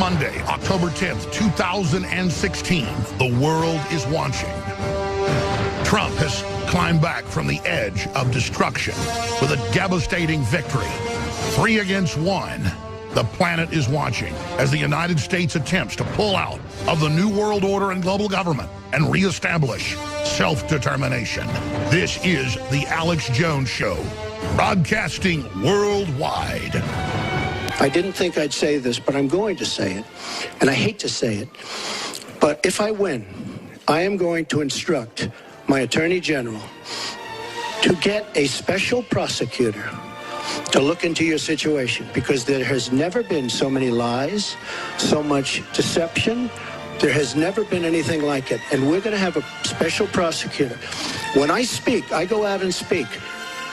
Monday, October 10th, 2016. The world is watching. Trump has climbed back from the edge of destruction with a devastating victory. 3 against 1. The planet is watching as the United States attempts to pull out of the New World Order and global government and reestablish self-determination. This is the Alex Jones Show, broadcasting worldwide. I didn't think I'd say this, but I'm going to say it, and I hate to say it, but if I win, I am going to instruct my Attorney General to get a special prosecutor to look into your situation, because there has never been so many lies, so much deception. There has never been anything like it, and we're going to have a special prosecutor. When I speak, I go out and speak.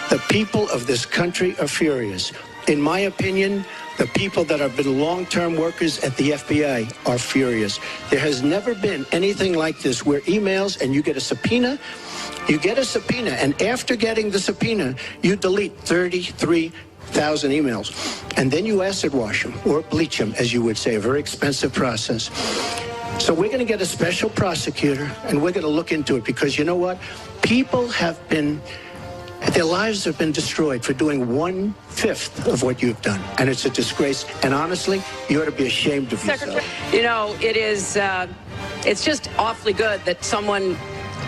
The people of this country are furious. In my opinion, the people that have been long-term workers at the FBI are furious. There has never been anything like this, where emails and you get a subpoena, and after getting the subpoena, you delete 33,000 emails. And then you acid wash them, or bleach them, as you would say, a very expensive process. So we're going to get a special prosecutor, and we're going to look into it, because you know what? People have been... their lives have been destroyed for doing 1/5 of what you've done. And it's a disgrace. And honestly, you ought to be ashamed of yourself. You know, it's just awfully good that someone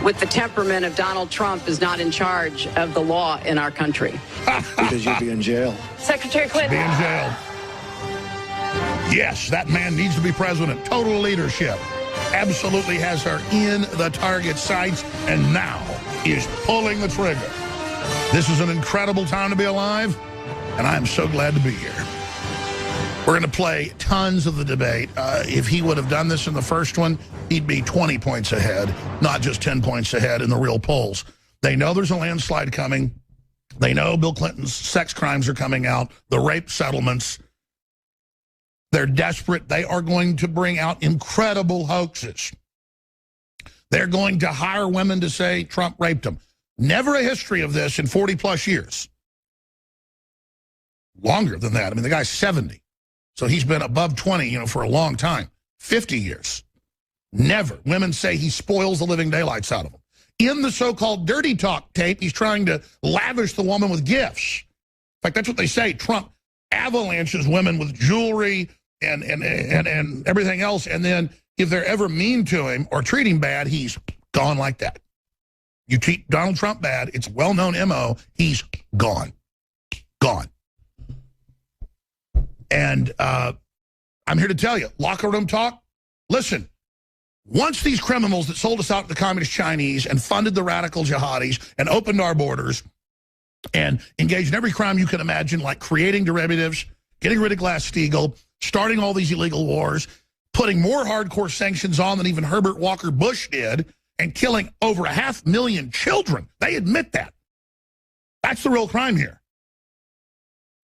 with the temperament of Donald Trump is not in charge of the law in our country. Because you'll be in jail. Secretary Clinton. Be in jail. Yes, that man needs to be president. Total leadership. Absolutely has her in the target sights, and now is pulling the trigger. This is an incredible time to be alive, and I am so glad to be here. We're going to play tons of the debate. If he would have done this in the first one, he'd be 20 points ahead, not just 10 points ahead in the real polls. They know there's a landslide coming. They know Bill Clinton's sex crimes are coming out, the rape settlements. They're desperate. They are going to bring out incredible hoaxes. They're going to hire women to say Trump raped them. Never a history of this in 40-plus years. Longer than that. I mean, the guy's 70. So he's been above 20, for a long time. 50 years. Never. Women say he spoils the living daylights out of them. In the so-called dirty talk tape, he's trying to lavish the woman with gifts. In fact, that's what they say. Trump avalanches women with jewelry and everything else. And then if they're ever mean to him or treat him bad, he's gone like that. You treat Donald Trump bad, it's a well-known MO, he's gone. Gone. And I'm here to tell you, locker room talk, listen, once these criminals that sold us out to the communist Chinese and funded the radical jihadis and opened our borders and engaged in every crime you can imagine, like creating derivatives, getting rid of Glass-Steagall, starting all these illegal wars, putting more hardcore sanctions on than even Herbert Walker Bush did, and killing over 500,000 children. They admit that. That's the real crime here.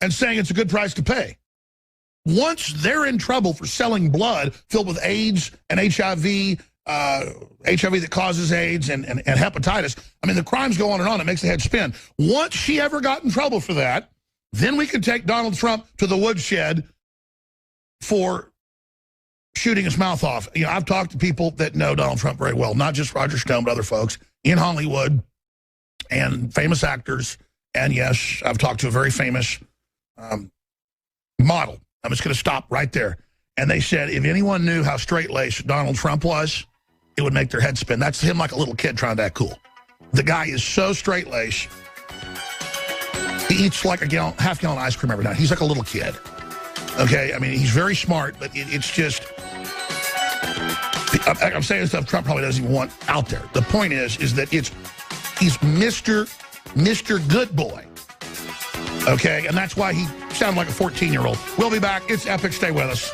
And saying it's a good price to pay. Once they're in trouble for selling blood filled with AIDS and HIV, HIV that causes AIDS and hepatitis, I mean, the crimes go on and on. It makes the head spin. Once she ever got in trouble for that, then we can take Donald Trump to the woodshed for shooting his mouth off. I've talked to people that know Donald Trump very well, not just Roger Stone, but other folks in Hollywood and famous actors. And yes, I've talked to a very famous model. I'm just going to stop right there. And they said, if anyone knew how straight-laced Donald Trump was, it would make their head spin. That's him like a little kid trying to act cool. The guy is so straight-laced. He eats like a half-gallon ice cream every night. He's like a little kid. Okay, I mean, he's very smart, but it's just... I'm saying stuff Trump probably doesn't even want out there. The point is that he's Mr. Good Boy. Okay, and that's why he sounded like a 14-year-old. We'll be back. It's epic. Stay with us.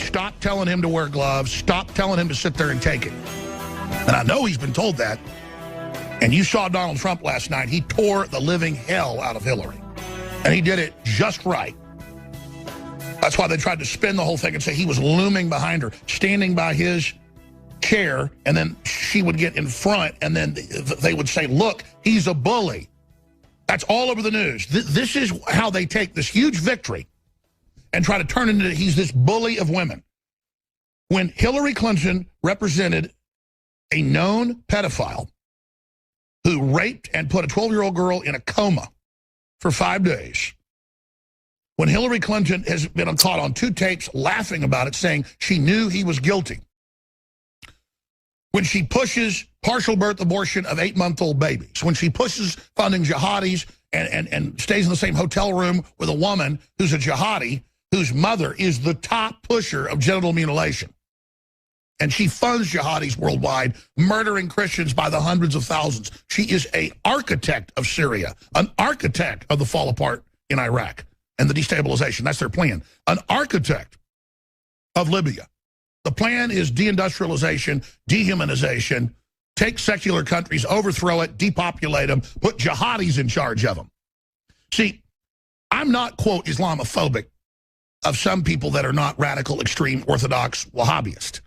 Stop telling him to wear gloves. Stop telling him to sit there and take it. And I know he's been told that. And you saw Donald Trump last night. He tore the living hell out of Hillary. And he did it just right. That's why they tried to spin the whole thing and say he was looming behind her, standing by his chair, and then she would get in front, and then they would say, look, he's a bully. That's all over the news. This is how they take this huge victory and try to turn into he's this bully of women. When Hillary Clinton represented a known pedophile who raped and put a 12-year-old girl in a coma for 5 days, when Hillary Clinton has been caught on 2 tapes laughing about it, saying she knew he was guilty, when she pushes partial birth abortion of 8-month-old babies, when she pushes funding jihadis and stays in the same hotel room with a woman who's a jihadi, whose mother is the top pusher of genital mutilation. And she funds jihadis worldwide, murdering Christians by the hundreds of thousands. She is an architect of Syria, an architect of the fall apart in Iraq and the destabilization. That's their plan. An architect of Libya. The plan is deindustrialization, dehumanization, take secular countries, overthrow it, depopulate them, put jihadis in charge of them. See, I'm not, quote, Islamophobic of some people that are not radical, extreme, orthodox, Wahhabist.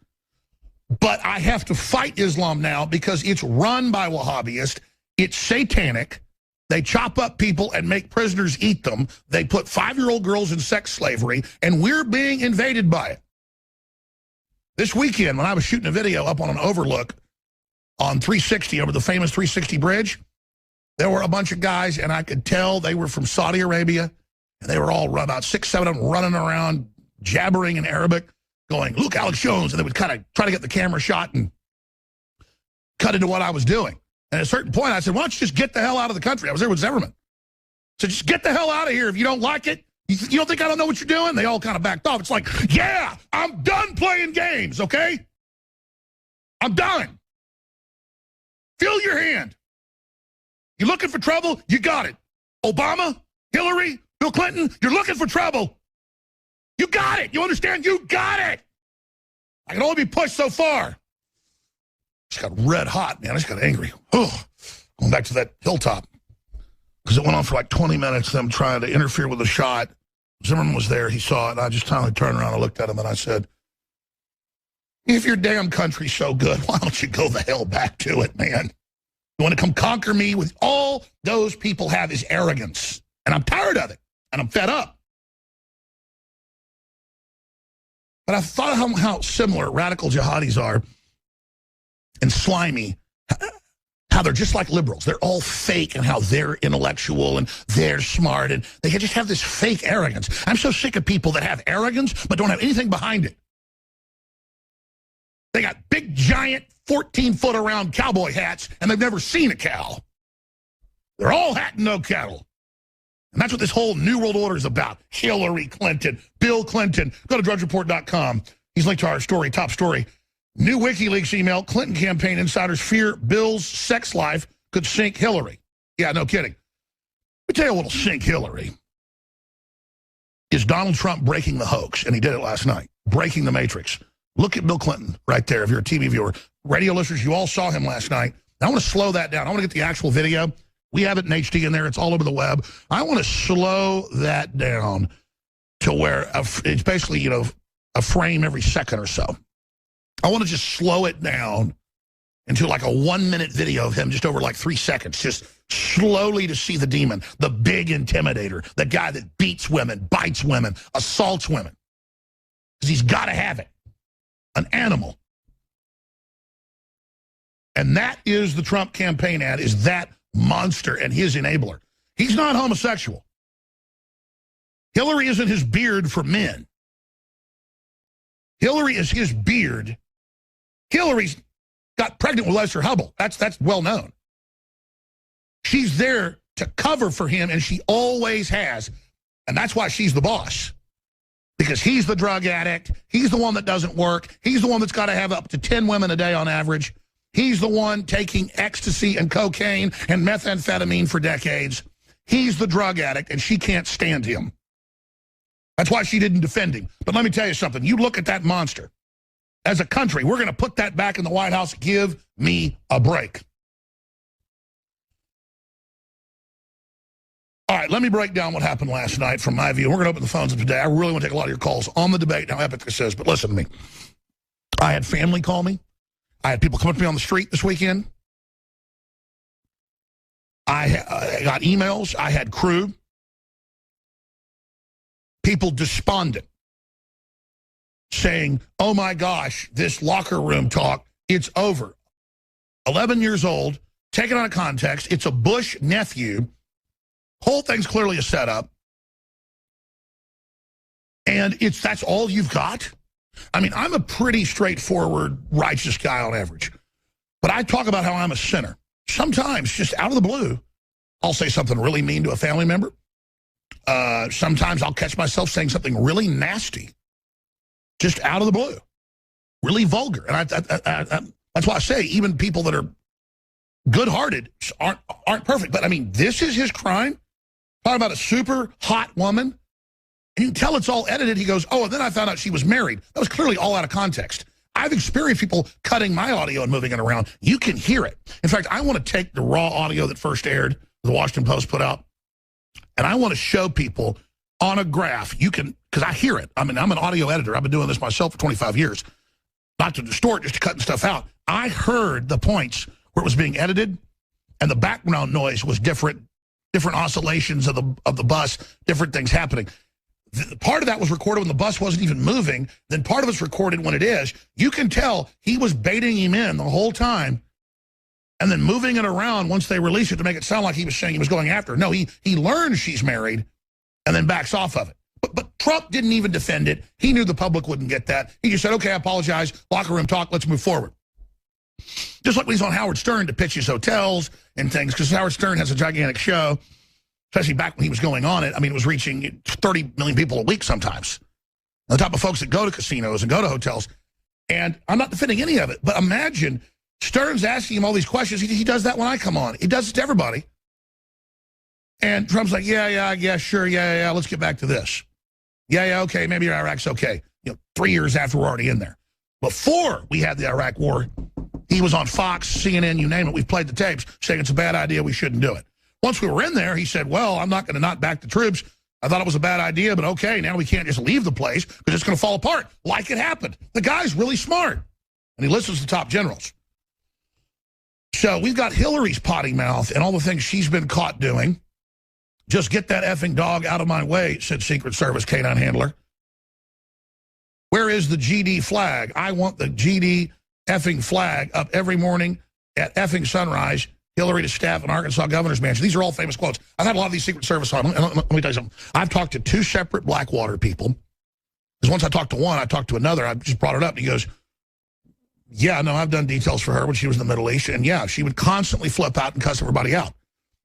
But I have to fight Islam now because it's run by Wahhabists. It's satanic. They chop up people and make prisoners eat them. They put 5-year-old girls in sex slavery, and we're being invaded by it. This weekend, when I was shooting a video up on an overlook on 360, over the famous 360 bridge, there were a bunch of guys, and I could tell they were from Saudi Arabia, and they were all about 6, 7 of them running around, jabbering in Arabic, going, "Look, Alex Jones," and they would kind of try to get the camera shot and cut into what I was doing. And at a certain point, I said, "Why don't you just get the hell out of the country?" I was there with Zimmerman. So just get the hell out of here if you don't like it. You don't think I don't know what you're doing? They all kind of backed off. It's like, yeah, I'm done playing games, okay? I'm done. Fill your hand. You looking for trouble? You got it. Obama, Hillary, Bill Clinton, you're looking for trouble. You got it. You understand? You got it. I can only be pushed so far. Just got red hot, man. I just got angry. Oh, going back to that hilltop. Because it went on for like 20 minutes, them trying to interfere with the shot. Zimmerman was there. He saw it. And I just finally turned around and looked at him, and I said, if your damn country's so good, why don't you go the hell back to it, man? You want to come conquer me? With all those people have is arrogance. And I'm tired of it. And I'm fed up. But I thought how similar radical jihadis are and slimy, how they're just like liberals. They're all fake, and how they're intellectual and they're smart, and they just have this fake arrogance. I'm so sick of people that have arrogance but don't have anything behind it. They got big, giant, 14-foot around cowboy hats, and they've never seen a cow. They're all hat and no cattle. And that's what this whole New World Order is about. Hillary Clinton, Bill Clinton. Go to drudgereport.com. He's linked to our story, top story. New WikiLeaks email, Clinton campaign insiders fear Bill's sex life could sink Hillary. Yeah, no kidding. Let me tell you what'll sink Hillary. Is Donald Trump breaking the hoax, and he did it last night, breaking the matrix. Look at Bill Clinton right there, if you're a TV viewer. Radio listeners, you all saw him last night. I want to slow that down. I want to get the actual video. We have it in HD in there. It's all over the web. I want to slow that down to where it's basically, you know, a frame every second or so. I want to just slow it down into like a 1-minute video of him, just over like 3 seconds, just slowly to see the demon, the big intimidator, the guy that beats women, bites women, assaults women. Because he's got to have it. An animal. And that is the Trump campaign ad, is that monster and his enabler. He's not homosexual. Hillary isn't his beard for men. Hillary is his beard. Hillary's got pregnant with Lester Hubble. That's well known. She's there to cover for him, and she always has. And that's why she's the boss. Because he's the drug addict. He's the one that doesn't work. He's the one that's got to have up to 10 women a day on average. He's the one taking ecstasy and cocaine and methamphetamine for decades. He's the drug addict, and she can't stand him. That's why she didn't defend him. But let me tell you something. You look at that monster. As a country, we're going to put that back in the White House. Give me a break. All right, let me break down what happened last night from my view. We're going to open the phones up today. I really want to take a lot of your calls on the debate, how epic this is. But listen to me. I had family call me. I had people come up to me on the street this weekend. I got emails. I had crew. people despondent, saying, oh my gosh, this locker room talk, it's over. 11 years old, taken out of context, it's a Bush nephew, whole thing's clearly a setup, and that's all you've got? I mean, I'm a pretty straightforward, righteous guy on average, but I talk about how I'm a sinner. Sometimes, just out of the blue, I'll say something really mean to a family member. Sometimes I'll catch myself saying something really nasty, just out of the blue, really vulgar. And that's why I say even people that are good-hearted aren't perfect. But, I mean, this is his crime? Talking about a super hot woman? And you can tell it's all edited. He goes, oh, and then I found out she was married. That was clearly all out of context. I've experienced people cutting my audio and moving it around. You can hear it. In fact, I want to take the raw audio that first aired, the Washington Post put out, and I want to show people on a graph. You can, because I hear it. I mean, I'm an audio editor. I've been doing this myself for 25 years. Not to distort, just to cutting stuff out. I heard the points where it was being edited, and the background noise was different oscillations of the bus, different things happening. Part of that was recorded when the bus wasn't even moving. Then part of it's recorded when it is. You can tell he was baiting him in the whole time and then moving it around once they release it to make it sound like he was saying he was going after her. No, he learns she's married and then backs off of it. But Trump didn't even defend it. He knew the public wouldn't get that. He just said, okay, I apologize. Locker room talk. Let's move forward. Just like when he's on Howard Stern to pitch his hotels and things, because Howard Stern has a gigantic show, especially back when he was going on it. I mean, it was reaching 30 million people a week sometimes. The type of folks that go to casinos and go to hotels. And I'm not defending any of it, but imagine Stern's asking him all these questions. He does that when I come on. He does it to everybody. And Trump's like, yeah, sure, yeah, let's get back to this. Yeah, okay, maybe Iraq's okay. 3 years after we're already in there. Before we had the Iraq war, he was on Fox, CNN, you name it. We've played the tapes saying it's a bad idea, we shouldn't do it. Once we were in there, he said, well, I'm not going to not back the troops. I thought it was a bad idea, but okay, now we can't just leave the place because it's going to fall apart like it happened. The guy's really smart, and he listens to top generals. So we've got Hillary's potty mouth and all the things she's been caught doing. Just get that effing dog out of my way, said Secret Service canine handler. Where is the GD flag? I want the GD effing flag up every morning at effing sunrise. Hillary to staff in Arkansas governor's mansion. These are all famous quotes. I've had a lot of these Secret Service on. Let me tell you something. I've talked to 2 separate Blackwater people. Because once I talked to one, I talked to another. I just brought it up. And he goes, yeah, no, I've done details for her when she was in the Middle East. And yeah, she would constantly flip out and cuss everybody out.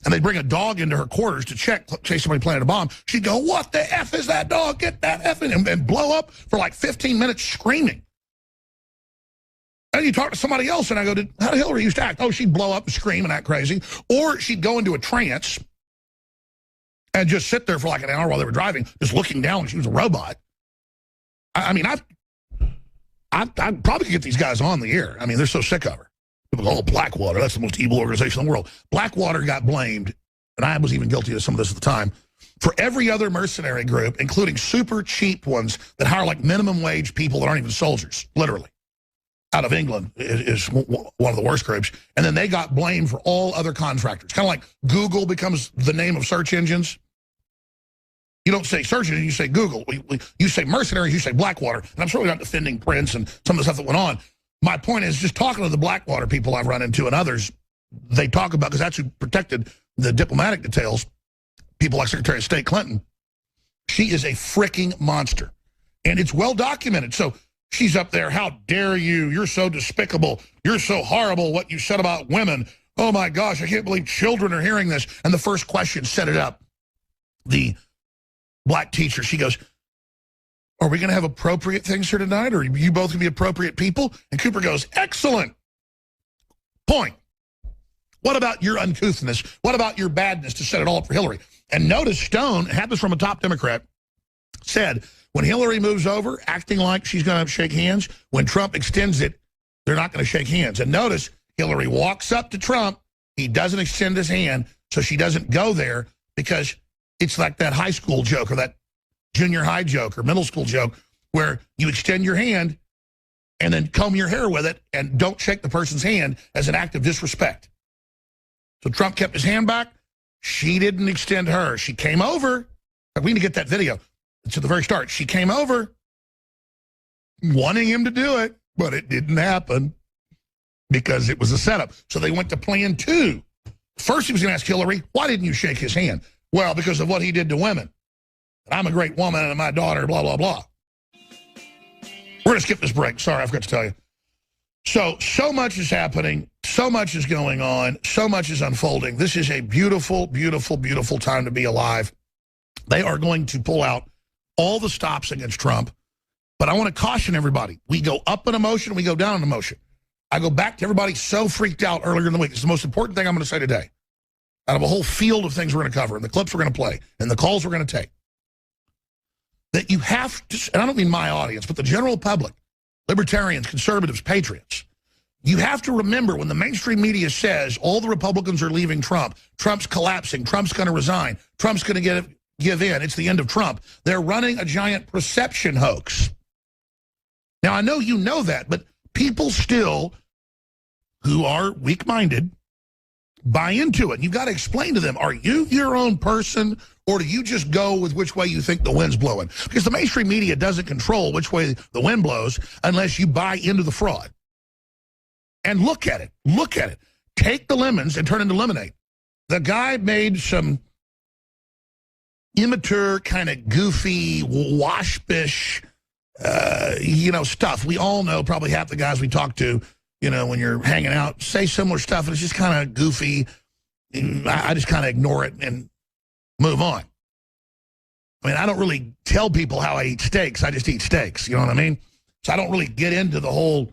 And they'd bring a dog into her quarters to check, in case somebody planted a bomb. She'd go, what the F is that dog? Get that F in, and blow up for like 15 minutes screaming. And you talk to somebody else, and I go, how did Hillary used to act? Oh, she'd blow up and scream and act crazy. Or she'd go into a trance and just sit there for like an hour while they were driving, just looking down. She was a robot. I mean, I probably could get these guys on the air. I mean, they're so sick of her. People go, oh, Blackwater, that's the most evil organization in the world. Blackwater got blamed, and I was even guilty of some of this at the time, for every other mercenary group, including super cheap ones that hire like minimum wage people that aren't even soldiers, literally. Out of England is one of the worst groups. And then they got blamed for all other contractors. Kind of like Google becomes the name of search engines. You don't say search engine, you say Google. You say mercenaries, you say Blackwater. And I'm certainly not defending Prince and some of the stuff that went on. My point is just talking to the Blackwater people I've run into and others, they talk about, because that's who protected the diplomatic details, people like Secretary of State Clinton. She is a freaking monster. And it's well documented. So she's up there, how dare you? You're so despicable. You're so horrible what you said about women. Oh, my gosh, I can't believe children are hearing this. And the first question set it up. The black teacher, she goes, are we going to have appropriate things here tonight? Or are you both going to be appropriate people? And Cooper goes, excellent. Point. What about your uncouthness? What about your badness to set it all up for Hillary? And notice Stone, it happens from a top Democrat, said, when Hillary moves over, acting like she's going to shake hands, when Trump extends it, they're not going to shake hands. And notice Hillary walks up to Trump. He doesn't extend his hand, so she doesn't go there, because it's like that high school joke or that junior high joke or middle school joke where you extend your hand and then comb your hair with it and don't shake the person's hand as an act of disrespect. So Trump kept his hand back. She didn't extend hers. She came over. We need to get that video. It's at the very start. She came over wanting him to do it, but it didn't happen because it was a setup. So they went to plan 2. First, he was going to ask Hillary, why didn't you shake his hand? Well, because of what he did to women. I'm a great woman and my daughter, blah, blah, blah. We're going to skip this break. Sorry, I forgot to tell you. So much is happening. So much is going on. So much is unfolding. This is a beautiful, beautiful, beautiful time to be alive. They are going to pull out all the stops against Trump. But I want to caution everybody. We go up in emotion, we go down in emotion. I go back to everybody so freaked out earlier in the week. It's the most important thing I'm going to say today. Out of a whole field of things we're going to cover, and the clips we're going to play, and the calls we're going to take. That you have to, and I don't mean my audience, but the general public, libertarians, conservatives, patriots, you have to remember when the mainstream media says all the Republicans are leaving Trump, Trump's collapsing, Trump's going to resign, Trump's going to give in, it's the end of Trump. They're running a giant perception hoax. Now, I know you know that, but people still, who are weak-minded, buy into it. You've got to explain to them, are you your own person, or do you just go with which way you think the wind's blowing? Because the mainstream media doesn't control which way the wind blows unless you buy into the fraud. And look at it. Look at it. Take the lemons and turn into lemonade. The guy made some immature, kind of goofy, waspish, stuff. We all know, probably half the guys we talk to, when you're hanging out, say similar stuff, and it's just kind of goofy. I just kind of ignore it and move on. I mean, I don't really tell people how I eat steaks. I just eat steaks, you know what I mean? So I don't really get into the whole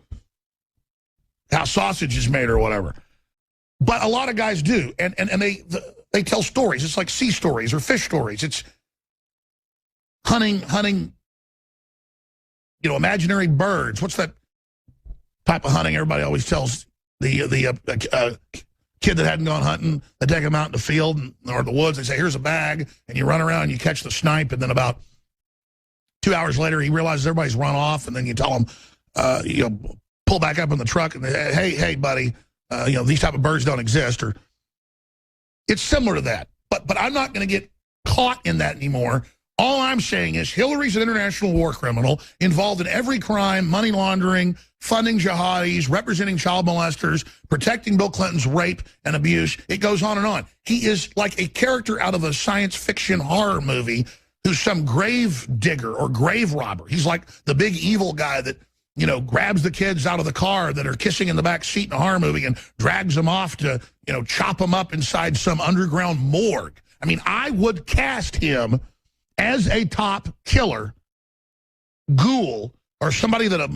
how sausage is made or whatever. But a lot of guys do, and they tell stories. It's like sea stories or fish stories. It's hunting, imaginary birds. What's that type of hunting everybody always tells the kid that hadn't gone hunting? They take him out in the field or the woods. They say, here's a bag, and you run around and you catch the snipe, and then about 2 hours later he realizes everybody's run off, and then you tell him, pull back up in the truck, and they say, hey, buddy, these type of birds don't exist. Or it's similar to that. But I'm not going to get caught in that anymore. All I'm saying is Hillary's an international war criminal involved in every crime, money laundering, funding jihadis, representing child molesters, protecting Bill Clinton's rape and abuse. It goes on and on. He is like a character out of a science fiction horror movie who's some grave digger or grave robber. He's like the big evil guy that, grabs the kids out of the car that are kissing in the back seat in a horror movie and drags them off to, chop them up inside some underground morgue. I mean, I would cast him as a top killer, ghoul, or somebody that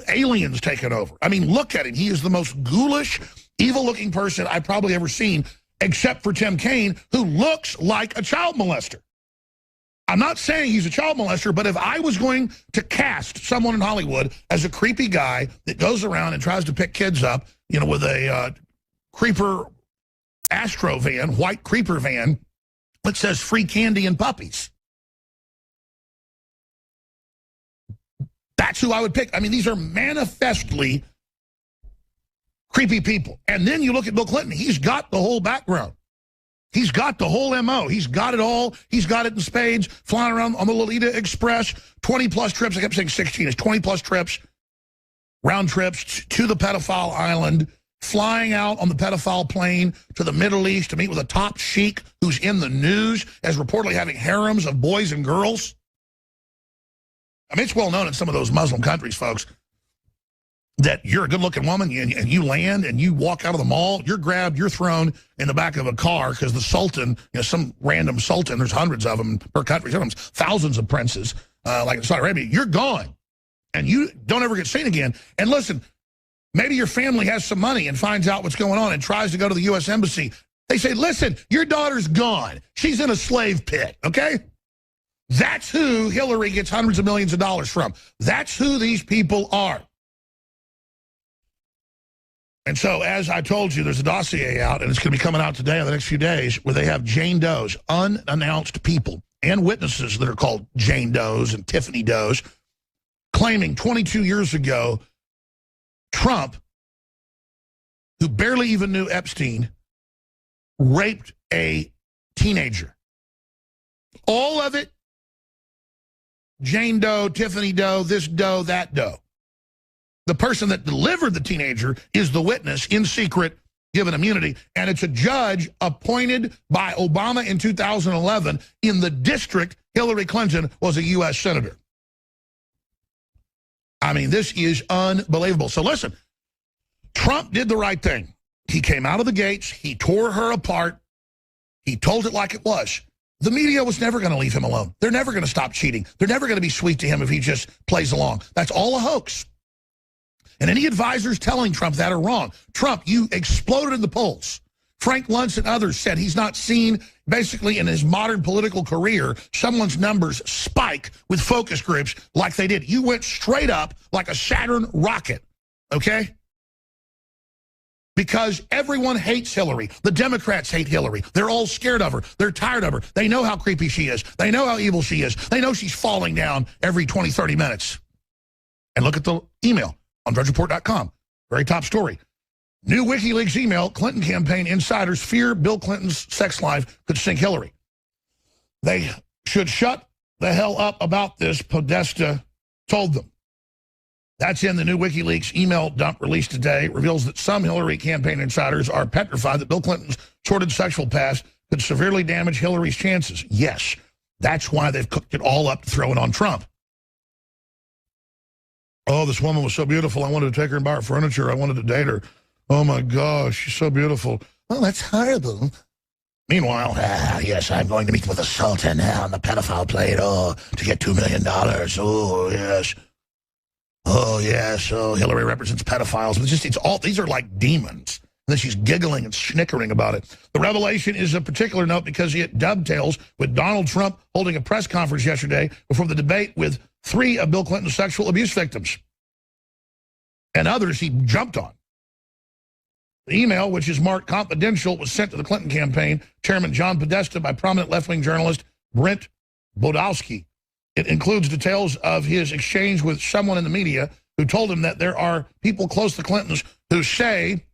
aliens taken over. I mean, look at him. He is the most ghoulish, evil-looking person I've probably ever seen, except for Tim Kaine, who looks like a child molester. I'm not saying he's a child molester, but if I was going to cast someone in Hollywood as a creepy guy that goes around and tries to pick kids up, with a creeper Astro van, white creeper van, that says free candy and puppies. That's who I would pick. I mean, these are manifestly creepy people. And then you look at Bill Clinton. He's got the whole background. He's got the whole MO. He's got it all. He's got it in spades, flying around on the Lolita Express, 20-plus trips. I kept saying 16. It's 20-plus trips, round trips to the pedophile island, flying out on the pedophile plane to the Middle East to meet with a top sheik who's in the news as reportedly having harems of boys and girls. I mean, it's well known in some of those Muslim countries, folks, that you're a good-looking woman and you land and you walk out of the mall, you're grabbed, you're thrown in the back of a car because the sultan, some random sultan, there's hundreds of them per country, sometimes thousands of princes, like in Saudi Arabia, you're gone. And you don't ever get seen again. And listen, maybe your family has some money and finds out what's going on and tries to go to the U.S. Embassy. They say, listen, your daughter's gone. She's in a slave pit, okay? That's who Hillary gets hundreds of millions of dollars from. That's who these people are. And so, as I told you, there's a dossier out, and it's going to be coming out today in the next few days, where they have Jane Does, unannounced people, and witnesses that are called Jane Does and Tiffany Does, claiming 22 years ago, Trump, who barely even knew Epstein, raped a teenager. All of it Jane Doe, Tiffany Doe, this Doe, that Doe. The person that delivered the teenager is the witness in secret, given immunity, and it's a judge appointed by Obama in 2011 in the district Hillary Clinton was a U.S. senator. I mean, this is unbelievable. So listen, Trump did the right thing. He came out of the gates. He tore her apart. He told it like it was. The media was never going to leave him alone. They're never going to stop cheating. They're never going to be sweet to him if he just plays along. That's all a hoax. And any advisors telling Trump that are wrong. Trump, you exploded in the polls. Frank Luntz and others said he's not seen, basically in his modern political career, someone's numbers spike with focus groups like they did. You went straight up like a Saturn rocket, okay? Because everyone hates Hillary. The Democrats hate Hillary. They're all scared of her. They're tired of her. They know how creepy she is. They know how evil she is. They know she's falling down every 20, 30 minutes. And look at the email on drudgereport.com. Very top story. New WikiLeaks email, Clinton campaign insiders fear Bill Clinton's sex life could sink Hillary. They should shut the hell up about this, Podesta told them. That's in the new WikiLeaks email dump released today. It reveals that some Hillary campaign insiders are petrified that Bill Clinton's sordid sexual past could severely damage Hillary's chances. Yes, that's why they've cooked it all up to throw it on Trump. Oh, this woman was so beautiful. I wanted to take her and buy her furniture. I wanted to date her. Oh, my gosh, she's so beautiful. Oh, that's horrible. Meanwhile, yes, I'm going to meet with the Sultan on the pedophile plate, to get $2 million. Oh, yes. Oh, yes. Oh, Hillary represents pedophiles. It's all, these are like demons. And then she's giggling and snickering about it. The revelation is a particular note because it dovetails with Donald Trump holding a press conference yesterday before the debate with 3 of Bill Clinton's sexual abuse victims. And others he jumped on. The email, which is marked confidential, was sent to the Clinton campaign chairman John Podesta by prominent left-wing journalist Brent Bodowski. It includes details of his exchange with someone in the media who told him that there are people close to Clintons who say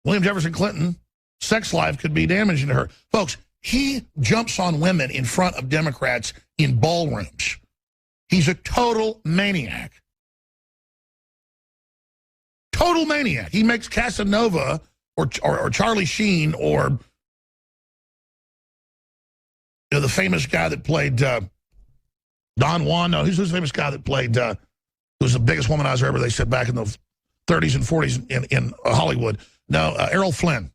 William Jefferson Clinton's sex life could be damaging to her. Folks, he jumps on women in front of Democrats in ballrooms. He's a total maniac. Total maniac. He makes Casanova or Charlie Sheen or the famous guy that played Don Juan. No, who's the famous guy that played who was the biggest womanizer ever, they said, back in the 30s and 40s in Hollywood. No, Errol Flynn.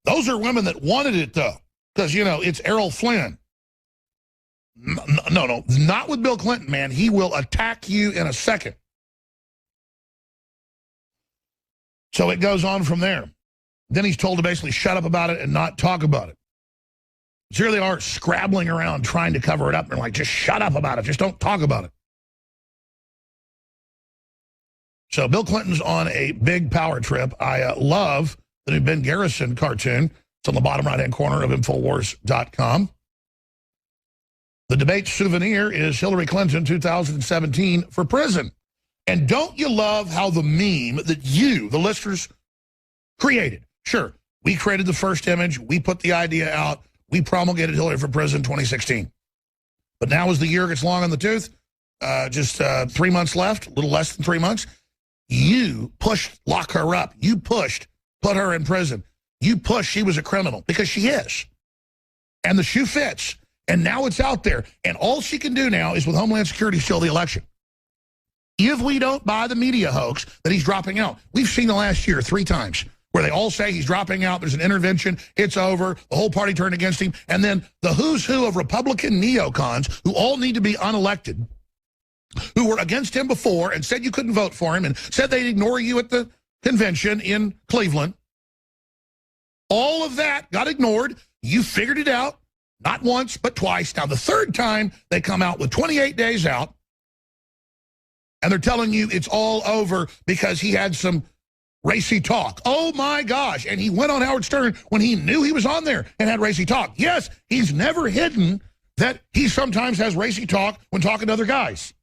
Those are women that wanted it, though, because, it's Errol Flynn. No, not with Bill Clinton, man. He will attack you in a second. So it goes on from there. Then he's told to basically shut up about it and not talk about it. So here they are scrabbling around trying to cover it up. They're like, just shut up about it. Just don't talk about it. So Bill Clinton's on a big power trip. I love the new Ben Garrison cartoon. It's on the bottom right-hand corner of Infowars.com. The debate souvenir is Hillary Clinton 2017 for prison. And don't you love how the meme that you, the listeners, created? Sure, we created the first image. We put the idea out. We promulgated Hillary for prison 2016. But now as the year gets long in the tooth, just 3 months left, a little less than 3 months, you pushed lock her up. You pushed put her in prison. You pushed she was a criminal, because she is. And the shoe fits. And now it's out there. And all she can do now is, with Homeland Security, steal the election. If we don't buy the media hoax that he's dropping out, we've seen the last year 3 times where they all say he's dropping out, there's an intervention, it's over, the whole party turned against him, and then the who's who of Republican neocons who all need to be unelected, who were against him before and said you couldn't vote for him and said they'd ignore you at the convention in Cleveland. All of that got ignored. You figured it out, not once, but twice. Now, the 3rd time, they come out with 28 days out, and they're telling you it's all over because he had some racy talk. Oh, my gosh. And he went on Howard Stern when he knew he was on there and had racy talk. Yes, he's never hidden that he sometimes has racy talk when talking to other guys.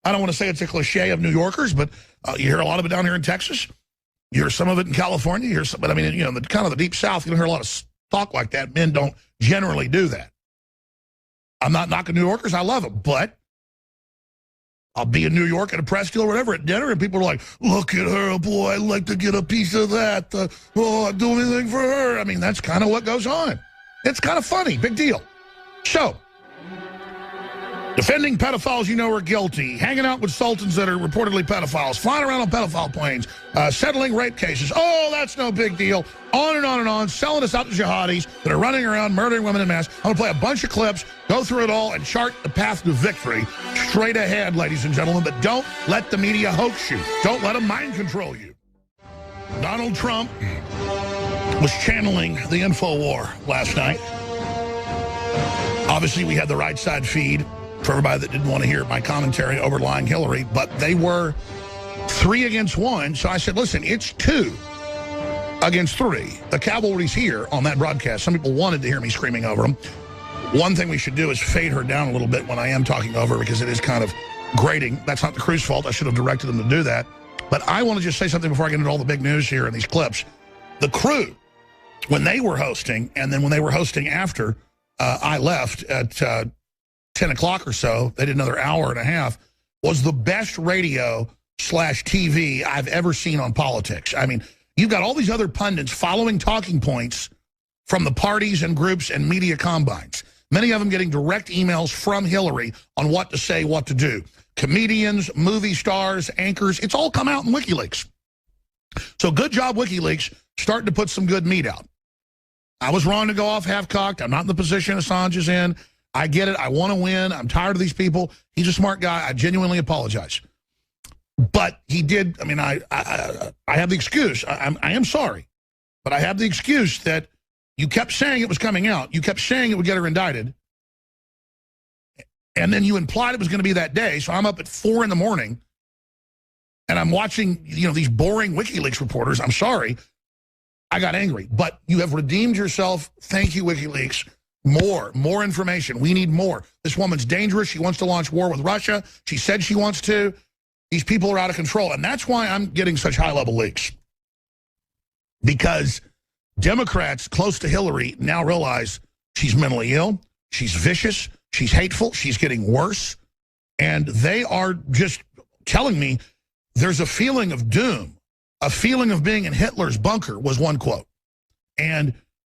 I don't want to say it's a cliche of New Yorkers, but you hear a lot of it down here in Texas. You hear some of it in California. You hear some, but I mean, the kind of the deep South, you don't hear a lot of talk like that. Men don't generally do that. I'm not knocking New Yorkers. I love them. But I'll be in New York at a press deal or whatever at dinner, and people are like, look at her, boy, I'd like to get a piece of that. I'd do anything for her. I mean, that's kind of what goes on. It's kind of funny. Big deal. So, defending pedophiles you know are guilty, hanging out with sultans that are reportedly pedophiles, flying around on pedophile planes, settling rape cases. Oh, that's no big deal. On and on and on, selling us out to jihadis that are running around murdering women in mass. I'm going to play a bunch of clips, go through it all, and chart the path to victory straight ahead, ladies and gentlemen. But don't let the media hoax you. Don't let them mind control you. Donald Trump was channeling the info war last night. Obviously, we had the right side feed for everybody that didn't want to hear my commentary overlying Hillary, but they were 3 against 1. So I said, listen, it's 2 against 3. The cavalry's here on that broadcast. Some people wanted to hear me screaming over them. One thing we should do is fade her down a little bit when I am talking over her, because it is kind of grating. That's not the crew's fault. I should have directed them to do that. But I want to just say something before I get into all the big news here in these clips. The crew, when they were hosting, and then when they were hosting after I left at 10 o'clock or so, they did another hour and a half, was the best radio/TV I've ever seen on politics. I mean, you've got all these other pundits following talking points from the parties and groups and media combines, many of them getting direct emails from Hillary on what to say, what to do. Comedians, movie stars, anchors, it's all come out in WikiLeaks. So good job, WikiLeaks, starting to put some good meat out. I was wrong to go off half-cocked. I'm not in the position Assange is in. I get it. I want to win. I'm tired of these people. He's a smart guy. I genuinely apologize. But he did. I mean, I have the excuse. I am sorry. But I have the excuse that you kept saying it was coming out. You kept saying it would get her indicted. And then you implied it was going to be that day. So I'm up at 4 in the morning. And I'm watching, these boring WikiLeaks reporters. I'm sorry. I got angry. But you have redeemed yourself. Thank you, WikiLeaks. More information. We need more. This woman's dangerous. She wants to launch war with Russia. She said she wants to. These people are out of control. And that's why I'm getting such high-level leaks. Because Democrats close to Hillary now realize she's mentally ill. She's vicious. She's hateful. She's getting worse. And they are just telling me there's a feeling of doom. A feeling of being in Hitler's bunker was one quote. And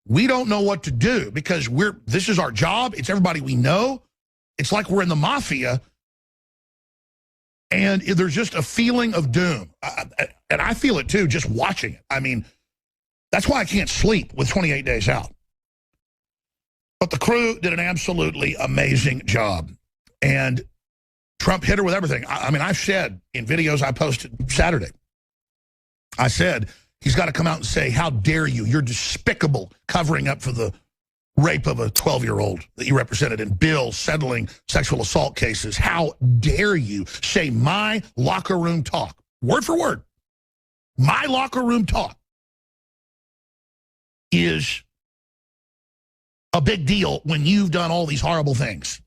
we don't know what to do because this is our job. It's everybody we know. It's like we're in the mafia. And there's just a feeling of doom. And I feel it too, just watching it. I mean, that's why I can't sleep with 28 days out. But the crew did an absolutely amazing job. And Trump hit her with everything. I mean, I've said in videos I posted Saturday, I said, he's got to come out and say, how dare you? You're despicable covering up for the rape of a 12-year-old that you represented in bills settling sexual assault cases. How dare you say my locker room talk, word for word, my locker room talk is a big deal when you've done all these horrible things.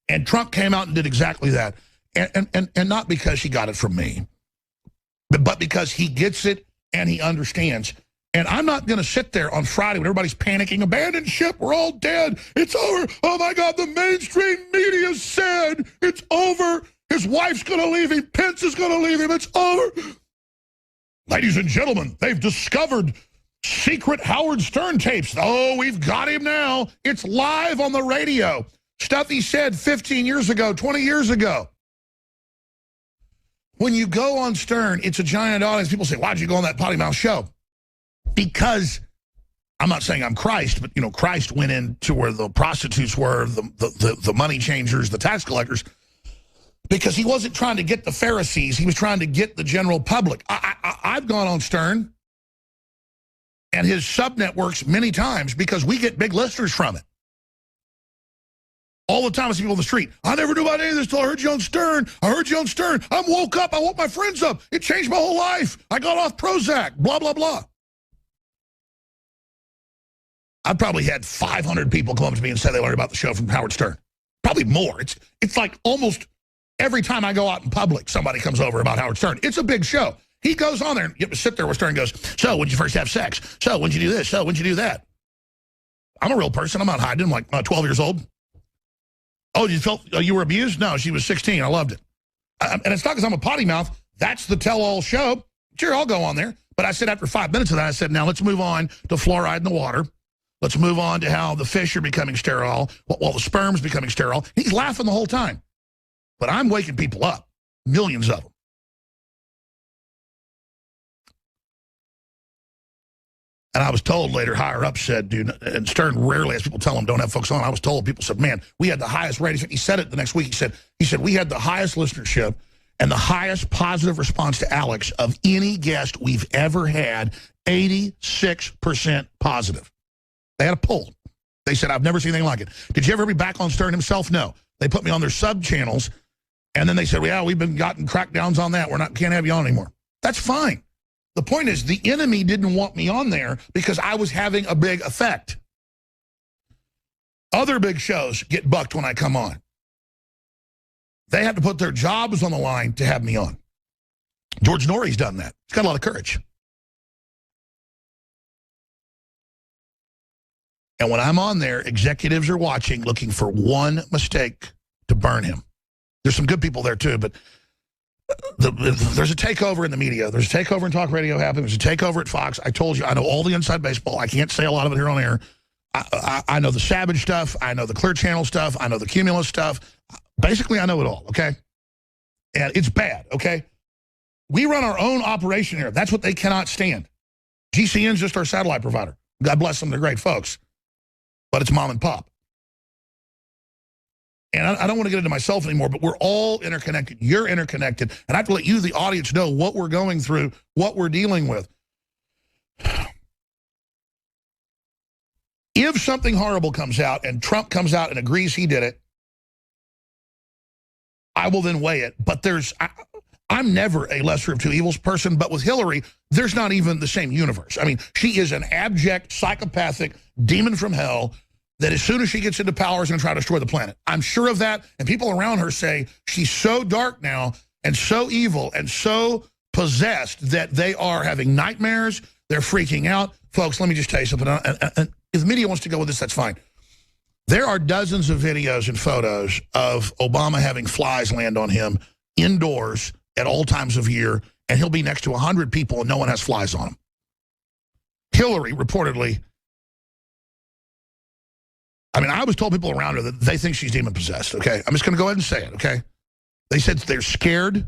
And Trump came out and did exactly that. And not because he got it from me, but because he gets it and he understands. And I'm not going to sit there on Friday when everybody's panicking, abandon ship, we're all dead, it's over. Oh, my God, the mainstream media said it's over. His wife's going to leave him. Pence is going to leave him. It's over. Ladies and gentlemen, they've discovered secret Howard Stern tapes. Oh, we've got him now. It's live on the radio. Stuff he said 15 years ago, 20 years ago. When you go on Stern, it's a giant audience. People say, why'd you go on that potty mouth show? Because I'm not saying I'm Christ, but, Christ went into where the prostitutes were, the money changers, the tax collectors, because he wasn't trying to get the Pharisees. He was trying to get the general public. I've gone on Stern and his sub-networks many times because we get big listeners from it. All the time I see people on the street, I never knew about any of this until I heard you on Stern. I heard you on Stern. I woke up. I woke my friends up. It changed my whole life. I got off Prozac, blah, blah, blah. I've probably had 500 people come up to me and say they learned about the show from Howard Stern. Probably more. It's like almost every time I go out in public, somebody comes over about Howard Stern. It's a big show. He goes on there and you have to sit there where Stern goes, so when'd you first have sex? So when'd you do this? So when'd you do that? I'm a real person. I'm not hiding. I'm like 12 years old. Oh, you felt you were abused? No, she was 16. I loved it. And it's not because I'm a potty mouth. That's the tell-all show. Sure, I'll go on there. But I said after 5 minutes of that, I said, now let's move on to fluoride in the water. Let's move on to how the fish are becoming sterile, while the sperm's becoming sterile. He's laughing the whole time. But I'm waking people up, millions of them. And I was told later, higher up said, dude, and Stern rarely, as people tell him, don't have folks on. I was told, people said, man, we had the highest ratings. He said it the next week. He said, we had the highest listenership and the highest positive response to Alex of any guest we've ever had, 86% positive. They had a poll. They said, I've never seen anything like it. Did you ever be back on Stern himself? No. They put me on their sub-channels, and then they said, well, yeah, we've been gotten crackdowns on that. Can't have you on anymore. That's fine. The point is, the enemy didn't want me on there because I was having a big effect. Other big shows get bucked when I come on. They have to put their jobs on the line to have me on. George Norrie's done that. He's got a lot of courage. And when I'm on there, executives are watching, looking for one mistake to burn him. There's some good people there, too, but there's a takeover in the media. There's a takeover in talk radio happening. There's a takeover at Fox. I told you, I know all the inside baseball. I can't say a lot of it here on air. I know the Savage stuff. I know the Clear Channel stuff. I know the Cumulus stuff. Basically, I know it all, okay? And it's bad, okay? We run our own operation here. That's what they cannot stand. GCN's just our satellite provider. God bless them. They're great folks. But it's mom and pop. And I don't want to get into myself anymore, but we're all interconnected. You're interconnected. And I have to let you, the audience, know what we're going through, what we're dealing with. If something horrible comes out and Trump comes out and agrees he did it, I will then weigh it. But I'm never a lesser of two evils person, but with Hillary, there's not even the same universe. I mean, she is an abject, psychopathic demon from hell that as soon as she gets into power is going to try to destroy the planet. I'm sure of that, and people around her say she's so dark now and so evil and so possessed that they are having nightmares, they're freaking out. Folks, let me just tell you something. And if the media wants to go with this, that's fine. There are dozens of videos and photos of Obama having flies land on him indoors at all times of year, and he'll be next to 100 people and no one has flies on him. Hillary, reportedly, I mean, I was told people around her that they think she's demon-possessed, okay? I'm just going to go ahead and say it, okay? They said they're scared.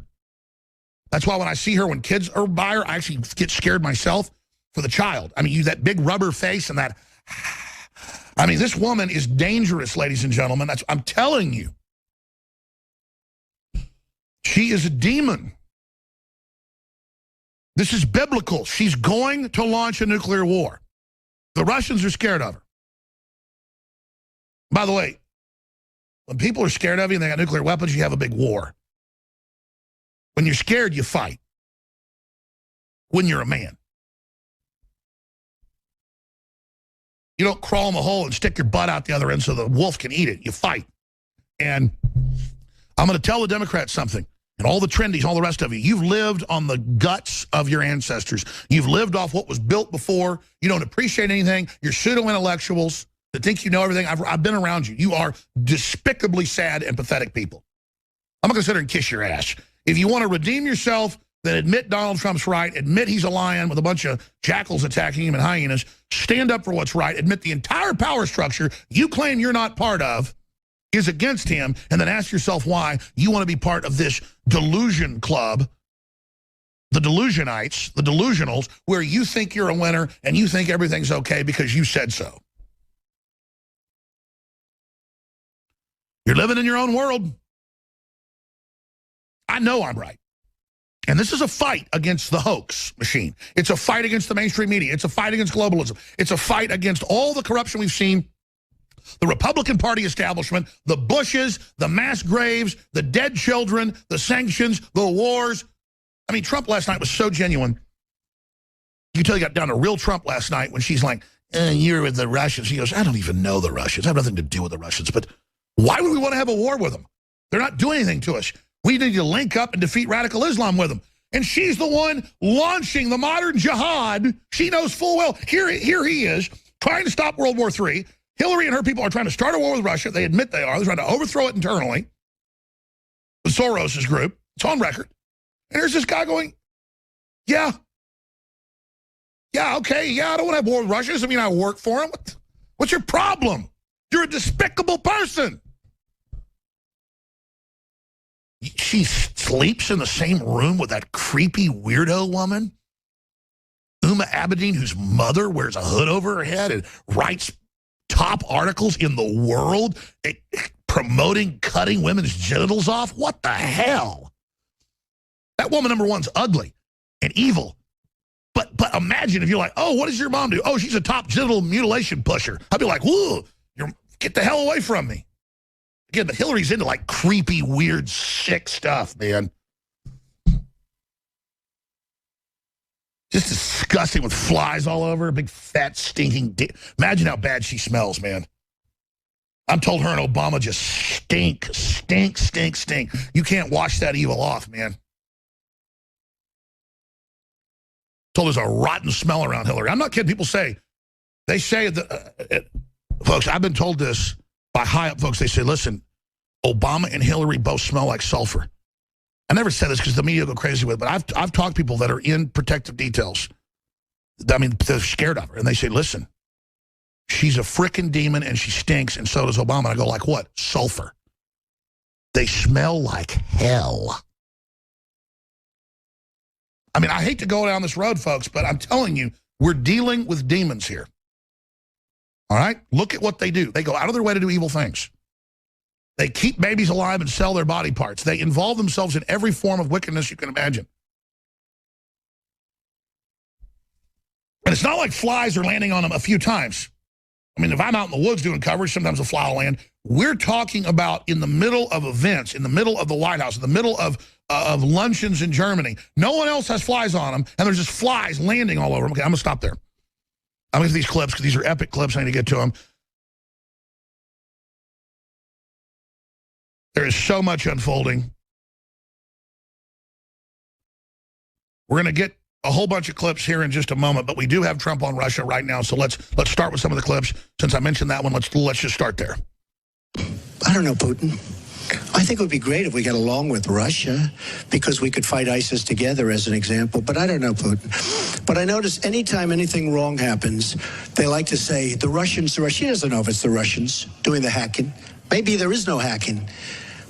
That's why when I see her, when kids are by her, I actually get scared myself for the child. I mean, that big rubber face and that... I mean, this woman is dangerous, ladies and gentlemen. I'm telling you. She is a demon. This is biblical. She's going to launch a nuclear war. The Russians are scared of her. By the way, when people are scared of you and they got nuclear weapons, you have a big war. When you're scared, you fight. When you're a man. You don't crawl in the hole and stick your butt out the other end so the wolf can eat it. You fight. And I'm going to tell the Democrats something. And all the trendies, all the rest of you, you've lived on the guts of your ancestors. You've lived off what was built before. You don't appreciate anything. You're pseudo-intellectuals that think you know everything. I've been around you. You are despicably sad and pathetic people. I'm not going to sit there and kiss your ass. If you want to redeem yourself, then admit Donald Trump's right. Admit he's a lion with a bunch of jackals attacking him and hyenas. Stand up for what's right. Admit the entire power structure you claim you're not part of is against him, and then ask yourself why you want to be part of this delusion club, the delusionites, the delusionals, where you think you're a winner and you think everything's okay because you said so. You're living in your own world. I know I'm right. And this is a fight against the hoax machine. It's a fight against the mainstream media. It's a fight against globalism. It's a fight against all the corruption we've seen. The Republican Party establishment, the Bushes, the mass graves, the dead children, the sanctions, the wars. I mean, Trump last night was so genuine. You can tell he got down to real Trump last night when she's like, you're with the Russians. He goes, I don't even know the Russians. I have nothing to do with the Russians. But why would we want to have a war with them? They're not doing anything to us. We need to link up and defeat radical Islam with them. And she's the one launching the modern jihad. She knows full well. Here he is, trying to stop World War III. Hillary and her people are trying to start a war with Russia. They admit they are. They're trying to overthrow it internally with Soros' group. It's on record. And there's this guy going, yeah, okay, yeah, I don't want to have war with Russia. Doesn't mean I work for him. What's your problem? You're a despicable person. She sleeps in the same room with that creepy weirdo woman, Uma Abedin, whose mother wears a hood over her head and writes top articles in the world promoting cutting women's genitals off. What the hell? That woman, number one's ugly and evil. But imagine if you're like, oh, what does your mom do? Oh, she's a top genital mutilation pusher. I'd be like, whoa, get the hell away from me. Again, but Hillary's into like creepy, weird, sick stuff, man. Just disgusting with flies all over her, big, fat, stinking dick. Imagine how bad she smells, man. I'm told her and Obama just stink. You can't wash that evil off, man. Told there's a rotten smell around Hillary. I'm not kidding. People say, that, folks, I've been told this by high-up folks. They say, listen, Obama and Hillary both smell like sulfur. I never said this because the media go crazy with it, but I've talked to people that are in protective details. I mean, they're scared of her. And they say, listen, she's a frickin' demon and she stinks, and so does Obama. And I go, like what? Sulfur. They smell like hell. I mean, I hate to go down this road, folks, but I'm telling you, we're dealing with demons here. All right? Look at what they do. They go out of their way to do evil things. They keep babies alive and sell their body parts. They involve themselves in every form of wickedness you can imagine. And it's not like flies are landing on them a few times. I mean, if I'm out in the woods doing coverage, sometimes a fly will land. We're talking about in the middle of events, in the middle of the White House, in the middle of luncheons in Germany. No one else has flies on them, and there's just flies landing all over them. Okay, I'm going to stop there. I'm going to get to these clips because these are epic clips. I need to get to them. There is so much unfolding. We're going to get a whole bunch of clips here in just a moment, but we do have Trump on Russia right now, so let's start with some of the clips. Since I mentioned that one, let's just start there. I don't know, Putin. I think it would be great if we got along with Russia because we could fight ISIS together as an example, but I don't know, Putin. But I notice anytime anything wrong happens, they like to say, the Russians, she doesn't know if it's the Russians doing the hacking. Maybe there is no hacking,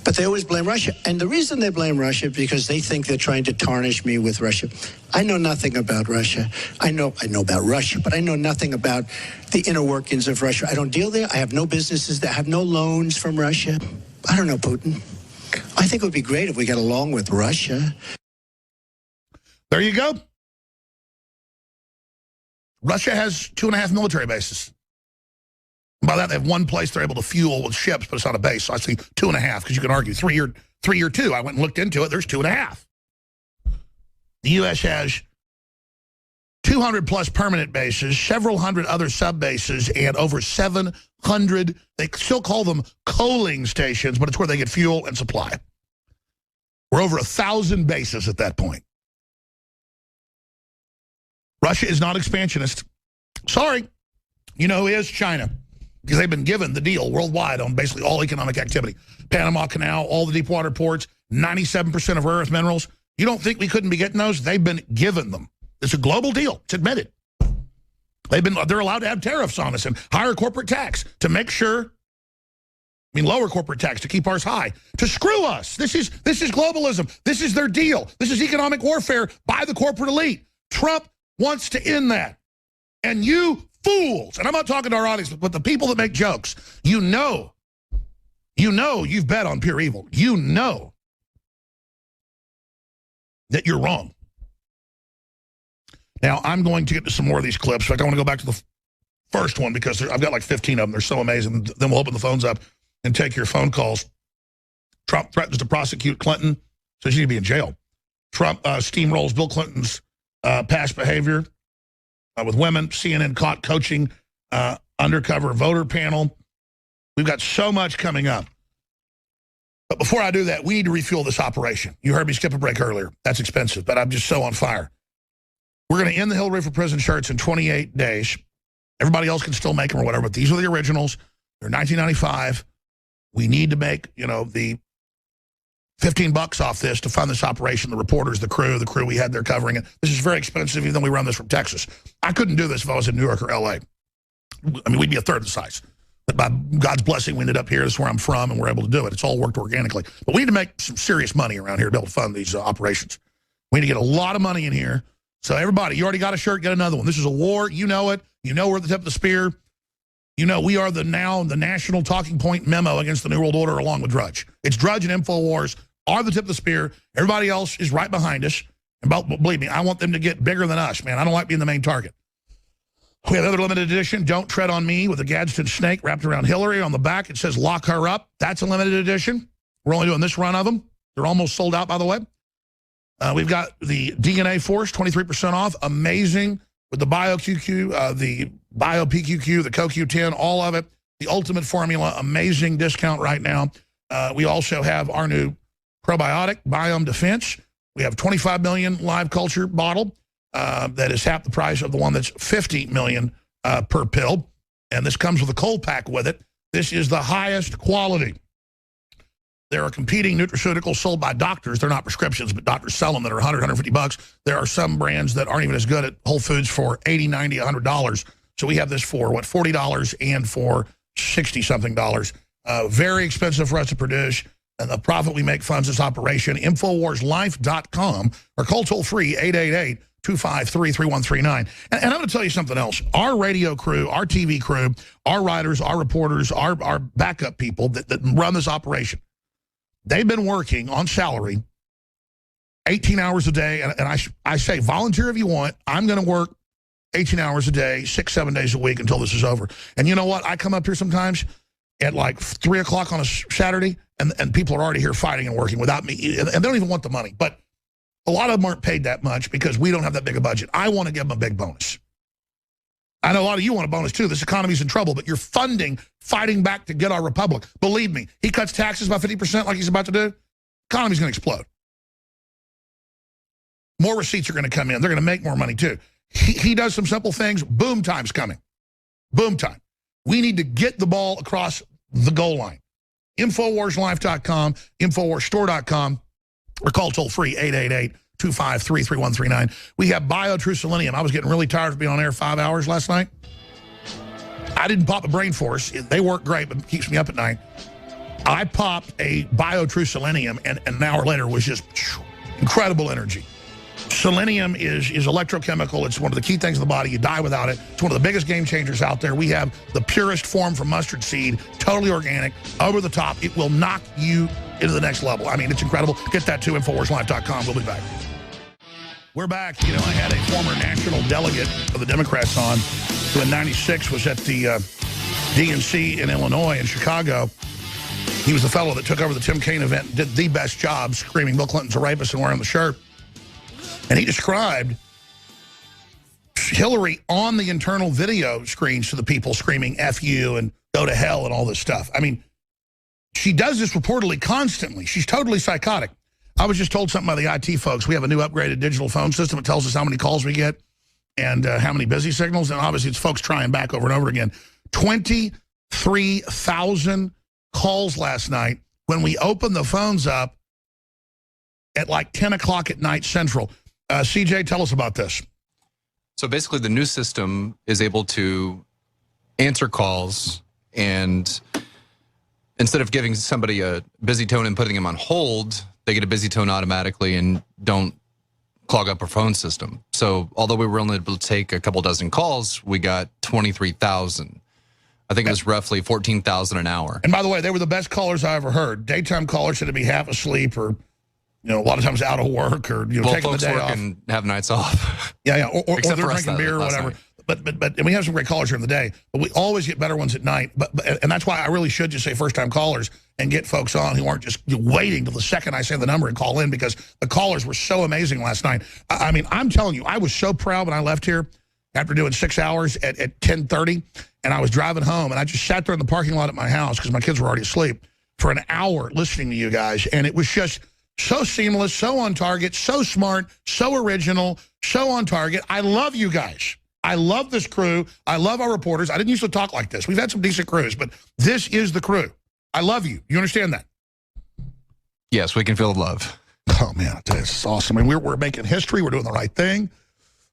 but they always blame Russia. And the reason they blame Russia is because they think they're trying to tarnish me with Russia. I know nothing about Russia. I know about Russia, but I know nothing about the inner workings of Russia. I don't deal there. I have no businesses there. I have no loans from Russia. I don't know, Putin. I think it would be great if we got along with Russia. There you go. Russia has 2.5 military bases. By that, they have one place they're able to fuel with ships, but it's not a base. So I see 2.5, because you can argue 3 or 2. I went and looked into it. There's 2.5. The U.S. has 200-plus permanent bases, several hundred other sub-bases, and over 700, they still call them coaling stations, but it's where they get fuel and supply. We're over 1,000 bases at that point. Russia is not expansionist. Sorry. You know who is? China. Because they've been given the deal worldwide on basically all economic activity. Panama Canal, all the deep water ports, 97% of rare earth minerals. You don't think we couldn't be getting those? They've been given them. It's a global deal. It's admitted. They're allowed to have tariffs on us and higher corporate tax to make sure, lower corporate tax to keep ours high, to screw us. This is globalism. This is their deal. This is economic warfare by the corporate elite. Trump wants to end that. And you fools, and I'm not talking to our audience, but the people that make jokes, you know you've bet on pure evil. You know that you're wrong. Now, I'm going to get to some more of these clips. In fact, I want to go back to the first one because I've got like 15 of them. They're so amazing. Then we'll open the phones up and take your phone calls. Trump threatens to prosecute Clinton, says you need to be in jail. Trump steamrolls Bill Clinton's past behavior with women. CNN caught coaching undercover voter panel. We've got so much coming up. But before I do that, we need to refuel this operation. You heard me skip a break earlier. That's expensive, but I'm just so on fire. We're going to end the Hillary for President shirts in 28 days. Everybody else can still make them or whatever, but these are the originals. They're $19.95. We need to make, you know, the $15 off this to fund this operation. The reporters, the crew we had there covering it. This is very expensive, even though we run this from Texas. I couldn't do this if I was in New York or LA. I mean, we'd be a third the size. But by God's blessing, we ended up here. This is where I'm from, and we're able to do it. It's all worked organically. But we need to make some serious money around here to be able to fund these operations. We need to get a lot of money in here. So everybody, you already got a shirt, get another one. This is a war. You know it. You know we're at the tip of the spear. You know we are the national talking point memo against the New World Order along with Drudge. It's Drudge and InfoWars are the tip of the spear. Everybody else is right behind us. And believe me, I want them to get bigger than us, man. I don't like being the main target. We have another limited edition, Don't Tread on Me, with a Gadsden snake wrapped around Hillary. On the back, it says, Lock Her Up. That's a limited edition. We're only doing this run of them. They're almost sold out, by the way. We've got the DNA Force, 23% off. Amazing. With the BioQQ, the BioPQQ, the CoQ10, all of it. The Ultimate Formula, amazing discount right now. We also have our new probiotic, Biome Defense. We have 25 million live culture bottle that is half the price of the one that's 50 million per pill. And this comes with a cold pack with it. This is the highest quality. There are competing nutraceuticals sold by doctors. They're not prescriptions, but doctors sell them that are $100, $150. There are some brands that aren't even as good at Whole Foods for $80, $90, $100. So we have this for, what, $40 and for $60-something. Very expensive for us to produce. And the profit we make funds this operation. InfoWarsLife.com or call toll-free 888-253-3139. And I'm going to tell you something else. Our radio crew, our TV crew, our writers, our reporters, our backup people that run this operation, they've been working on salary 18 hours a day. And I say, volunteer if you want. I'm going to work 18 hours a day, 6, 7 days a week until this is over. And you know what? I come up here sometimes at like 3 o'clock on a Saturday, and people are already here fighting and working without me. And they don't even want the money. But a lot of them aren't paid that much because we don't have that big a budget. I want to give them a big bonus. I know a lot of you want a bonus, too. This economy's in trouble, but you're funding, fighting back to get our republic. Believe me, he cuts taxes by 50% like he's about to do, economy's going to explode. More receipts are going to come in. They're going to make more money, too. He does some simple things. Boom time's coming. Boom time. We need to get the ball across the goal line. InfoWarsLife.com, InfoWarsStore.com, or call toll-free 888-253-3139. We have BioTrue Selenium. I was getting really tired of being on air 5 hours last night. I didn't pop a Brain Force. They work great, but it keeps me up at night. I popped a BioTrue Selenium, and an hour later was just incredible energy. Selenium is electrochemical. It's one of the key things in the body. You die without it. It's one of the biggest game changers out there. We have the purest form from mustard seed, totally organic, over the top. It will knock you into the next level. I mean, it's incredible. Get that to InfoWarsLife.com. We'll be back. We're back. You know, I had a former national delegate of the Democrats on who in 96 was at the DNC in Illinois and Chicago. He was the fellow that took over the Tim Kaine event and did the best job screaming Bill Clinton's a rapist and wearing the shirt. And he described Hillary on the internal video screens to the people screaming F you and go to hell and all this stuff. I mean, she does this reportedly constantly. She's totally psychotic. I was just told something by the IT folks. We have a new upgraded digital phone system. It tells us how many calls we get and how many busy signals. And obviously, it's folks trying back over and over again. 23,000 calls last night when we opened the phones up at like 10 o'clock at night Central. CJ, tell us about this. So basically, the new system is able to answer calls, and instead of giving somebody a busy tone and putting them on hold, they get a busy tone automatically and don't clog up our phone system. So although we were only able to take a couple dozen calls, we got 23,000. I think it was roughly 14,000 an hour. And by the way, they were the best callers I ever heard. Daytime callers had to be half asleep or, you know, a lot of times out of work or, you know, well, taking the day off. And have nights off. Yeah, or they're for us drinking beer or whatever. Night. But and we have some great callers during the day, but we always get better ones at night. And that's why I really should just say first-time callers and get folks on who aren't just waiting till the second I say the number and call in, because the callers were so amazing last night. I mean, I'm telling you, I was so proud when I left here after doing 6 hours at 10:30, and I was driving home, and I just sat there in the parking lot at my house because my kids were already asleep for an hour listening to you guys, and it was just so seamless, so on target, so smart, so original, so on target. I love you guys. I love this crew. I love our reporters. I didn't used to talk like this. We've had some decent crews, but this is the crew. I love you. You understand that? Yes, we can feel the love. Oh, man, I tell you, this is awesome. I mean, we're making history. We're doing the right thing.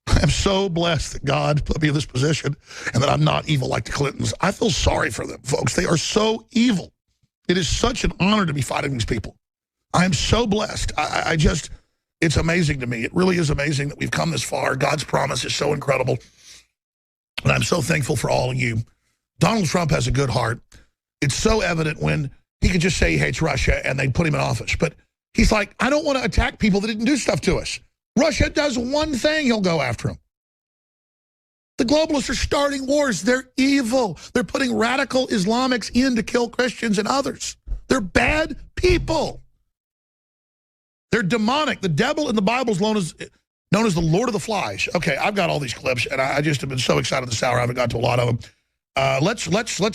I'm so blessed that God put me in this position and that I'm not evil like the Clintons. I feel sorry for them, folks. They are so evil. It is such an honor to be fighting these people. I am so blessed. I just, it's amazing to me. It really is amazing that we've come this far. God's promise is so incredible. And I'm so thankful for all of you. Donald Trump has a good heart. It's so evident when he could just say he hates Russia and they'd put him in office. But he's like, I don't want to attack people that didn't do stuff to us. Russia does one thing, he'll go after them. The globalists are starting wars. They're evil. They're putting radical Islamics in to kill Christians and others. They're bad people. They're demonic. The devil in the Bible is known as the Lord of the Flies. Okay, I've got all these clips, and I just have been so excited this hour. I haven't got to a lot of them. Let's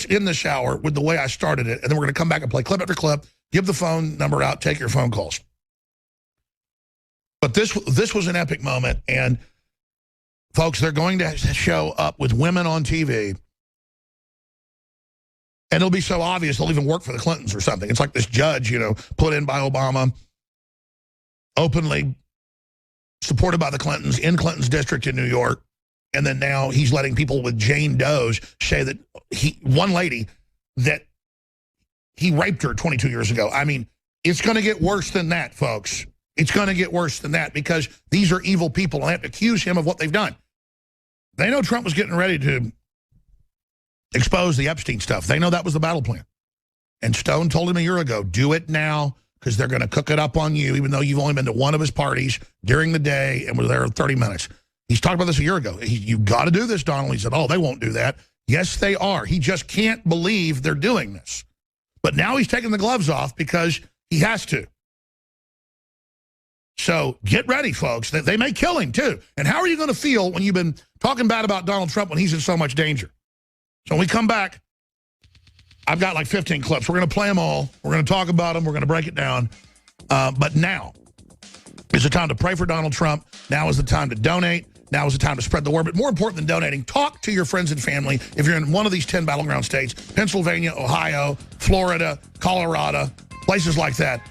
end this hour with the way I started it, and then we're going to come back and play clip after clip, give the phone number out, take your phone calls. But this was an epic moment, and folks, they're going to show up with women on TV, and it'll be so obvious they'll even work for the Clintons or something. It's like this judge, you know, put in by Obama, openly supported by the Clintons in Clinton's district in New York, and then now he's letting people with Jane Doe's say that one lady, that he raped her 22 years ago. I mean, it's going to get worse than that, folks. It's going to get worse than that because these are evil people and they have to accuse him of what they've done. They know Trump was getting ready to expose the Epstein stuff. They know that was the battle plan. And Stone told him a year ago, do it now because they're going to cook it up on you, even though you've only been to one of his parties during the day and were there 30 minutes. He's talked about this a year ago. You've got to do this, Donald. He said, oh, they won't do that. Yes, they are. He just can't believe they're doing this. But now he's taking the gloves off because he has to. So get ready, folks. They may kill him, too. And how are you going to feel when you've been talking bad about Donald Trump when he's in so much danger? So when we come back, I've got like 15 clips. We're going to play them all. We're going to talk about them. We're going to break it down. But now is the time to pray for Donald Trump. Now is the time to donate. Now is the time to spread the word. But more important than donating, talk to your friends and family. If you're in one of these 10 battleground states, Pennsylvania, Ohio, Florida, Colorado, places like that,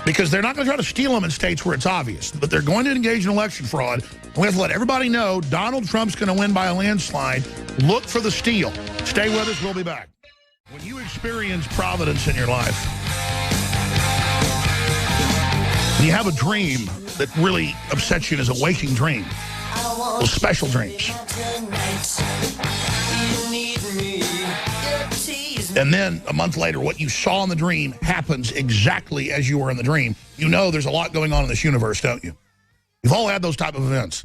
because they're not going to try to steal them in states where it's obvious, but they're going to engage in election fraud. And we have to let everybody know Donald Trump's going to win by a landslide. Look for the steal. Stay with us. We'll be back. When you experience providence in your life, when you have a dream that really upsets you as a waking dream, those special dreams, and then a month later, what you saw in the dream happens exactly as you were in the dream. You know there's a lot going on in this universe, don't you? You've all had those type of events.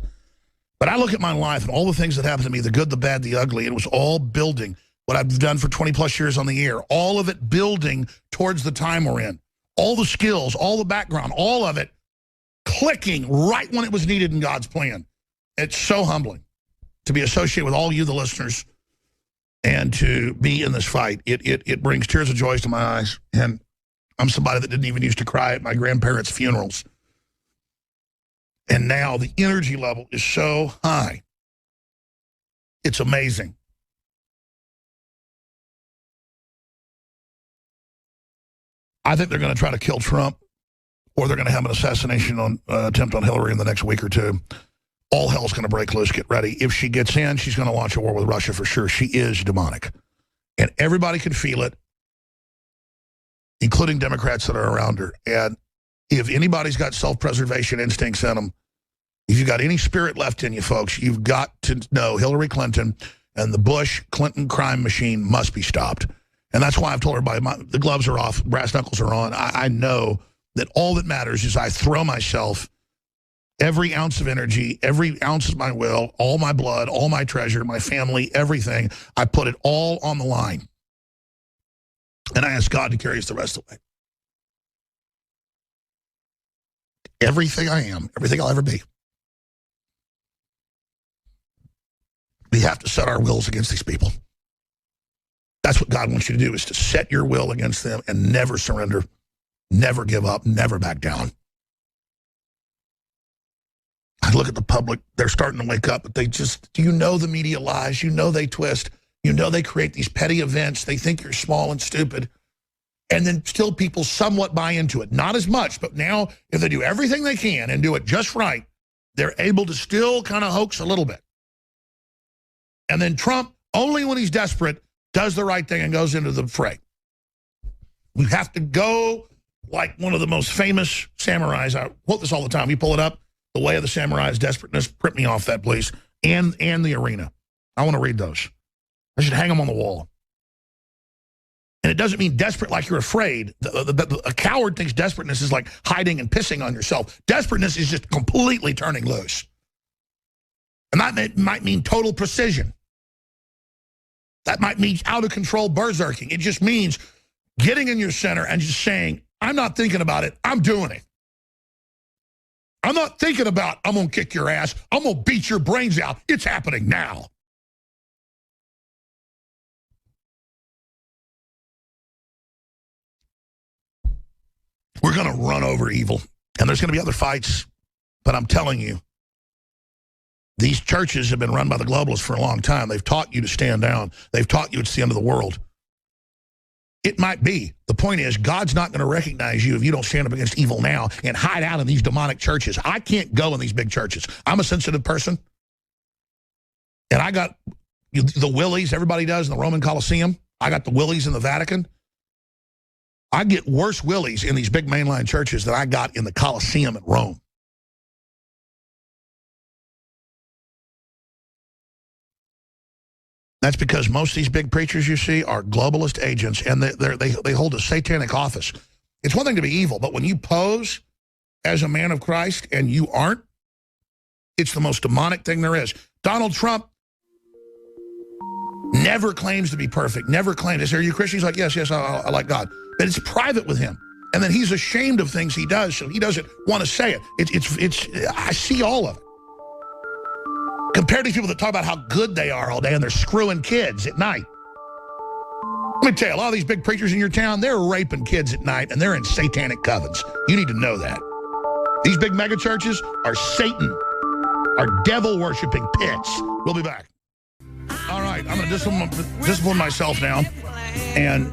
But I look at my life and all the things that happened to me, the good, the bad, the ugly, and it was all building. What I've done for 20-plus years on the air, all of it building towards the time we're in. All the skills, all the background, all of it clicking right when it was needed in God's plan. It's so humbling to be associated with all you, the listeners, and to be in this fight. It brings tears of joy to my eyes. And I'm somebody that didn't even used to cry at my grandparents' funerals. And now the energy level is so high. It's amazing. I think they're going to try to kill Trump, or they're going to have an assassination attempt on Hillary in the next week or two. All hell's going to break loose. Get ready. If she gets in, she's going to launch a war with Russia for sure. She is demonic. And everybody can feel it, including Democrats that are around her. And if anybody's got self-preservation instincts in them, if you've got any spirit left in you, folks, you've got to know Hillary Clinton and the Bush-Clinton crime machine must be stopped. And that's why I've told everybody, the gloves are off, brass knuckles are on. I know that all that matters is I throw myself, every ounce of energy, every ounce of my will, all my blood, all my treasure, my family, everything. I put it all on the line. And I ask God to carry us the rest of the way. Everything I am, everything I'll ever be. We have to set our wills against these people. That's what God wants you to do, is to set your will against them and never surrender, never give up, never back down. I look at the public, they're starting to wake up, but they just, you know the media lies, you know they twist, you know they create these petty events, they think you're small and stupid, and then still people somewhat buy into it. Not as much, but now if they do everything they can and do it just right, they're able to still kind of hoax a little bit. And then Trump, only when he's desperate, does the right thing and goes into the fray. We have to go like one of the most famous samurais. I quote this all the time. You pull it up, The Way of the Samurai's Desperateness. Print me off that, please. And The Arena. I want to read those. I should hang them on the wall. And it doesn't mean desperate like you're afraid. A coward thinks desperateness is like hiding and pissing on yourself. Desperateness is just completely turning loose. And that might mean total precision. That might mean out of control berserking. It just means getting in your center and just saying, I'm not thinking about it, I'm doing it. I'm not thinking about, I'm going to kick your ass, I'm going to beat your brains out. It's happening now. We're going to run over evil. And there's going to be other fights. But I'm telling you, these churches have been run by the globalists for a long time. They've taught you to stand down. They've taught you it's the end of the world. It might be. The point is, God's not going to recognize you if you don't stand up against evil now and hide out in these demonic churches. I can't go in these big churches. I'm a sensitive person. And I got the willies everybody does in the Roman Colosseum. I got the willies in the Vatican. I get worse willies in these big mainline churches than I got in the Colosseum at Rome. That's because most of these big preachers you see are globalist agents, and they hold a satanic office. It's one thing to be evil, but when you pose as a man of Christ and you aren't, it's the most demonic thing there is. Donald Trump never claims to be perfect, never claims. Are you Christian? He's like, yes, I like God. But it's private with him. And then he's ashamed of things he does, so he doesn't want to say it. I see all of it. Compared to people that talk about how good they are all day and they're screwing kids at night. Let me tell you, a lot of these big preachers in your town, they're raping kids at night and they're in satanic covens. You need to know that. These big mega churches are Satan, are devil-worshipping pits. We'll be back. All right, I'm going to discipline myself now and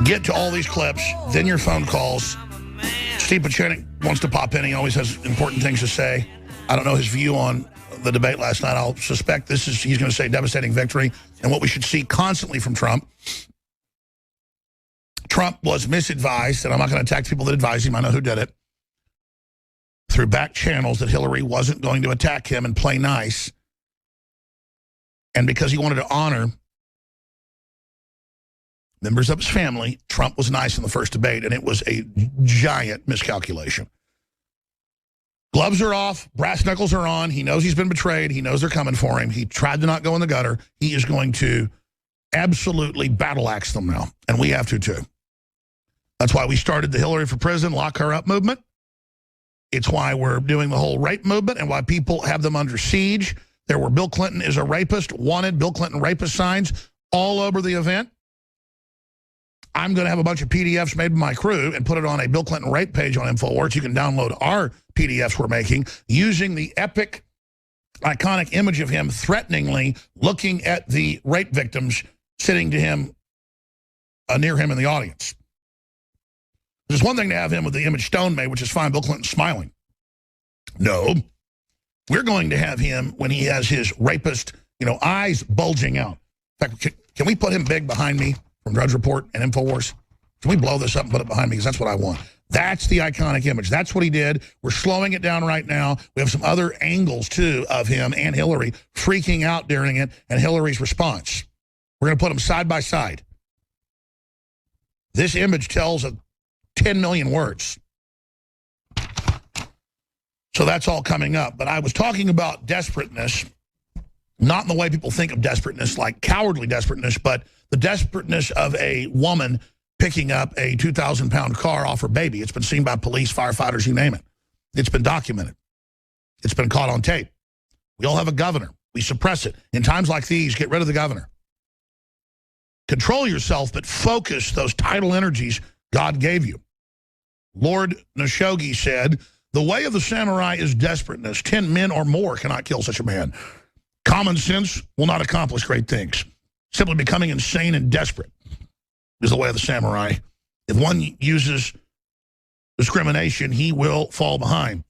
get to all these clips, then your phone calls. Steve Pieczenik wants to pop in. He always has important things to say. I don't know his view on the debate last night. I'll suspect he's going to say devastating victory and what we should see constantly from Trump. Trump was misadvised, and I'm not going to attack people that advised him. I know who did it. Through back channels that Hillary wasn't going to attack him and play nice. And because he wanted to honor members of his family, Trump was nice in the first debate, and it was a giant miscalculation. Gloves are off. Brass knuckles are on. He knows he's been betrayed. He knows they're coming for him. He tried to not go in the gutter. He is going to absolutely battle axe them now, and we have to too. That's why we started the Hillary for President, Lock Her Up movement. It's why we're doing the whole rape movement and why people have them under siege. There were Bill Clinton is a rapist, wanted Bill Clinton rapist signs all over the event. I'm going to have a bunch of PDFs made by my crew and put it on a Bill Clinton rape page on InfoWars. You can download our PDFs we're making using the epic, iconic image of him threateningly looking at the rape victims sitting to him, near him in the audience. There's one thing to have him with the image Stone made, which is fine, Bill Clinton smiling. No, we're going to have him when he has his rapist, eyes bulging out. In fact, can we put him big behind me? From Drudge Report and InfoWars. Can we blow this up and put it behind me? Because that's what I want. That's the iconic image. That's what he did. We're slowing it down right now. We have some other angles, too, of him and Hillary freaking out during it and Hillary's response. We're going to put them side by side. This image tells 10 million words. So that's all coming up. But I was talking about desperateness, not in the way people think of desperateness, like cowardly desperateness, but the desperateness of a woman picking up a 2,000-pound car off her baby. It's been seen by police, firefighters, you name it. It's been documented. It's been caught on tape. We all have a governor. We suppress it. In times like these, get rid of the governor. Control yourself, but focus those tidal energies God gave you. Lord Khashoggi said The way of the samurai is desperateness. 10 men or more cannot kill such a man. Common sense will not accomplish great things. Simply becoming insane and desperate is the way of the samurai. If one uses discrimination, he will fall behind.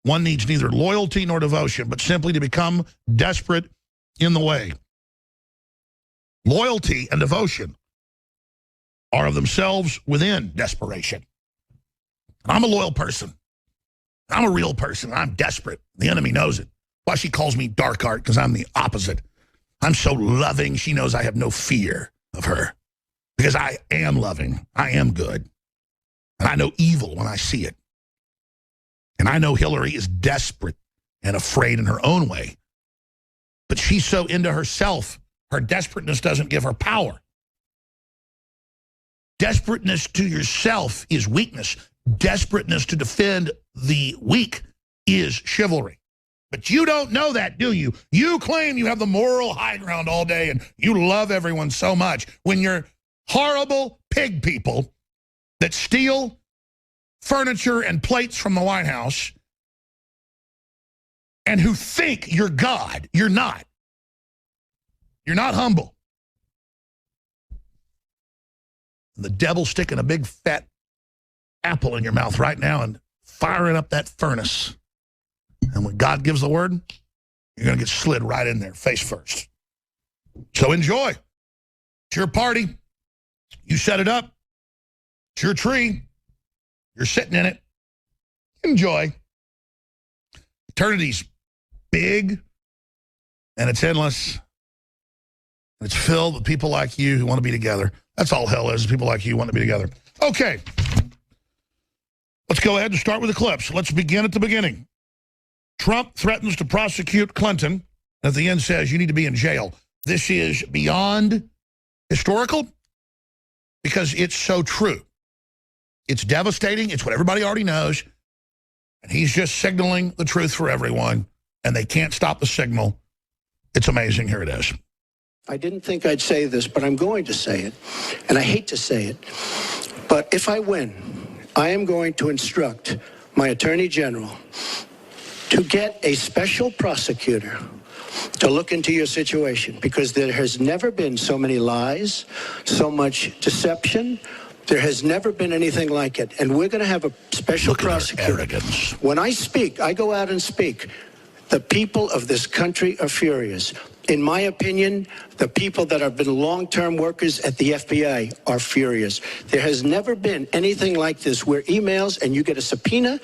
One needs neither loyalty nor devotion, but simply to become desperate in the way. Loyalty and devotion are of themselves within desperation. I'm a loyal person. I'm a real person. I'm desperate. The enemy knows it. Why she calls me dark art, because I'm the opposite. I'm so loving, she knows I have no fear of her. Because I am loving. I am good. And I know evil when I see it. And I know Hillary is desperate and afraid in her own way. But she's so into herself, her desperateness doesn't give her power. Desperateness to yourself is weakness. Desperateness to defend the weak is chivalry. But you don't know that, do you? You claim you have the moral high ground all day and you love everyone so much when you're horrible pig people that steal furniture and plates from the White House and who think you're God. You're not. You're not humble. And the devil's sticking a big fat apple in your mouth right now and firing up that furnace. And when God gives the word, you're going to get slid right in there, face first. So enjoy. It's your party. You set it up. It's your tree. You're sitting in it. Enjoy. Eternity's big, and it's endless. And it's filled with people like you who want to be together. That's all hell is people like you want to be together. Okay. Let's go ahead and start with the clips. Let's begin at the beginning. Trump threatens to prosecute Clinton. At the end says you need to be in jail. This is beyond historical because it's so true. It's devastating. It's what everybody already knows. And he's just signaling the truth for everyone. And they can't stop the signal. It's amazing. Here it is. I didn't think I'd say this, but I'm going to say it. And I hate to say it. But if I win, I am going to instruct my Attorney General to get a special prosecutor to look into your situation, because there has never been so many lies, so much deception. There has never been anything like it. And we're going to have a special prosecutor. When I speak, I go out and speak. The people of this country are furious. In my opinion, the people that have been long-term workers at the FBI are furious. There has never been anything like this where emails and you get a subpoena.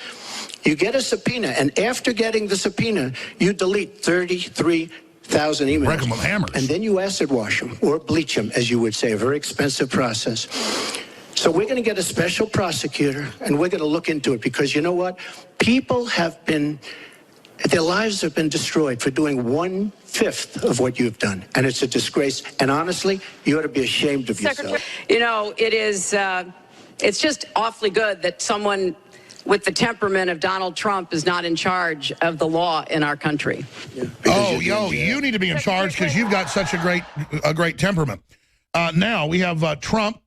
You get a subpoena, and after getting the subpoena, you delete 33,000 emails. Break them with hammers. And then you acid wash them, or bleach them, as you would say, a very expensive process. So we're going to get a special prosecutor, and we're going to look into it, because you know what? People have been, their lives have been destroyed for doing 1/5 of what you've done, and it's a disgrace. And honestly, you ought to be ashamed of yourself. You know, it is, it's just awfully good that someone with the temperament of Donald Trump is not in charge of the law in our country. Yeah, oh, you need to be in charge because you've got such a great temperament. Now we have Trump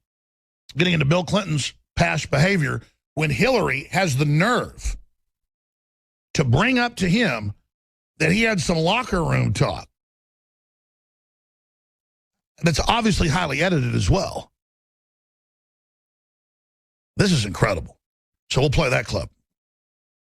getting into Bill Clinton's past behavior when Hillary has the nerve to bring up to him that he had some locker room talk. That's obviously highly edited as well. This is incredible. So we'll play that clip.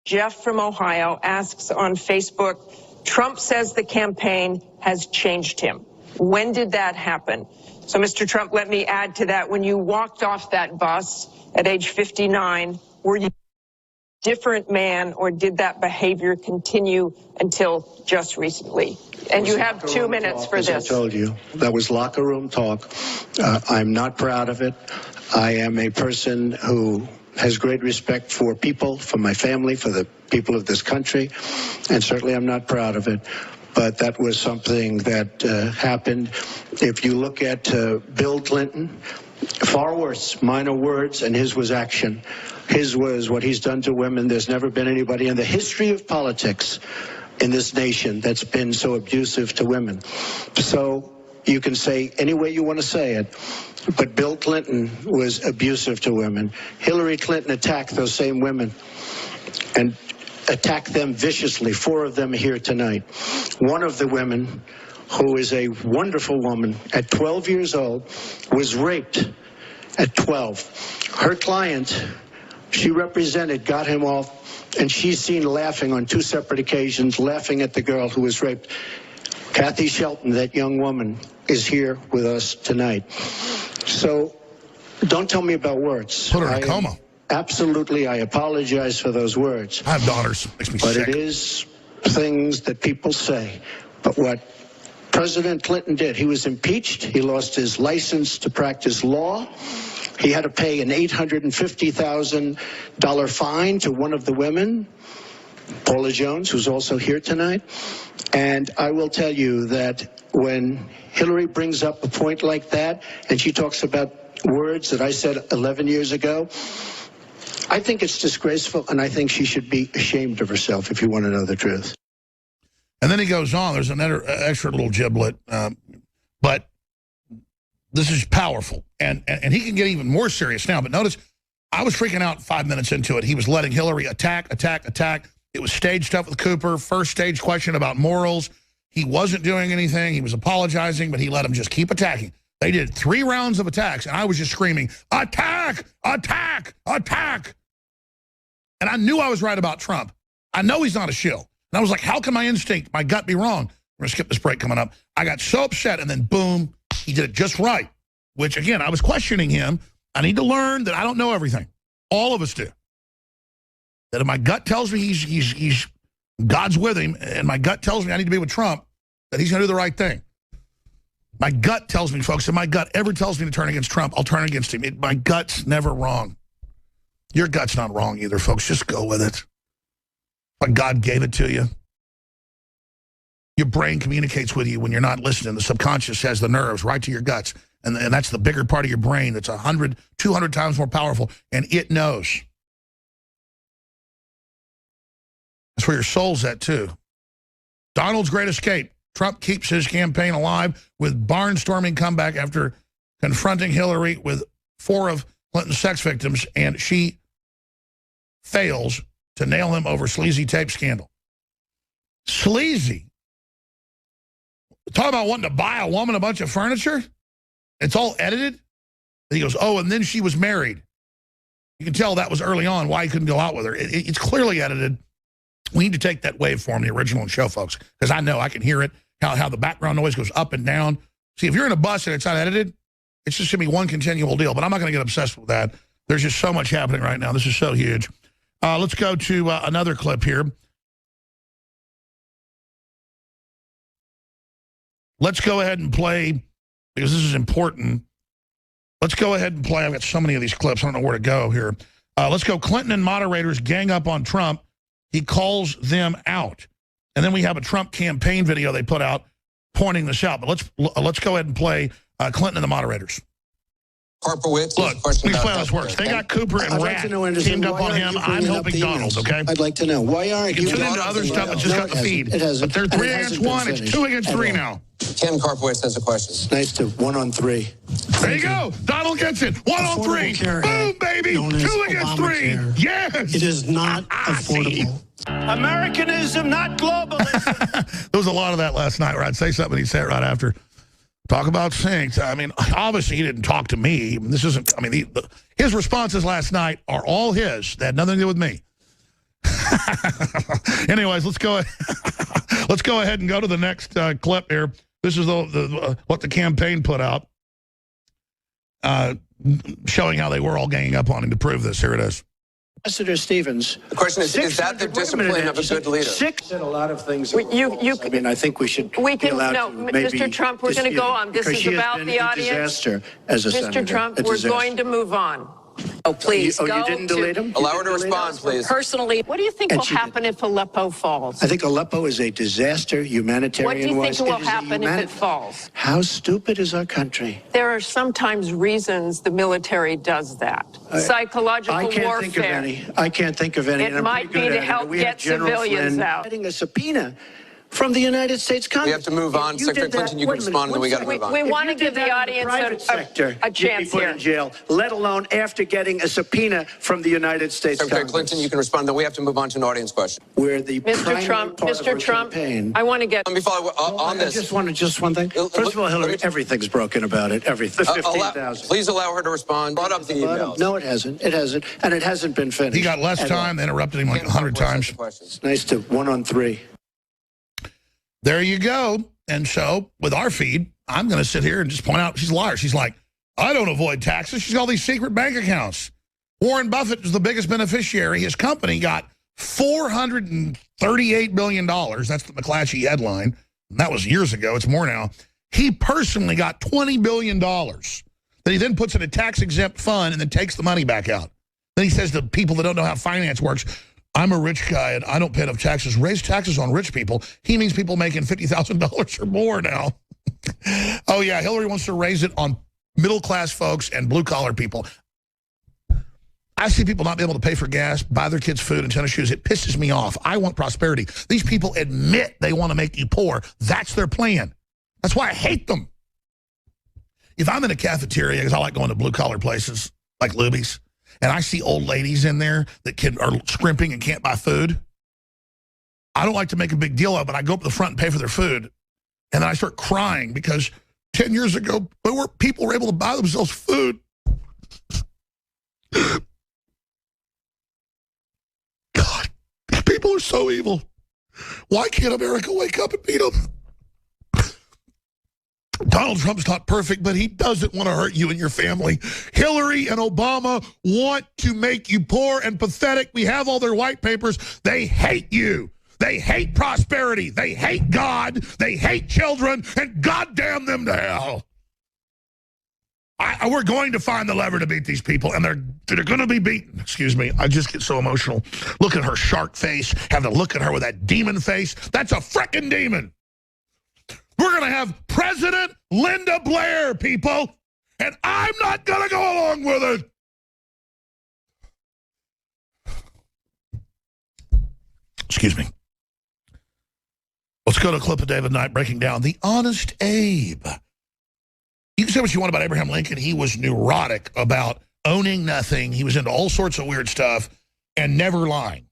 Jeff from Ohio asks on Facebook, Trump says the campaign has changed him. When did that happen? So, Mr. Trump, let me add to that. When you walked off that bus at age 59, were you a different man, or did that behavior continue until just recently? And you have 2 minutes for this. As I told you, that was locker room talk. I'm not proud of it. I am a person who has great respect for people, for my family, for the people of this country, and certainly I'm not proud of it. But that was something that happened. If you look at Bill Clinton, far worse, minor words, and his was action. His was what he's done to women. There's never been anybody in the history of politics in this nation that's been so abusive to women. So you can say any way you want to say it, but Bill Clinton was abusive to women. Hillary Clinton attacked those same women. And attack them viciously. 4 of them are here tonight. One of the women, who is a wonderful woman, at 12 years old, was raped at 12. Her client, she represented, got him off, and she's seen laughing on 2 separate occasions, laughing at the girl who was raped. Kathy Shelton, that young woman, is here with us tonight. So don't tell me about words. Put her in a coma. Absolutely, I apologize for those words. I have daughters. Makes me But sick. it is things that people say. But what President Clinton did, he was impeached. He lost his license to practice law. He had to pay an $850,000 fine to one of the women, Paula Jones, who's also here tonight. And I will tell you that when Hillary brings up a point like that, and she talks about words that I said 11 years ago, I think it's disgraceful, and I think she should be ashamed of herself, if you want to know the truth. And then he goes on. There's another extra little giblet, but this is powerful. And he can get even more serious now. But notice, I was freaking out 5 minutes into it. He was letting Hillary attack. It was stage stuff with Cooper, first stage question about morals. He wasn't doing anything. He was apologizing, but he let him just keep attacking. They did 3 rounds of attacks, and I was just screaming, attack, attack, attack. And I knew I was right about Trump. I know he's not a shill. And I was like, how can my instinct, my gut be wrong? We're going to skip this break coming up. I got so upset, and then boom, he did it just right. Which, again, I was questioning him. I need to learn that I don't know everything. All of us do. That if my gut tells me he's God's with him, and my gut tells me I need to be with Trump, that he's going to do the right thing. My gut tells me, folks, if my gut ever tells me to turn against Trump, I'll turn against him. My gut's never wrong. Your gut's not wrong either, folks. Just go with it. But God gave it to you. Your brain communicates with you when you're not listening. The subconscious has the nerves right to your guts. And that's the bigger part of your brain that's 100, 200 times more powerful. And it knows. That's where your soul's at, too. Donald's great escape. Trump keeps his campaign alive with barnstorming comeback after confronting Hillary with 4 of Clinton's sex victims, and she fails to nail him over sleazy tape scandal. Sleazy. Talk about wanting to buy a woman a bunch of furniture? It's all edited? And he goes, oh, and then she was married. You can tell that was early on why he couldn't go out with her. It's clearly edited. We need to take that waveform, the original, and show folks, because I know I can hear it, how the background noise goes up and down. See, if you're in a bus and it's not edited, it's just going to be one continual deal. But I'm not going to get obsessed with that. There's just so much happening right now. This is so huge. Let's go to another clip here. Let's go ahead and play, because this is important. Let's go ahead and play. I've got so many of these clips. I don't know where to go here. Let's go. Clinton and moderators gang up on Trump. He calls them out. And then we have a Trump campaign video they put out pointing this out. But let's go ahead and play Clinton and the moderators. Karpowicz. Look, let me explain how this works. They got Cooper and Rat teamed up on him. I'm helping Donald, okay? I'd like to know. Why aren't You can tune into other stuff. It's just got the feed. It hasn't. But they're 3 against 1. It's 2 against 3 all. now. Ken Karpowicz has a question. Nice to 1-on-3. There you go. Donald gets it. 1-on-3. Boom, baby. 2 against 3. Yes. It is not affordable. Americanism, not globalism. There was a lot of that last night where I'd say something and he'd say it right after. Talk about sinks. I mean, obviously he didn't talk to me. This isn't, I mean, his responses last night are all his. They had nothing to do with me. Anyways, let's go ahead and go to the next clip here. This is what the campaign put out, showing how they were all ganging up on him to prove this. Here it is. Ambassador Stevens. The question is that the discipline of a good leader? Said a lot of things. I mean, I think we should We be can, allowed no, to maybe Mr. Trump, we're going to go on. This is about the audience. Disaster as a senator. Mr. Trump, A we're disaster. going to move on. Oh, please, You go didn't to- delete him? Allow her to respond, please. Personally, what do you think And will she happen if Aleppo falls? I think Aleppo is a disaster, humanitarian. What do you think will happen if it falls? How stupid is our country? There are sometimes reasons the military does that. Psychological I can't warfare. think of any. I can't think of any. It and I'm might pretty good be to at it. help We have get General civilians Flynn out. getting a subpoena from the United States Congress. We have to move on. If you Secretary did that- Clinton, you can wait a minute, respond, and then we got to one move on. We If want to you give did the that in audience private sector, a you'd be chance put here. in jail, let alone after getting a subpoena from the United States Secretary Congress. Clinton, you can respond. Then we have to move on to an audience question. Where the Mr. primary Trump, part of Mr. her Trump, campaign. I want to get. Let me follow on I this. just wanted just one thing. First of all, Hillary, everything's broken about it. Everything. The 15,000. Please allow her to respond. Brought up the emails. No, it hasn't. It hasn't, and it hasn't been finished. He got less at all. time, interrupted him like 100 times. It's nice to 1-on-3. There you go. And so, with our feed, I'm going to sit here and just point out she's a liar. She's like, I don't avoid taxes. She's got all these secret bank accounts. Warren Buffett is the biggest beneficiary. His company got $438 million. That's the McClatchy headline. And that was years ago. It's more now. He personally got $20 billion that he then puts in a tax-exempt fund and then takes the money back out. Then he says to people that don't know how finance works, I'm a rich guy and I don't pay enough taxes. Raise taxes on rich people. He means people making $50,000 or more now. Oh, yeah, Hillary wants to raise it on middle-class folks and blue-collar people. I see people not be able to pay for gas, buy their kids food and tennis shoes. It pisses me off. I want prosperity. These people admit they want to make you poor. That's their plan. That's why I hate them. If I'm in a cafeteria, because I like going to blue-collar places like Luby's, and I see old ladies in there that are scrimping and can't buy food, I don't like to make a big deal of it. I go up to the front and pay for their food, and then I start crying because 10 years ago, people were able to buy themselves food. God, these people are so evil. Why can't America wake up and beat them? Donald Trump's not perfect, but he doesn't want to hurt you and your family. Hillary and Obama want to make you poor and pathetic. We have all their white papers. They hate you. They hate prosperity. They hate God. They hate children, and goddamn them to hell. We're going to find the lever to beat these people, and they're going to be beaten. Excuse me. I just get so emotional. Look at her shark face. Have to look at her with that demon face. That's a frickin' demon. We're going to have President Linda Blair, people, and I'm not going to go along with it. Excuse me. Let's go to a clip of David Knight breaking down the Honest Abe. You can say what you want about Abraham Lincoln. He was neurotic about owning nothing. He was into all sorts of weird stuff and never lying.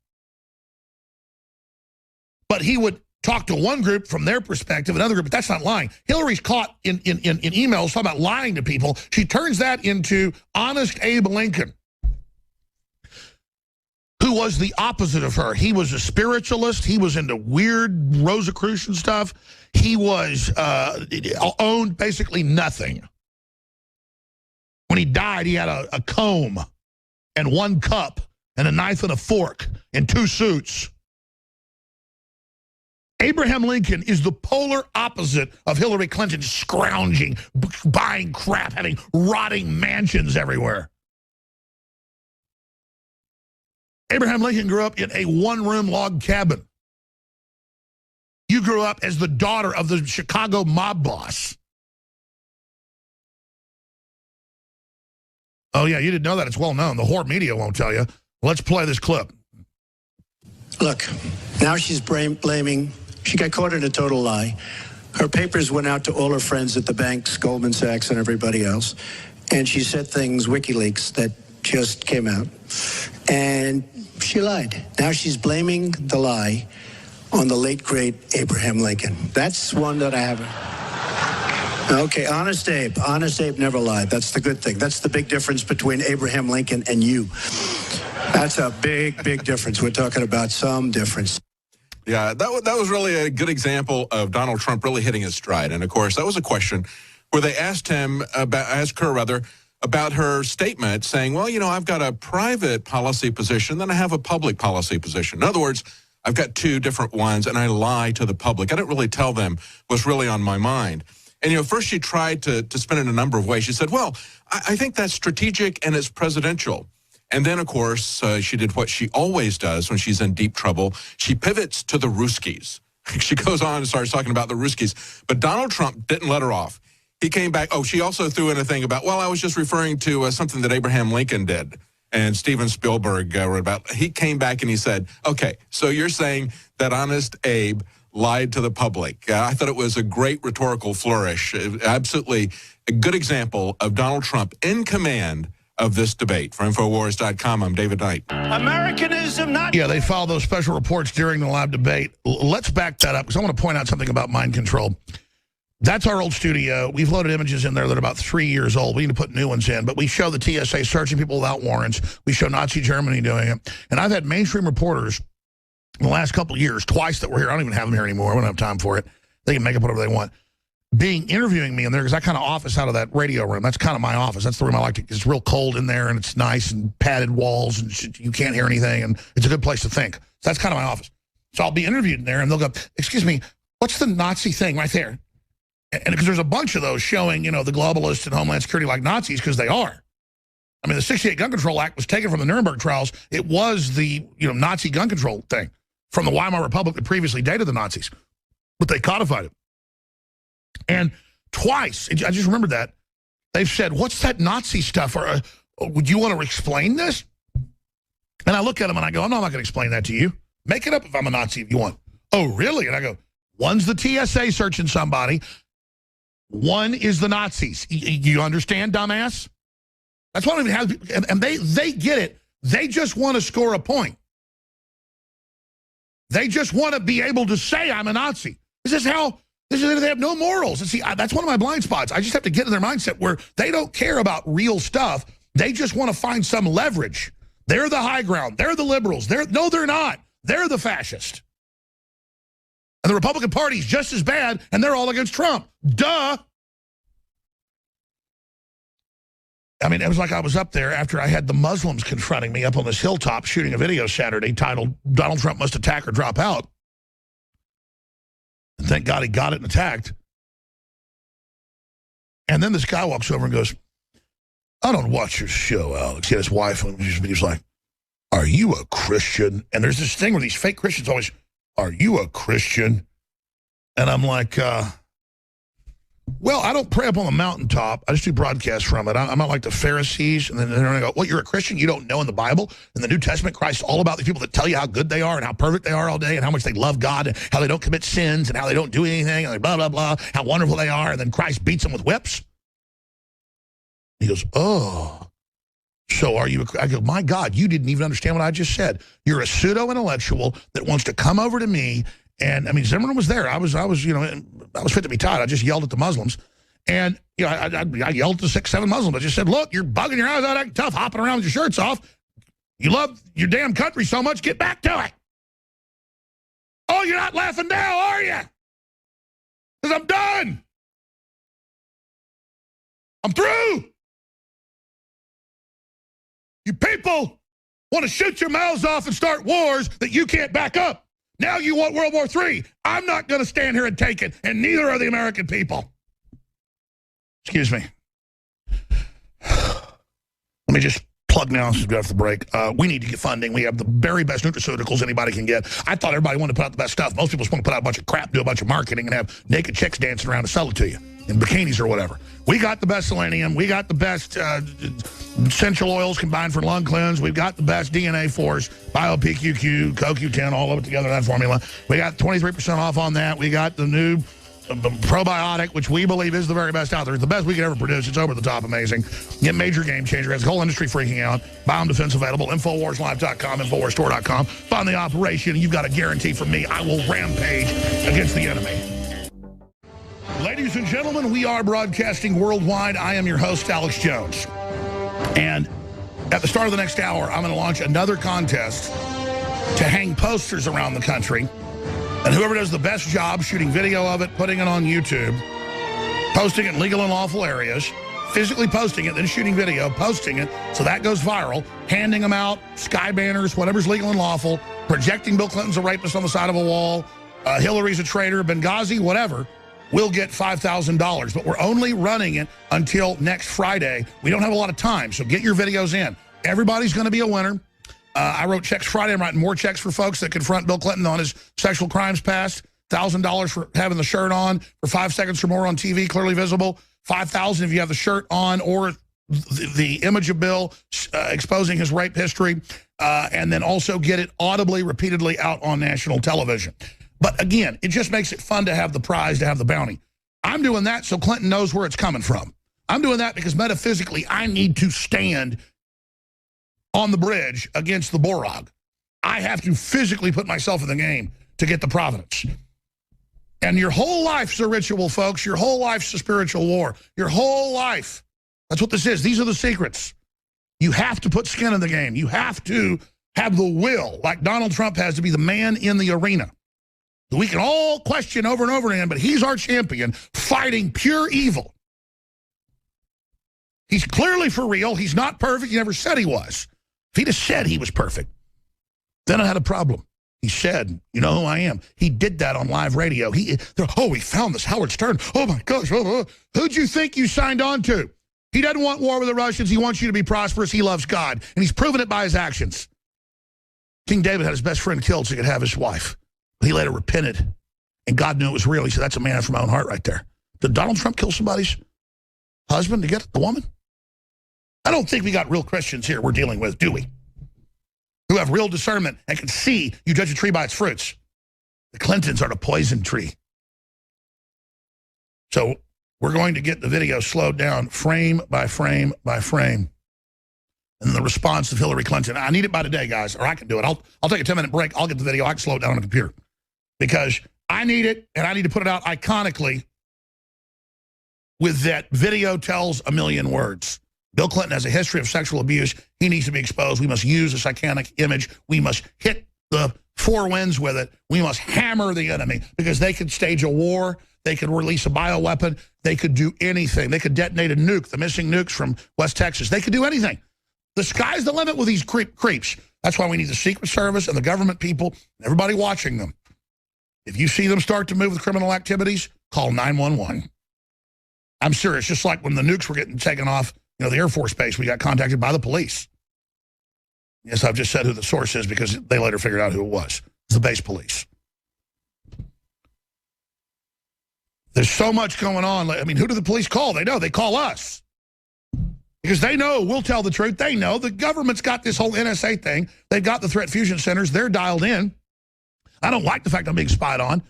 But he would talk to one group from their perspective, another group, but that's not lying. Hillary's caught in emails talking about lying to people. She turns that into Honest Abe Lincoln, who was the opposite of her. He was a spiritualist. He was into weird Rosicrucian stuff. He was owned basically nothing. When he died, he had a comb and one cup and a knife and a fork and 2 suits. Abraham Lincoln is the polar opposite of Hillary Clinton, scrounging, buying crap, having rotting mansions everywhere. Abraham Lincoln grew up in a 1-room log cabin. You grew up as the daughter of the Chicago mob boss. Oh, yeah, you didn't know that. It's well known. The whore media won't tell you. Let's play this clip. Look, now she's blaming. She got caught in a total lie. Her papers went out to all her friends at the banks, Goldman Sachs and everybody else. And she said things, WikiLeaks, that just came out. And she lied. Now she's blaming the lie on the late, great Abraham Lincoln. That's one that I haven't. Okay, Honest Abe. Honest Abe never lied. That's the good thing. That's the big difference between Abraham Lincoln and you. That's a big, big difference. We're talking about some difference. Yeah, that was really a good example of Donald Trump really hitting his stride. And, of course, that was a question where they asked her about her statement saying, well, you know, I've got a private policy position, then I have a public policy position. In other words, I've got 2 different ones, and I lie to the public. I don't really tell them what's really on my mind. And, you know, first she tried to spin it in a number of ways. She said, well, I think that's strategic and it's presidential. And then, of course, she did what she always does when she's in deep trouble. She pivots to the Ruskies. She goes on and starts talking about the Ruskies. But Donald Trump didn't let her off. He came back. Oh, she also threw in a thing about, well, I was just referring to something that Abraham Lincoln did. And Steven Spielberg wrote about. He came back and he said, okay, so you're saying that Honest Abe lied to the public. I thought it was a great rhetorical flourish. Absolutely a good example of Donald Trump in command of this debate. For Infowars.com, I'm David Knight. Americanism not... Yeah, they filed those special reports during the live debate. Let's back that up because I want to point out something about mind control. That's our old studio. We've loaded images in there that are about 3 years old. We need to put new ones in. But we show the TSA searching people without warrants. We show Nazi Germany doing it. And I've had mainstream reporters in the last couple of years, twice that were here. I don't even have them here anymore. I don't have time for it. They can make up whatever they want. Interviewing me in there because I kind of office out of that radio room. That's kind of my office. That's the room I like to. It's real cold in there and it's nice and padded walls and you can't hear anything and it's a good place to think. So that's kind of my office. So I'll be interviewed in there and they'll go, "Excuse me, what's the Nazi thing right there?" And because there's a bunch of those showing, the globalists and Homeland Security like Nazis because they are. I mean, the 68 Gun Control Act was taken from the Nuremberg trials. It was the Nazi gun control thing from the Weimar Republic that previously dated the Nazis, but they codified it. And twice, I just remembered that, they've said, "What's that Nazi stuff? Or would you want to explain this?" And I look at them and I go, "Oh, no, I'm not going to explain that to you. Make it up if I'm a Nazi if you want." "Oh, really?" And I go, "One's the TSA searching somebody. One is the Nazis. You understand, dumbass?" That's why I don't even have, and they get it. They just want to score a point. They just want to be able to say I'm a Nazi. They have no morals. And see, that's one of my blind spots. I just have to get in their mindset where they don't care about real stuff. They just want to find some leverage. They're the high ground. They're the liberals. No, they're not. They're the fascist. And the Republican Party is just as bad, and they're all against Trump. Duh. I mean, it was like I was up there after I had the Muslims confronting me up on this hilltop shooting a video Saturday titled, "Donald Trump Must Attack or Drop Out." And thank God he got it and attacked. And then this guy walks over and goes, "I don't watch your show, Alex." He had his wife, and he was like, "Are you a Christian?" And there's this thing where these fake Christians always, "Are you a Christian?" And I'm like, well, I don't pray up on the mountaintop. I just do broadcasts from it. I'm not like the Pharisees. And then they're going to go, "What, you're a Christian? You don't know in the Bible? In the New Testament, Christ's all about the people that tell you how good they are and how perfect they are all day and how much they love God and how they don't commit sins and how they don't do anything and they blah, blah, blah, how wonderful they are. And then Christ beats them with whips." He goes, "Oh, so are you?" I go, "My God, you didn't even understand what I just said. You're a pseudo-intellectual that wants to come over to me." And I mean, Zimmerman was there. I was fit to be tied. I just yelled at the Muslims. And, I yelled at the 6, 7 Muslims. I just said, "Look, you're bugging your eyes out, acting tough, hopping around with your shirts off. You love your damn country so much, get back to it." "Oh, you're not laughing now, are you?" Because I'm done. I'm through. You people want to shoot your mouths off and start wars that you can't back up. Now you want World War III. I'm not going to stand here and take it, and neither are the American people. Excuse me. Let me just plug now since we got off the break. We need to get funding. We have the very best nutraceuticals anybody can get. I thought everybody wanted to put out the best stuff. Most people just want to put out a bunch of crap, do a bunch of marketing, and have naked chicks dancing around to sell it to you in bikinis or whatever. We got the best selenium. We got the best essential oils combined for lung cleanse. We've got the best DNA Force, BioPQQ, CoQ10, all of it together in that formula. We got 23% off on that. We got the new probiotic, which we believe is the very best out there. It's the best we could ever produce. It's over the top amazing. Get major game changer. Has the whole industry freaking out. Biome Defense available. InfoWarsLive.com, InfoWarsStore.com. Fund the operation. You've got a guarantee from me. I will rampage against the enemy. Ladies and gentlemen, we are broadcasting worldwide. I am your host, Alex Jones. And at the start of the next hour, I'm going to launch another contest to hang posters around the country. And whoever does the best job shooting video of it, putting it on YouTube, posting it in legal and lawful areas, physically posting it, then shooting video, posting it, so that goes viral, handing them out, sky banners, whatever's legal and lawful, projecting Bill Clinton's a rapist on the side of a wall, Hillary's a traitor, Benghazi, whatever, we'll get $5,000. But we're only running it until next Friday. We don't have a lot of time, so get your videos in. Everybody's going to be a winner. I wrote checks Friday. I'm writing more checks for folks that confront Bill Clinton on his sexual crimes past. $1,000 for having the shirt on for 5 seconds or more on TV, clearly visible. $5,000 if you have the shirt on or the image of Bill exposing his rape history. And then also get it audibly, repeatedly out on national television. But again, it just makes it fun to have the prize, to have the bounty. I'm doing that so Clinton knows where it's coming from. I'm doing that because metaphysically I need to stand on the bridge against the Borog. I have to physically put myself in the game to get the providence. And your whole life's a ritual, folks. Your whole life's a spiritual war. Your whole life. That's what this is. These are the secrets. You have to put skin in the game. You have to have the will, like Donald Trump has, to be the man in the arena. We can all question over and over again, but he's our champion, fighting pure evil. He's clearly for real. He's not perfect. He never said he was. If he'd have said he was perfect, then I had a problem. He said, you know who I am. He did that on live radio. We found this Howard Stern. Oh, my gosh. Who'd you think you signed on to? He doesn't want war with the Russians. He wants you to be prosperous. He loves God. And he's proven it by his actions. King David had his best friend killed so he could have his wife. He later repented, and God knew it was real. He said, that's a man after my own heart right there. Did Donald Trump kill somebody's husband to get the woman? I don't think we got real Christians here we're dealing with, do we? Who have real discernment and can see you judge a tree by its fruits. The Clintons are the poison tree. So we're going to get the video slowed down frame by frame by frame. And the response of Hillary Clinton. I need it by today, guys, or I can do it. I'll take a 10-minute break. I'll get the video. I can slow it down on the computer. Because I need it, and I need to put it out iconically with that video tells a million words. Bill Clinton has a history of sexual abuse. He needs to be exposed. We must use this iconic image. We must hit the four winds with it. We must hammer the enemy because they could stage a war. They could release a bioweapon. They could do anything. They could detonate a nuke, the missing nukes from West Texas. They could do anything. The sky's the limit with these creeps. That's why we need the Secret Service and the government people and everybody watching them. If you see them start to move with criminal activities, call 911. I'm serious. Just like when the nukes were getting taken off, the Air Force Base, we got contacted by the police. Yes, I've just said who the source is because they later figured out who it was. It's the base police. There's so much going on. I mean, who do the police call? They know. They call us. Because they know we'll tell the truth. They know the government's got this whole NSA thing. They've got the threat fusion centers. They're dialed in. I don't like the fact I'm being spied on.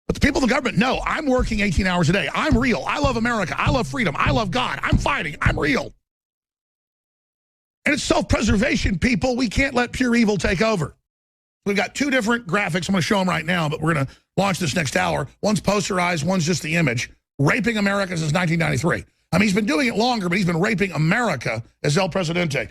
But the people in the government know I'm working 18 hours a day. I'm real. I love America. I love freedom. I love God. I'm fighting. I'm real. And it's self-preservation, people. We can't let pure evil take over. We've got two different graphics. I'm going to show them right now, but we're going to launch this next hour. One's posterized. One's just the image. Raping America since 1993. I mean, he's been doing it longer, but he's been raping America as El Presidente.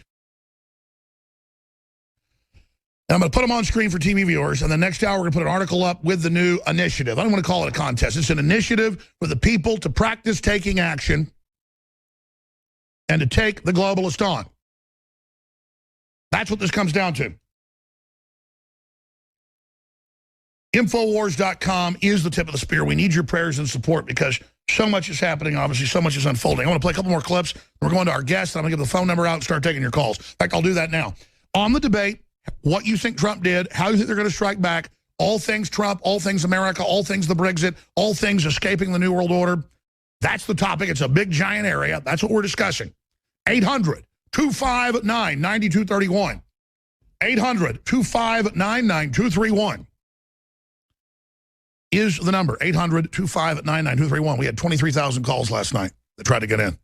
And I'm going to put them on screen for TV viewers, and the next hour we're going to put an article up with the new initiative. I don't want to call it a contest. It's an initiative for the people to practice taking action and to take the globalist on. That's what this comes down to. Infowars.com is the tip of the spear. We need your prayers and support because so much is happening, obviously. So much is unfolding. I want to play a couple more clips. We're going to our guests. I'm going to give the phone number out and start taking your calls. In fact, I'll do that now. On the debate, what you think Trump did, how you think they're going to strike back, all things Trump, all things America, all things the Brexit, all things escaping the New World Order. That's the topic. It's a big, giant area. That's what we're discussing. 800-259-9231. 800-259-9231. Is the number, 800-259-9231. We had 23,000 calls last night that tried to get in.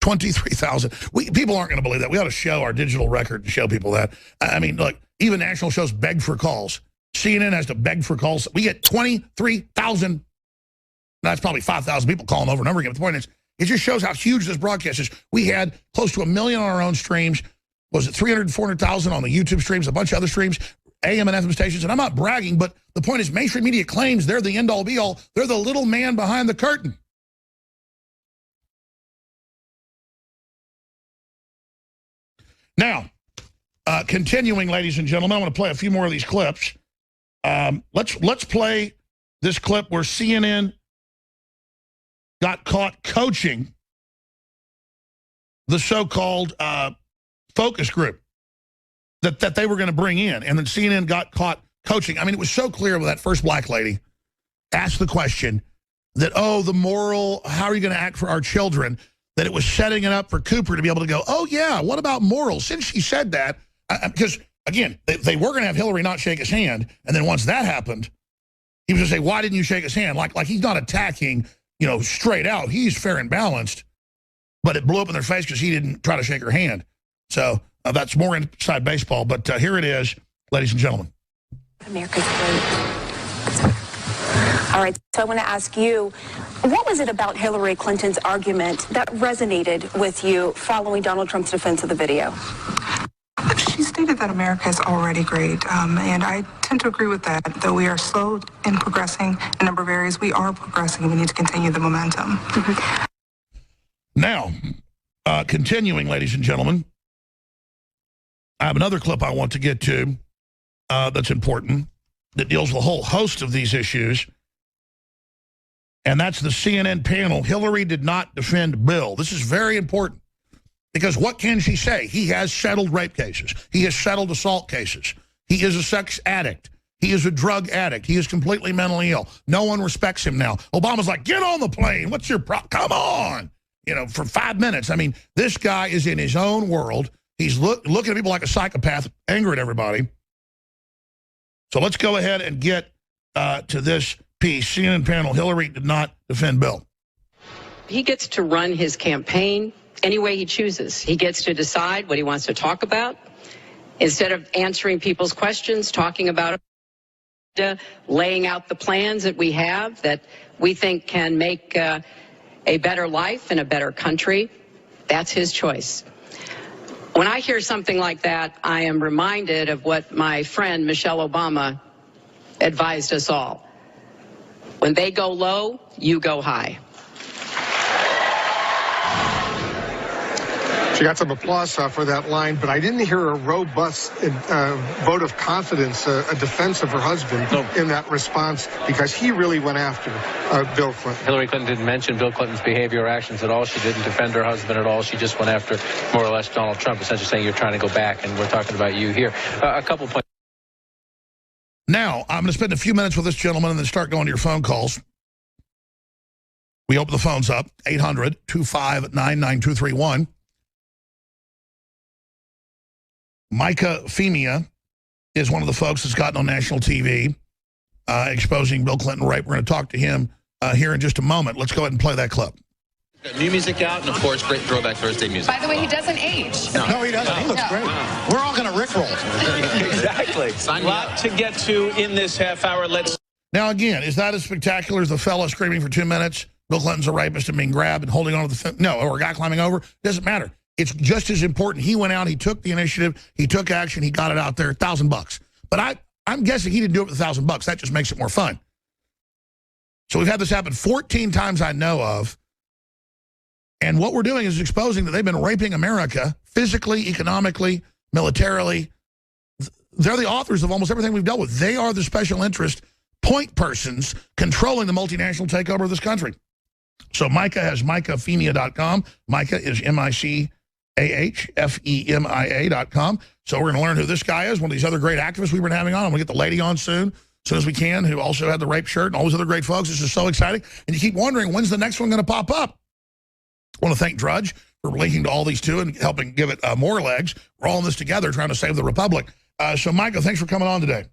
23,000. People aren't going to believe that. We ought to show our digital record to show people that. I mean, look, even national shows beg for calls. CNN has to beg for calls. We get 23,000. That's probably 5,000 people calling over and over again. But the point is, it just shows how huge this broadcast is. We had close to 1 million on our own streams. Was it 300,000, 400,000 on the YouTube streams, a bunch of other streams, AM and FM stations. And I'm not bragging, but the point is mainstream media claims they're the end-all be-all. They're the little man behind the curtain. Now, continuing, ladies and gentlemen, I want to play a few more of these clips. Let's play this clip where CNN got caught coaching the so-called focus group that they were going to bring in, and then CNN got caught coaching. I mean, it was so clear with that first black lady asked the question that, oh, the moral, how are you going to act for our children, that it was setting it up for Cooper to be able to go, oh, yeah, what about morals? Since she said that, because, again, they were going to have Hillary not shake his hand, and then once that happened, he was going to say, why didn't you shake his hand? Like he's not attacking, straight out. He's fair and balanced, but it blew up in their face because he didn't try to shake her hand. So that's more inside baseball. But here it is, ladies and gentlemen. America's great. All right, so I want to ask you, what was it about Hillary Clinton's argument that resonated with you following Donald Trump's defense of the video? She stated that America is already great, and I tend to agree with that. Though we are slow in progressing in a number of areas, we are progressing. We need to continue the momentum. Now, continuing, ladies and gentlemen, I have another clip I want to get to that's important, that deals with a whole host of these issues, and that's the CNN panel. Hillary did not defend Bill. This is very important, because what can she say? He has settled rape cases. He has settled assault cases. He is a sex addict. He is a drug addict. He is completely mentally ill. No one respects him now. Obama's like, get on the plane. What's your problem? Come on. For 5 minutes. I mean, this guy is in his own world. He's looking at people like a psychopath, angry at everybody. So let's go ahead and get to this piece. CNN panel, Hillary did not defend Bill. He gets to run his campaign any way he chooses. He gets to decide what he wants to talk about. Instead of answering people's questions, talking about it, laying out the plans that we have that we think can make a better life and a better country, that's his choice. When I hear something like that, I am reminded of what my friend Michelle Obama advised us all. When they go low, you go high. She got some applause for that line, but I didn't hear a robust vote of confidence, a defense of her husband in that response, because he really went after Bill Clinton. Hillary Clinton didn't mention Bill Clinton's behavior or actions at all. She didn't defend her husband at all. She just went after, more or less, Donald Trump, essentially saying you're trying to go back, and we're talking about you here. A couple points. Now, I'm going to spend a few minutes with this gentleman and then start going to your phone calls. We open the phones up, 800-259-9231. Micah Femia is one of the folks that's gotten on national TV exposing Bill Clinton rape. We're going to talk to him here in just a moment. Let's go ahead and play that clip. Got new music out, and of course, great throwback Thursday music. By the way, he doesn't age. No, he doesn't. He looks great. We're all going to rickroll. Exactly. A lot to get to in this half hour. Now, again, is that as spectacular as the fella screaming for 2 minutes, Bill Clinton's a rapist, and being grabbed and holding on to the no, or a guy climbing over? Doesn't matter. It's just as important. He went out, he took the initiative, he took action, he got it out there, $1,000. But I'm guessing he didn't do it with $1,000. That just makes it more fun. So we've had this happen 14 times I know of. And what we're doing is exposing that they've been raping America physically, economically, militarily. They're the authors of almost everything we've dealt with. They are the special interest point persons controlling the multinational takeover of this country. So Micah has MicahFemia.com. Micah is MicahFemia.com. So we're going to learn who this guy is, one of these other great activists we've been having on. I'm going to get the lady on soon as we can, who also had the rape shirt, and all these other great folks. This is so exciting. And you keep wondering, when's the next one going to pop up? I want to thank Drudge for linking to all these two and helping give it more legs. We're all in this together trying to save the Republic. So, Micah, thanks for coming on today.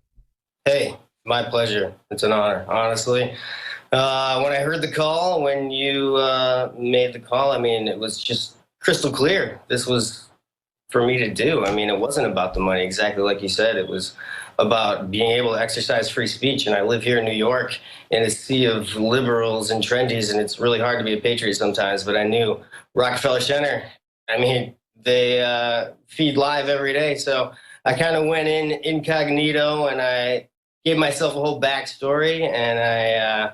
Hey, my pleasure. It's an honor, honestly. When I heard the call, when you made the call, I mean, it was just crystal clear. This was for me to do. I mean, it wasn't about the money, exactly like you said. It was about being able to exercise free speech. And I live here in New York in a sea of liberals and trendies, and it's really hard to be a patriot sometimes. But I knew Rockefeller Center, I mean, they feed live every day. So I kind of went in incognito, and I gave myself a whole backstory, and I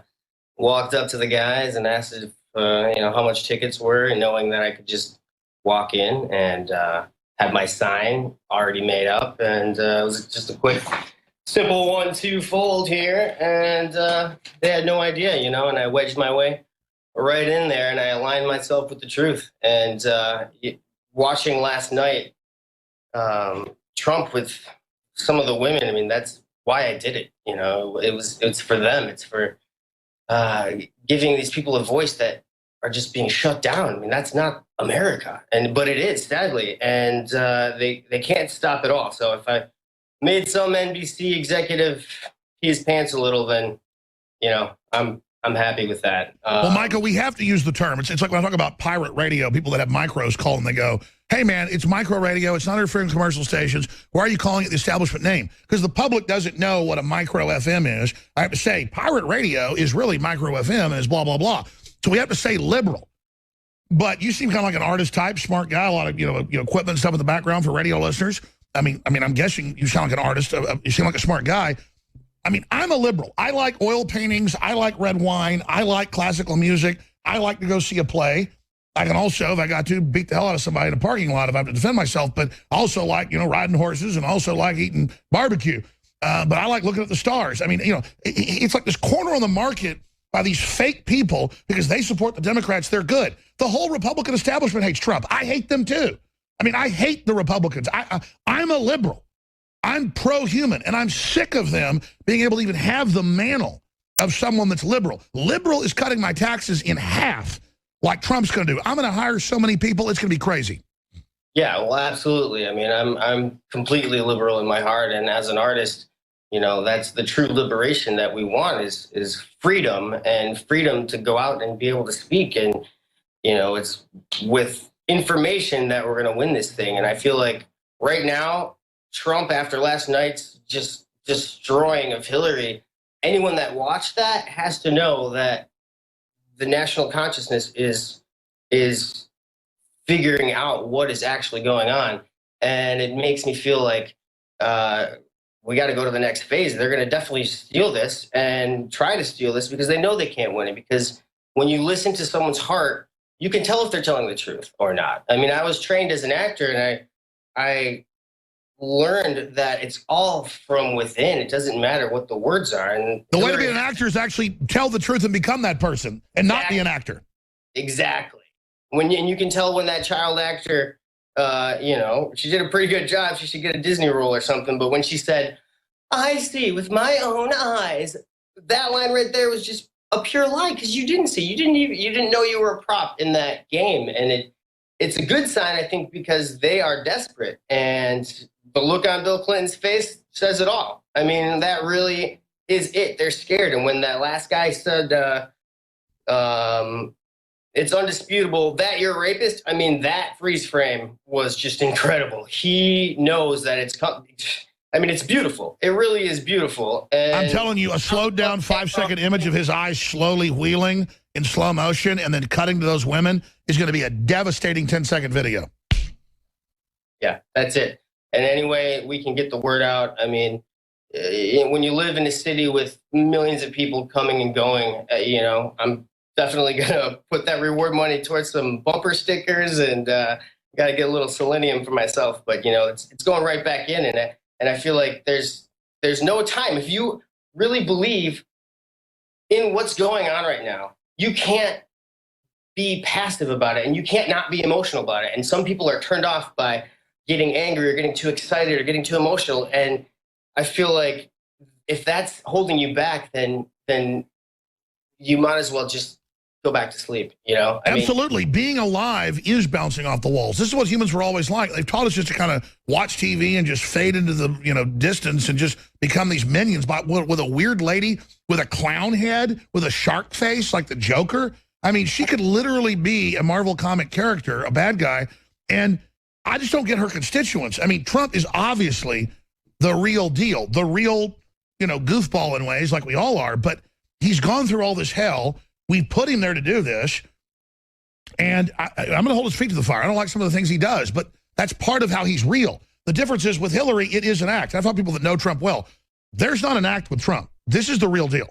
walked up to the guys and asked if, how much tickets were, and knowing that I could just walk in and had my sign already made up, and it was just a quick, simple 1-2 fold here, and they had no idea, and I wedged my way right in there, and I aligned myself with the truth. And watching last night, Trump with some of the women, I mean, that's why I did it. It's for them. It's for giving these people a voice that are just being shut down. I mean, that's not America, but it is, sadly, and they can't stop it all. So if I made some NBC executive pee his pants a little, then you know, I'm happy with that. Well, Michael, we have to use the term. It's like when I talk about pirate radio, people that have micros call and they go, hey, man, it's micro radio. It's not interfering with commercial stations. Why are you calling it the establishment name? Because the public doesn't know what a micro FM is. I have to say pirate radio is really micro FM and is blah, blah, blah. So we have to say liberal. But you seem kind of like an artist type, smart guy, a lot of equipment and stuff in the background for radio listeners. I mean, I'm guessing you sound like an artist. You seem like a smart guy. I mean, I'm a liberal. I like oil paintings. I like red wine. I like classical music. I like to go see a play. I can also, if I got to, beat the hell out of somebody in a parking lot if I have to defend myself. But I also like, riding horses and also like eating barbecue. But I like looking at the stars. I mean, it's like this corner on the market by these fake people because they support the Democrats. They're good. The whole Republican establishment hates Trump. I hate them too. I mean, I hate the Republicans. I'm a liberal. I'm pro-human, and I'm sick of them being able to even have the mantle of someone that's liberal. Liberal is cutting my taxes in half like Trump's going to do. I'm going to hire so many people, it's going to be crazy. Yeah, well, absolutely. I mean, I'm completely liberal in my heart, and as an artist, that's the true liberation that we want is freedom, and freedom to go out and be able to speak. And, it's with information that we're going to win this thing. And I feel like right now, Trump, after last night's just destroying of Hillary, anyone that watched that has to know that the national consciousness is figuring out what is actually going on. And it makes me feel like we got to go to the next phase. They're going to definitely steal this and try to steal this because they know they can't win it. Because when you listen to someone's heart, you can tell if they're telling the truth or not. I mean, I was trained as an actor, and I learned that it's all from within. It doesn't matter what the words are. And the way to be an actor is actually tell the truth and become that person and not be an actor. Exactly. And you can tell when that child actor, she did a pretty good job. She should get a Disney role or something. But when she said, "I see with my own eyes," that line right there was just a pure lie because you didn't see. You didn't know you were a prop in that game. And it's a good sign, I think, because they are desperate. And the look on Bill Clinton's face says it all. I mean, that really is it. They're scared. And when that last guy said, it's undisputable that you're a rapist, I mean, that freeze frame was just incredible. He knows that it's beautiful. It really is beautiful. And I'm telling you, a slowed down 5-second image of his eyes slowly wheeling in slow motion and then cutting to those women is going to be a devastating 10-second video. Yeah, that's it. And anyway, we can get the word out. I mean, when you live in a city with millions of people coming and going, I'm definitely going to put that reward money towards some bumper stickers and got to get a little selenium for myself. But, it's going right back in. And I feel like there's no time. If you really believe in what's going on right now, you can't be passive about it and you can't not be emotional about it. And some people are turned off by getting angry or getting too excited or getting too emotional. And I feel like if that's holding you back, then you might as well just go back to sleep, Absolutely. Being alive is bouncing off the walls. This is what humans were always like. They've taught us just to kind of watch TV and just fade into the, distance and just become these minions. But with a weird lady with a clown head, with a shark face like the Joker. I mean, she could literally be a Marvel comic character, a bad guy. And I just don't get her constituents. I mean, Trump is obviously the real deal, the real, goofball in ways like we all are. But he's gone through all this hell. We put him there to do this, and I'm going to hold his feet to the fire. I don't like some of the things he does, but that's part of how he's real. The difference is with Hillary, it is an act. I've had people that know Trump well. There's not an act with Trump. This is the real deal.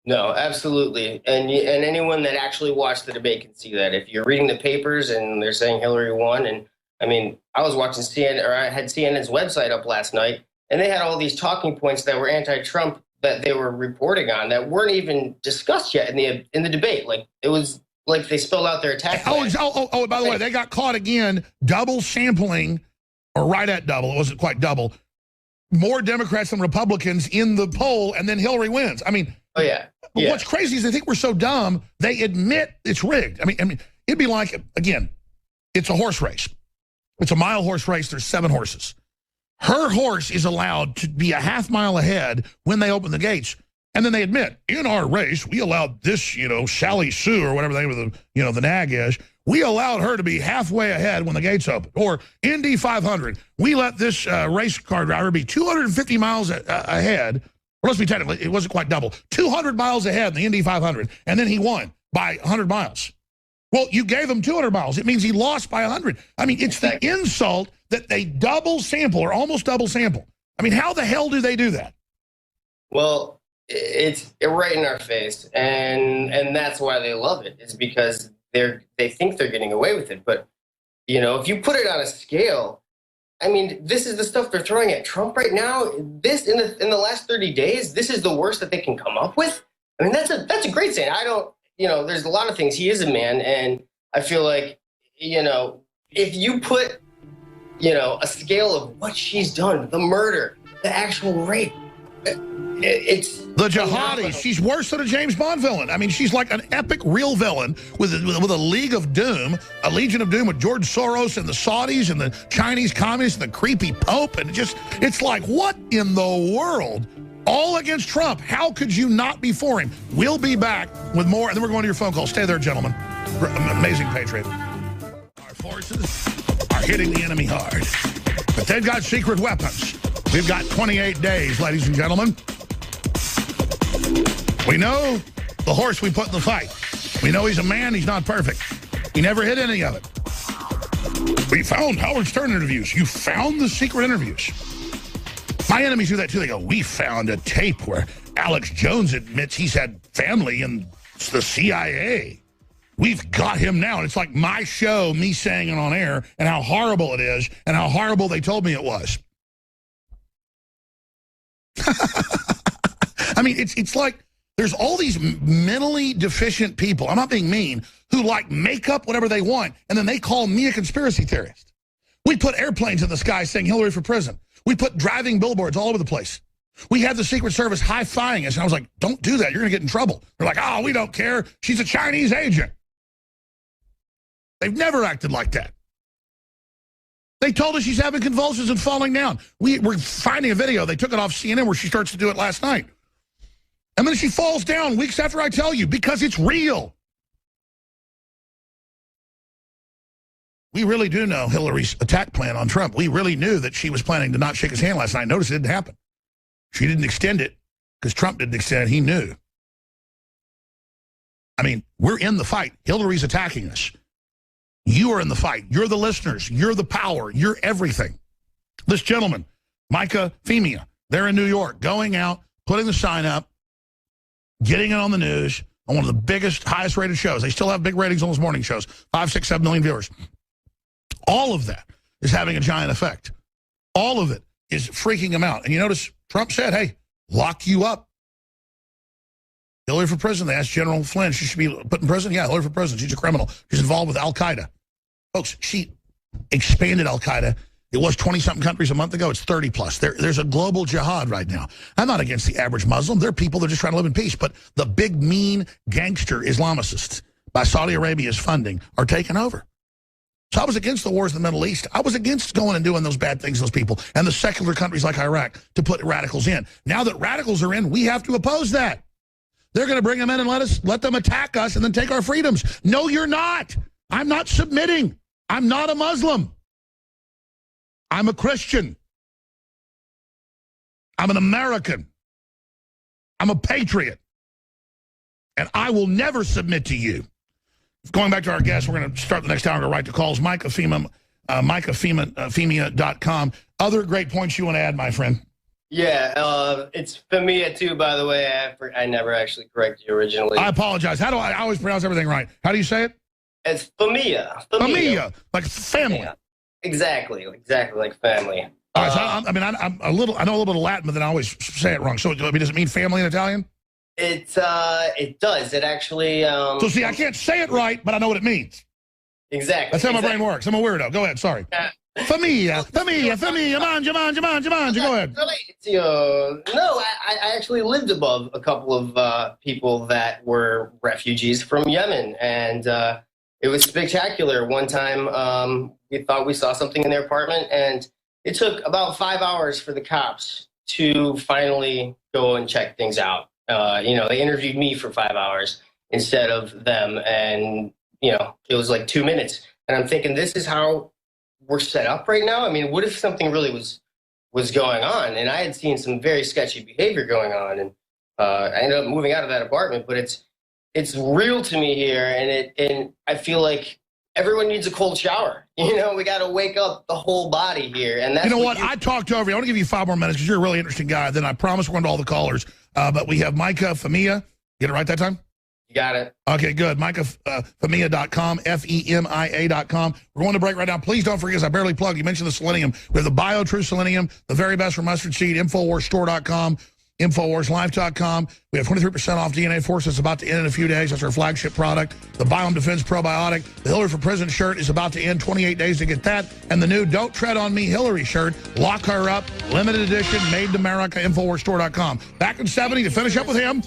No, absolutely. And anyone that actually watched the debate can see that. If you're reading the papers and they're saying Hillary won, and I mean, I was watching CNN, or I had CNN's website up last night, and they had all these talking points that were anti-Trump that they were reporting on that weren't even discussed yet in the debate. Like it was like they spelled out their attack plan. Oh, by the way, they got caught again double sampling, or right at double. It wasn't quite double. More Democrats than Republicans in the poll, and then Hillary wins. I mean, oh yeah. What's crazy is they think we're so dumb. They admit it's rigged. I mean, it'd be like, again, it's a horse race. It's a mile horse race. There's 7 horses. Her horse is allowed to be a half mile ahead when they open the gates. And then they admit, in our race, we allowed this, Sally Sue or whatever the name of the, the nag is, we allowed her to be halfway ahead when the gates opened. Or Indy 500, we let this race car driver be 250 miles ahead. Or let's be technical, it wasn't quite double. 200 miles ahead in the Indy 500, and then he won by 100 miles. Well, you gave him 200 miles. It means he lost by 100. I mean, it's the insult that they double sample or almost double sample. I mean, how the hell do they do that? Well, it's right in our face, and that's why they love it. Is because they think they're getting away with it. But if you put it on a scale, I mean, this is the stuff they're throwing at Trump right now. This in the last 30 days, this is the worst that they can come up with. I mean, that's a great saying. I don't, there's a lot of things. He is a man, and I feel like, if you put, a scale of what she's done, the murder, the actual rape. It's the jihadis. She's worse than a James Bond villain. I mean, she's like an epic real villain with a League of Doom, a Legion of Doom with George Soros and the Saudis and the Chinese communists and the creepy Pope. And it's like, what in the world? All against Trump. How could you not be for him? We'll be back with more, and then we're going to your phone call. Stay there, gentlemen. Amazing Patriot. Our forces are hitting the enemy hard, but they've got secret weapons. We've got 28 days, ladies and gentlemen. We know the horse we put in the fight. We know he's a man. He's not perfect. He never hit any of it. We found Howard Stern interviews. You found the secret interviews. My enemies do that too. They go, we found a tape where Alex Jones admits he's had family in the CIA. We've got him now. And it's like my show, me saying it on air, and how horrible it is, and how horrible they told me it was. I mean, it's like there's all these mentally deficient people, I'm not being mean, who make up whatever they want, and then they call me a conspiracy theorist. We put airplanes in the sky saying Hillary for president. We put driving billboards all over the place. We had the Secret Service high-fiving us, and I was like, don't do that. You're going to get in trouble. They're like, oh, we don't care. She's a Chinese agent. They've never acted like that. They told us she's having convulsions and falling down. We're finding a video. They took it off CNN where she starts to do it last night. And then she falls down weeks after I tell you because it's real. We really do know Hillary's attack plan on Trump. We really knew that she was planning to not shake his hand last night. Notice it didn't happen. She didn't extend it because Trump didn't extend it. He knew. I mean, we're in the fight. Hillary's attacking us. You are in the fight. You're the listeners. You're the power. You're everything. This gentleman, Micah Femia, they're in New York, going out, putting the sign up, getting it on the news on one of the biggest, highest rated shows. They still have big ratings on those morning shows, 5, 6, 7 million viewers. All of that is having a giant effect. All of it is freaking them out. And you notice Trump said, hey, lock you up. Hillary for president. They asked General Flynn, she should be put in prison? Yeah, Hillary for president. She's a criminal. She's involved with Al-Qaeda. Folks, she expanded Al-Qaeda. It was 20-something countries a month ago. It's 30-plus. There's a global jihad right now. I'm not against the average Muslim. They're people that are just trying to live in peace. But the big, mean gangster Islamicists by Saudi Arabia's funding are taking over. So I was against the wars in the Middle East. I was against going and doing those bad things to those people and the secular countries like Iraq to put radicals in. Now that radicals are in, we have to oppose that. They're going to bring them in and let them attack us and then take our freedoms. No, you're not. I'm not submitting. I'm not a Muslim. I'm a Christian. I'm an American. I'm a patriot. And I will never submit to you. Going back to our guest, we're going to start the next hour and go right to calls. Micah Femia, Femia.com. Other great points you want to add, my friend? Yeah, it's Femia too, by the way. I never actually corrected you originally. I apologize. How do I always pronounce everything right? How do you say it? It's Femia. Femia, like family. Yeah, exactly like family. All right, so I'm a little. I know a little bit of Latin, but then I always say it wrong. So does it mean family in Italian? It does. It actually. So see, I can't say it right, but I know what it means. Exactly. That's how my brain works. I'm a weirdo. Go ahead. Sorry. Familia, manja. Go ahead. No, I actually lived above a couple of people that were refugees from Yemen, and it was spectacular. One time, we thought we saw something in their apartment, and it took about 5 hours for the cops to finally go and check things out. They interviewed me for 5 hours instead of them. And, it was like 2 minutes. And I'm thinking, this is how we're set up right now? I mean, what if something really was going on? And I had seen some very sketchy behavior going on. And I ended up moving out of that apartment. But it's real to me here. And I feel like everyone needs a cold shower. We got to wake up the whole body here. And that's what? I talked over you. I want to give you 5 more minutes because you're a really interesting guy. Then I promise we're going to all the callers. But we have Micah Femia. Get it right that time? You got it. Okay, good. MicahFemia.com, FEMIA.com. We're going to break right now. Please don't forget, as I barely plugged, you mentioned the selenium. We have the BioTrue Selenium, the very best for mustard seed, InfoWarsStore.com, InfoWarsLife.com. We have 23% off DNA Force. It's about to end in a few days. That's our flagship product. The Biome Defense Probiotic. The Hillary for Prison shirt is about to end. 28 days to get that. And the new Don't Tread on Me Hillary shirt. Lock her up. Limited edition. Made in America. InfoWarsStore.com. Back in 70 to finish up with him.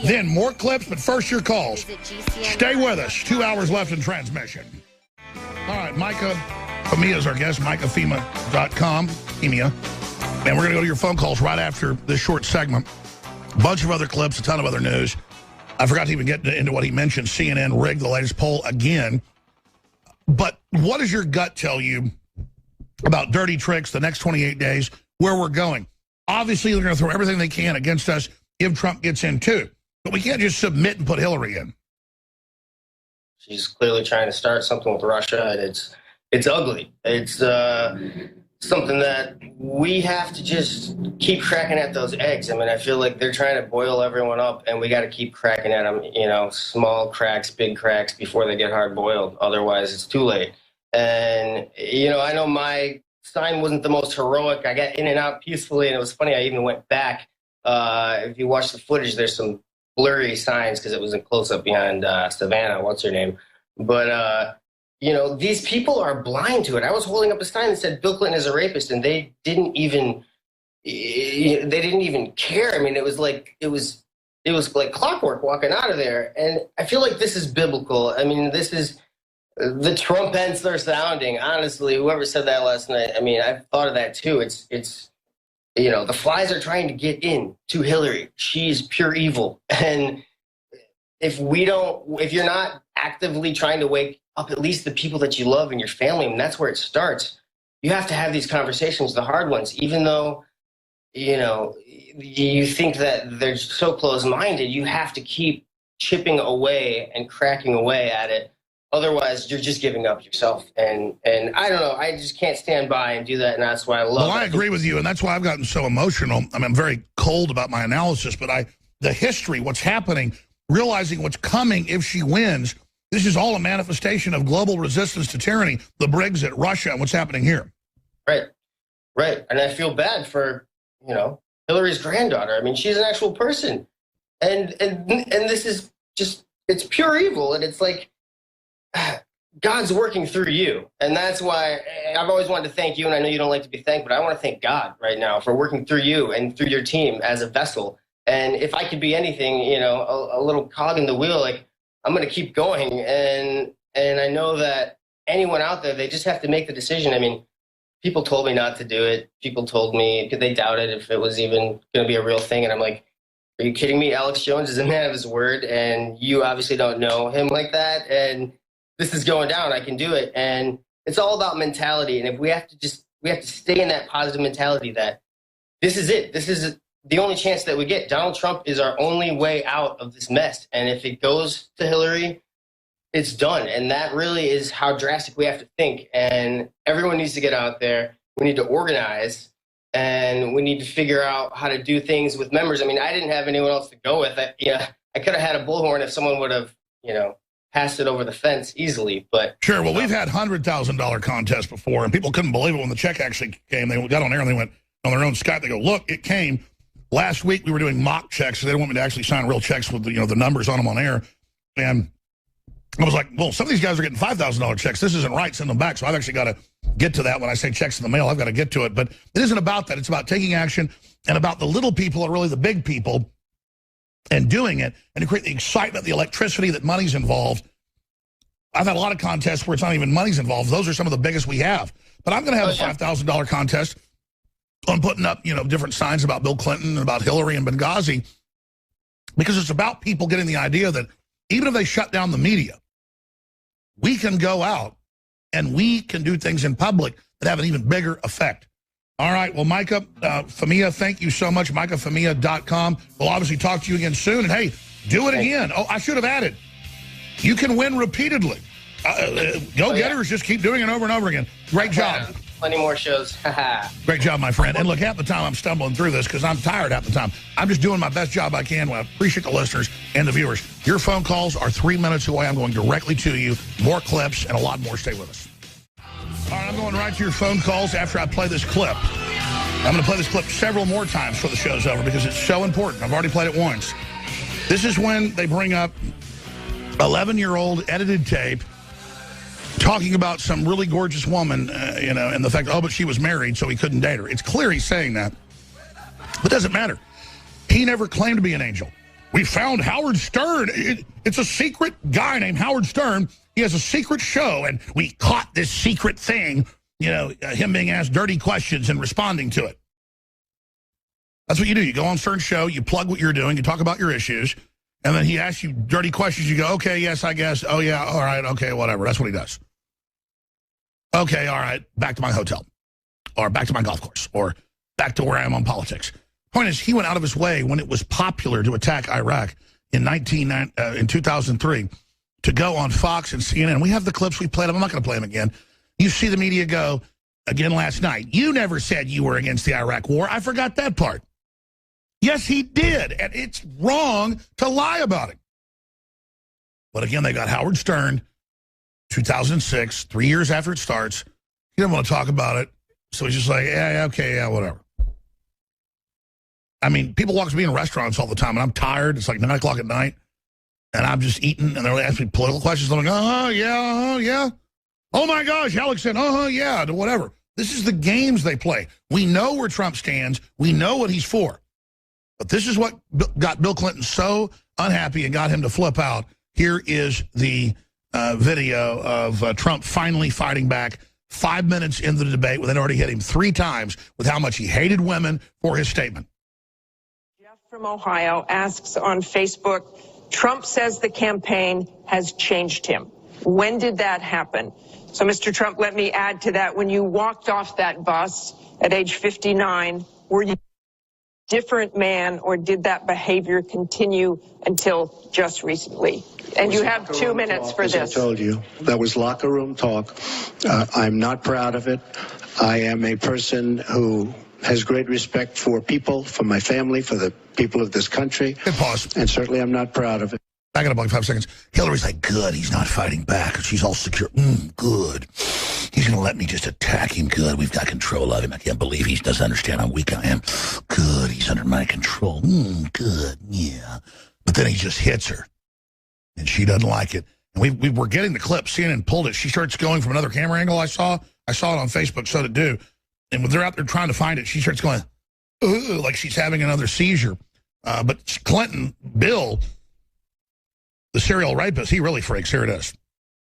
Then more clips, but first your calls. Stay with us. 2 hours left in transmission. All right, Micah Femia is our guest. MicahFemia.com. Femia. And we're going to go to your phone calls right after this short segment. A bunch of other clips, a ton of other news. I forgot to even get into what he mentioned. CNN rigged the latest poll again. But what does your gut tell you about dirty tricks the next 28 days, where we're going? Obviously, they're going to throw everything they can against us if Trump gets in, too. But we can't just submit and put Hillary in. She's clearly trying to start something with Russia, and it's ugly. It's something that we have to just keep cracking at those eggs. I mean, I feel like they're trying to boil everyone up, and we got to keep cracking at them, small cracks, big cracks before they get hard boiled. Otherwise, it's too late. And, I know my sign wasn't the most heroic. I got in and out peacefully, and it was funny. I even went back. If you watch the footage, there's some blurry signs because it was in close-up behind Savannah, what's her name. But, these people are blind to it. I was holding up a sign that said Bill Clinton is a rapist, and they didn't even care. I mean, it was like clockwork walking out of there. And I feel like this is biblical. I mean, this is the trumpets they're sounding. Honestly, whoever said that last night, I mean, I've thought of that too. It's the flies are trying to get in to Hillary. She's pure evil. And if you're not actively trying to wake up at least the people that you love and your family, and that's where it starts, you have to have these conversations, the hard ones, even though, you think that they're so close-minded, you have to keep chipping away and cracking away at it. Otherwise, you're just giving up yourself. And I don't know, I just can't stand by and do that, and that's why I love it. Well, I agree with you, and that's why I've gotten so emotional. I mean, I'm very cold about my analysis, but the history, what's happening, realizing what's coming if she wins, this is all a manifestation of global resistance to tyranny, the Brexit, Russia, and what's happening here. Right. And I feel bad for, Hillary's granddaughter. I mean, she's an actual person. And this is just, it's pure evil. And it's like, God's working through you. And that's why I've always wanted to thank you. And I know you don't like to be thanked, but I want to thank God right now for working through you and through your team as a vessel. And if I could be anything, a little cog in the wheel, like, I'm going to keep going. And I know that anyone out there, they just have to make the decision. I mean, people told me not to do it. People told me they doubted if it was even going to be a real thing. And I'm like, are you kidding me? Alex Jones is a man of his word, and you obviously don't know him like that. And this is going down. I can do it. And it's all about mentality. And if we have to stay in that positive mentality that this is it. This is the only chance that we get. Donald Trump is our only way out of this mess. And if it goes to Hillary, it's done. And that really is how drastic we have to think. And everyone needs to get out there. We need to organize, and we need to figure out how to do things with members. I mean, I didn't have anyone else to go with. I could have had a bullhorn if someone would have, passed it over the fence easily. But sure. Well, we've had $100,000 contests before, and people couldn't believe it when the check actually came. They got on air and they went on their own Skype. They go, look, it came. Last week, we were doing mock checks, so they didn't want me to actually sign real checks with the numbers on them on air. And I was like, well, some of these guys are getting $5,000 checks. This isn't right. Send them back. So I've actually got to get to that. When I say checks in the mail, I've got to get to it. But it isn't about that. It's about taking action and about the little people are really the big people and doing it and to create the excitement, the electricity that money's involved. I've had a lot of contests where it's not even money's involved. Those are some of the biggest we have. But I'm going to have a $5,000 contest on putting up, different signs about Bill Clinton and about Hillary and Benghazi. because it's about people getting the idea that even if they shut down the media, we can go out and we can do things in public that have an even bigger effect. All right, well, Micah Famia, thank you so much, MicahFamia.com. We'll obviously talk to you again soon. And, hey, do it again. Oh, I should have added. You can win repeatedly. Go-getters just keep doing it over and over again. Great job. Plenty more shows. Great job, my friend. And look, half the time I'm stumbling through this because I'm tired half the time. I'm just doing my best job I can. Well, I appreciate the listeners and the viewers. Your phone calls are 3 minutes away. I'm going directly to you. More clips and a lot more. Stay with us. All right, I'm going right to your phone calls after I play this clip. I'm going to play this clip several more times before the show's over because it's so important. I've already played it once. This is when they bring up 11-year-old edited tape talking about some really gorgeous woman, and the fact, but she was married, so he couldn't date her. It's clear he's saying that. But it doesn't matter. He never claimed to be an angel. We found Howard Stern. It's a secret guy named Howard Stern. He has a secret show, and we caught this secret thing, him being asked dirty questions and responding to it. That's what you do. You go on Stern's show, you plug what you're doing, you talk about your issues, and then he asks you dirty questions. You go, okay, yes, I guess. Oh, yeah, all right, okay, whatever. That's what he does. Okay, all right, back to my hotel, or back to my golf course, or back to where I am on politics. Point is, he went out of his way when it was popular to attack Iraq in 2003 to go on Fox and CNN. We have the clips. We played them. I'm not going to play them again. You see the media go, again last night, you never said you were against the Iraq war. I forgot that part. Yes, he did, and it's wrong to lie about it. But again, they got Howard Stern, 2006, 3 years after it starts. He didn't want to talk about it, so he's just like, yeah, okay, yeah, whatever. I mean, people walk to me in restaurants all the time, and I'm tired. It's like 9 o'clock at night, and I'm just eating, and they're asking me political questions. I'm like, yeah. Oh, my gosh, Alex said, yeah, to whatever. This is the games they play. We know where Trump stands. We know what he's for. But this is what got Bill Clinton so unhappy and got him to flip out. Here is the video of Trump finally fighting back 5 minutes into the debate when they'd already hit him 3 times with how much he hated women for his statement. Jeff from Ohio asks on Facebook, Trump says the campaign has changed him. When did that happen? So, Mr. Trump, let me add to that. When you walked off that bus at age 59, were you a different man, or did that behavior continue until just recently? And you have 2 minutes for this. As I told you, that was locker room talk. I'm not proud of it. I am a person who has great respect for people, for my family, for the people of this country. Good pause. And certainly I'm not proud of it. Back it up like 5 seconds. Hillary's like, good, he's not fighting back. She's all secure. Good. He's going to let me just attack him. Good, we've got control of him. I can't believe he doesn't understand how weak I am. Good, he's under my control. Good, yeah. But then he just hits her, and she doesn't like it. And we were getting the clip. CNN pulled it. She starts going from another camera angle I saw. I saw it on Facebook, so did do. And when they're out there trying to find it, she starts going, like she's having another seizure. But Clinton, Bill, the serial rapist, he really freaks. Here it is.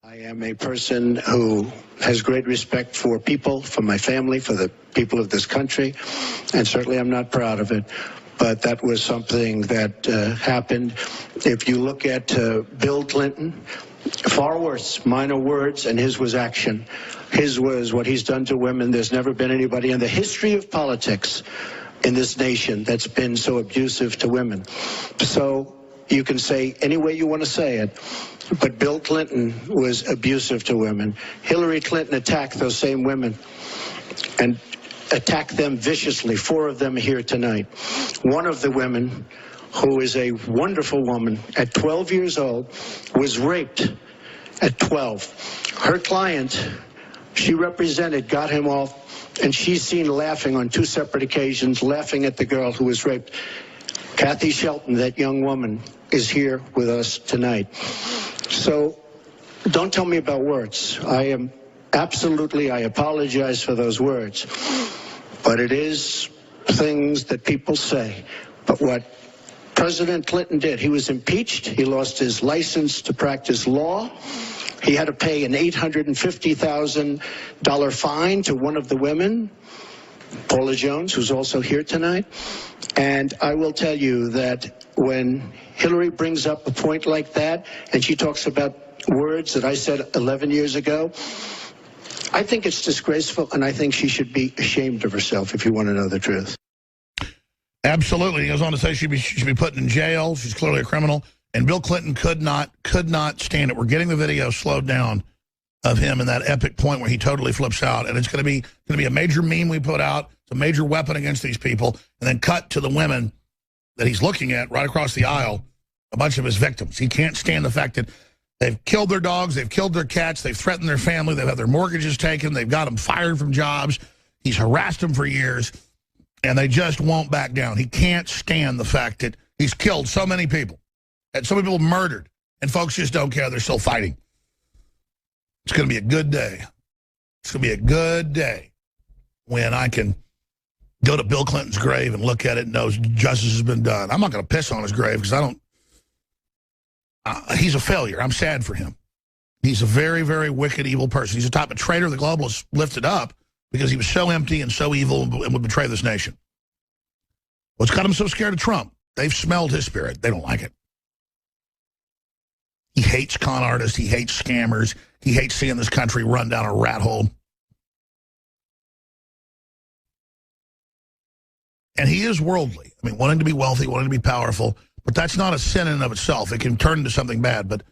I am a person who has great respect for people, for my family, for the people of this country, and certainly I'm not proud of it. But that was something that happened. If you look at Bill Clinton, far worse, minor words, and his was action. His was what he's done to women. There's never been anybody in the history of politics in this nation that's been so abusive to women. So you can say any way you want to say it, but Bill Clinton was abusive to women. Hillary Clinton attacked those same women and attacked them viciously. 4 of them here tonight. One of the women, who is a wonderful woman, at 12 years old, was raped at 12. Her client, she represented, got him off, and she's seen laughing on 2 separate occasions, laughing at the girl who was raped. Kathy Shelton, that young woman, is here with us tonight. So don't tell me about words. I apologize for those words. But it is things that people say. But what President Clinton did, he was impeached. He lost his license to practice law. He had to pay an $850,000 fine to one of the women, Paula Jones, who's also here tonight. And I will tell you that when Hillary brings up a point like that and she talks about words that I said 11 years ago, I think it's disgraceful, and I think she should be ashamed of herself, if you want to know the truth. Absolutely. He goes on to say she should be put in jail. She's clearly a criminal. And Bill Clinton could not stand it. We're getting the video slowed down of him in that epic point where he totally flips out. And it's going to be a major meme we put out. It's a major weapon against these people. And then cut to the women that he's looking at right across the aisle, a bunch of his victims. He can't stand the fact that they've killed their dogs, they've killed their cats, they've threatened their family, they've had their mortgages taken, they've got them fired from jobs. He's harassed them for years, and they just won't back down. He can't stand the fact that he's killed so many people, and so many people murdered, and folks just don't care. They're still fighting. It's going to be a good day. It's going to be a good day when I can go to Bill Clinton's grave and look at it and know justice has been done. I'm not going to piss on his grave because I don't. He's a failure. I'm sad for him. He's a very, very wicked, evil person. He's the type of traitor the globalists lifted up because he was so empty and so evil and would betray this nation. What's got him so scared of Trump? They've smelled his spirit. They don't like it. He hates con artists. He hates scammers. He hates seeing this country run down a rat hole. And he is worldly. I mean, wanting to be wealthy, wanting to be powerful. But that's not a sin in and of itself. It can turn into something bad. But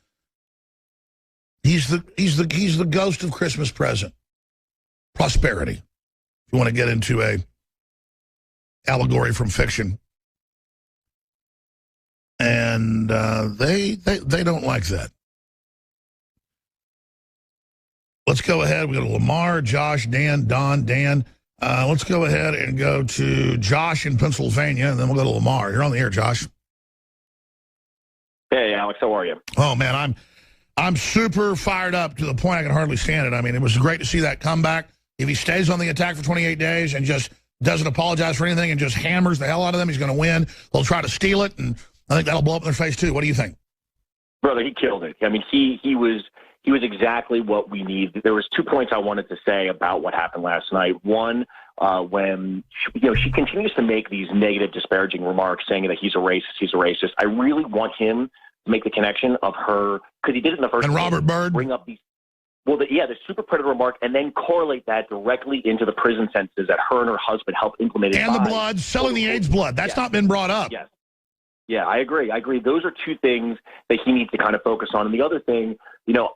he's the ghost of Christmas present. Prosperity. If you want to get into a allegory from fiction. And they don't like that. Let's go ahead. We go to Lamar, Josh, Dan, Don, Dan. Let's go ahead and go to Josh in Pennsylvania, and then we'll go to Lamar. You're on the air, Josh. Hey, Alex, how are you? Oh, man, I'm super fired up to the point I can hardly stand it. I mean, it was great to see that comeback. If he stays on the attack for 28 days and just doesn't apologize for anything and just hammers the hell out of them, he's going to win. They'll try to steal it, and I think that'll blow up in their face, too. What do you think? Brother, he killed it. I mean, he was exactly what we need. There was 2 points I wanted to say about what happened last night. One, when she continues to make these negative, disparaging remarks, saying that he's a racist. I really want him to make the connection of her, because he did it in the first. And Robert Byrd bring up these. Well, the super predator remark, and then correlate that directly into the prison sentences that her and her husband helped implement. And the blood, selling the AIDS blood. That's not been brought up. Yes. Yeah, I agree. Those are 2 things that he needs to kind of focus on. And the other thing,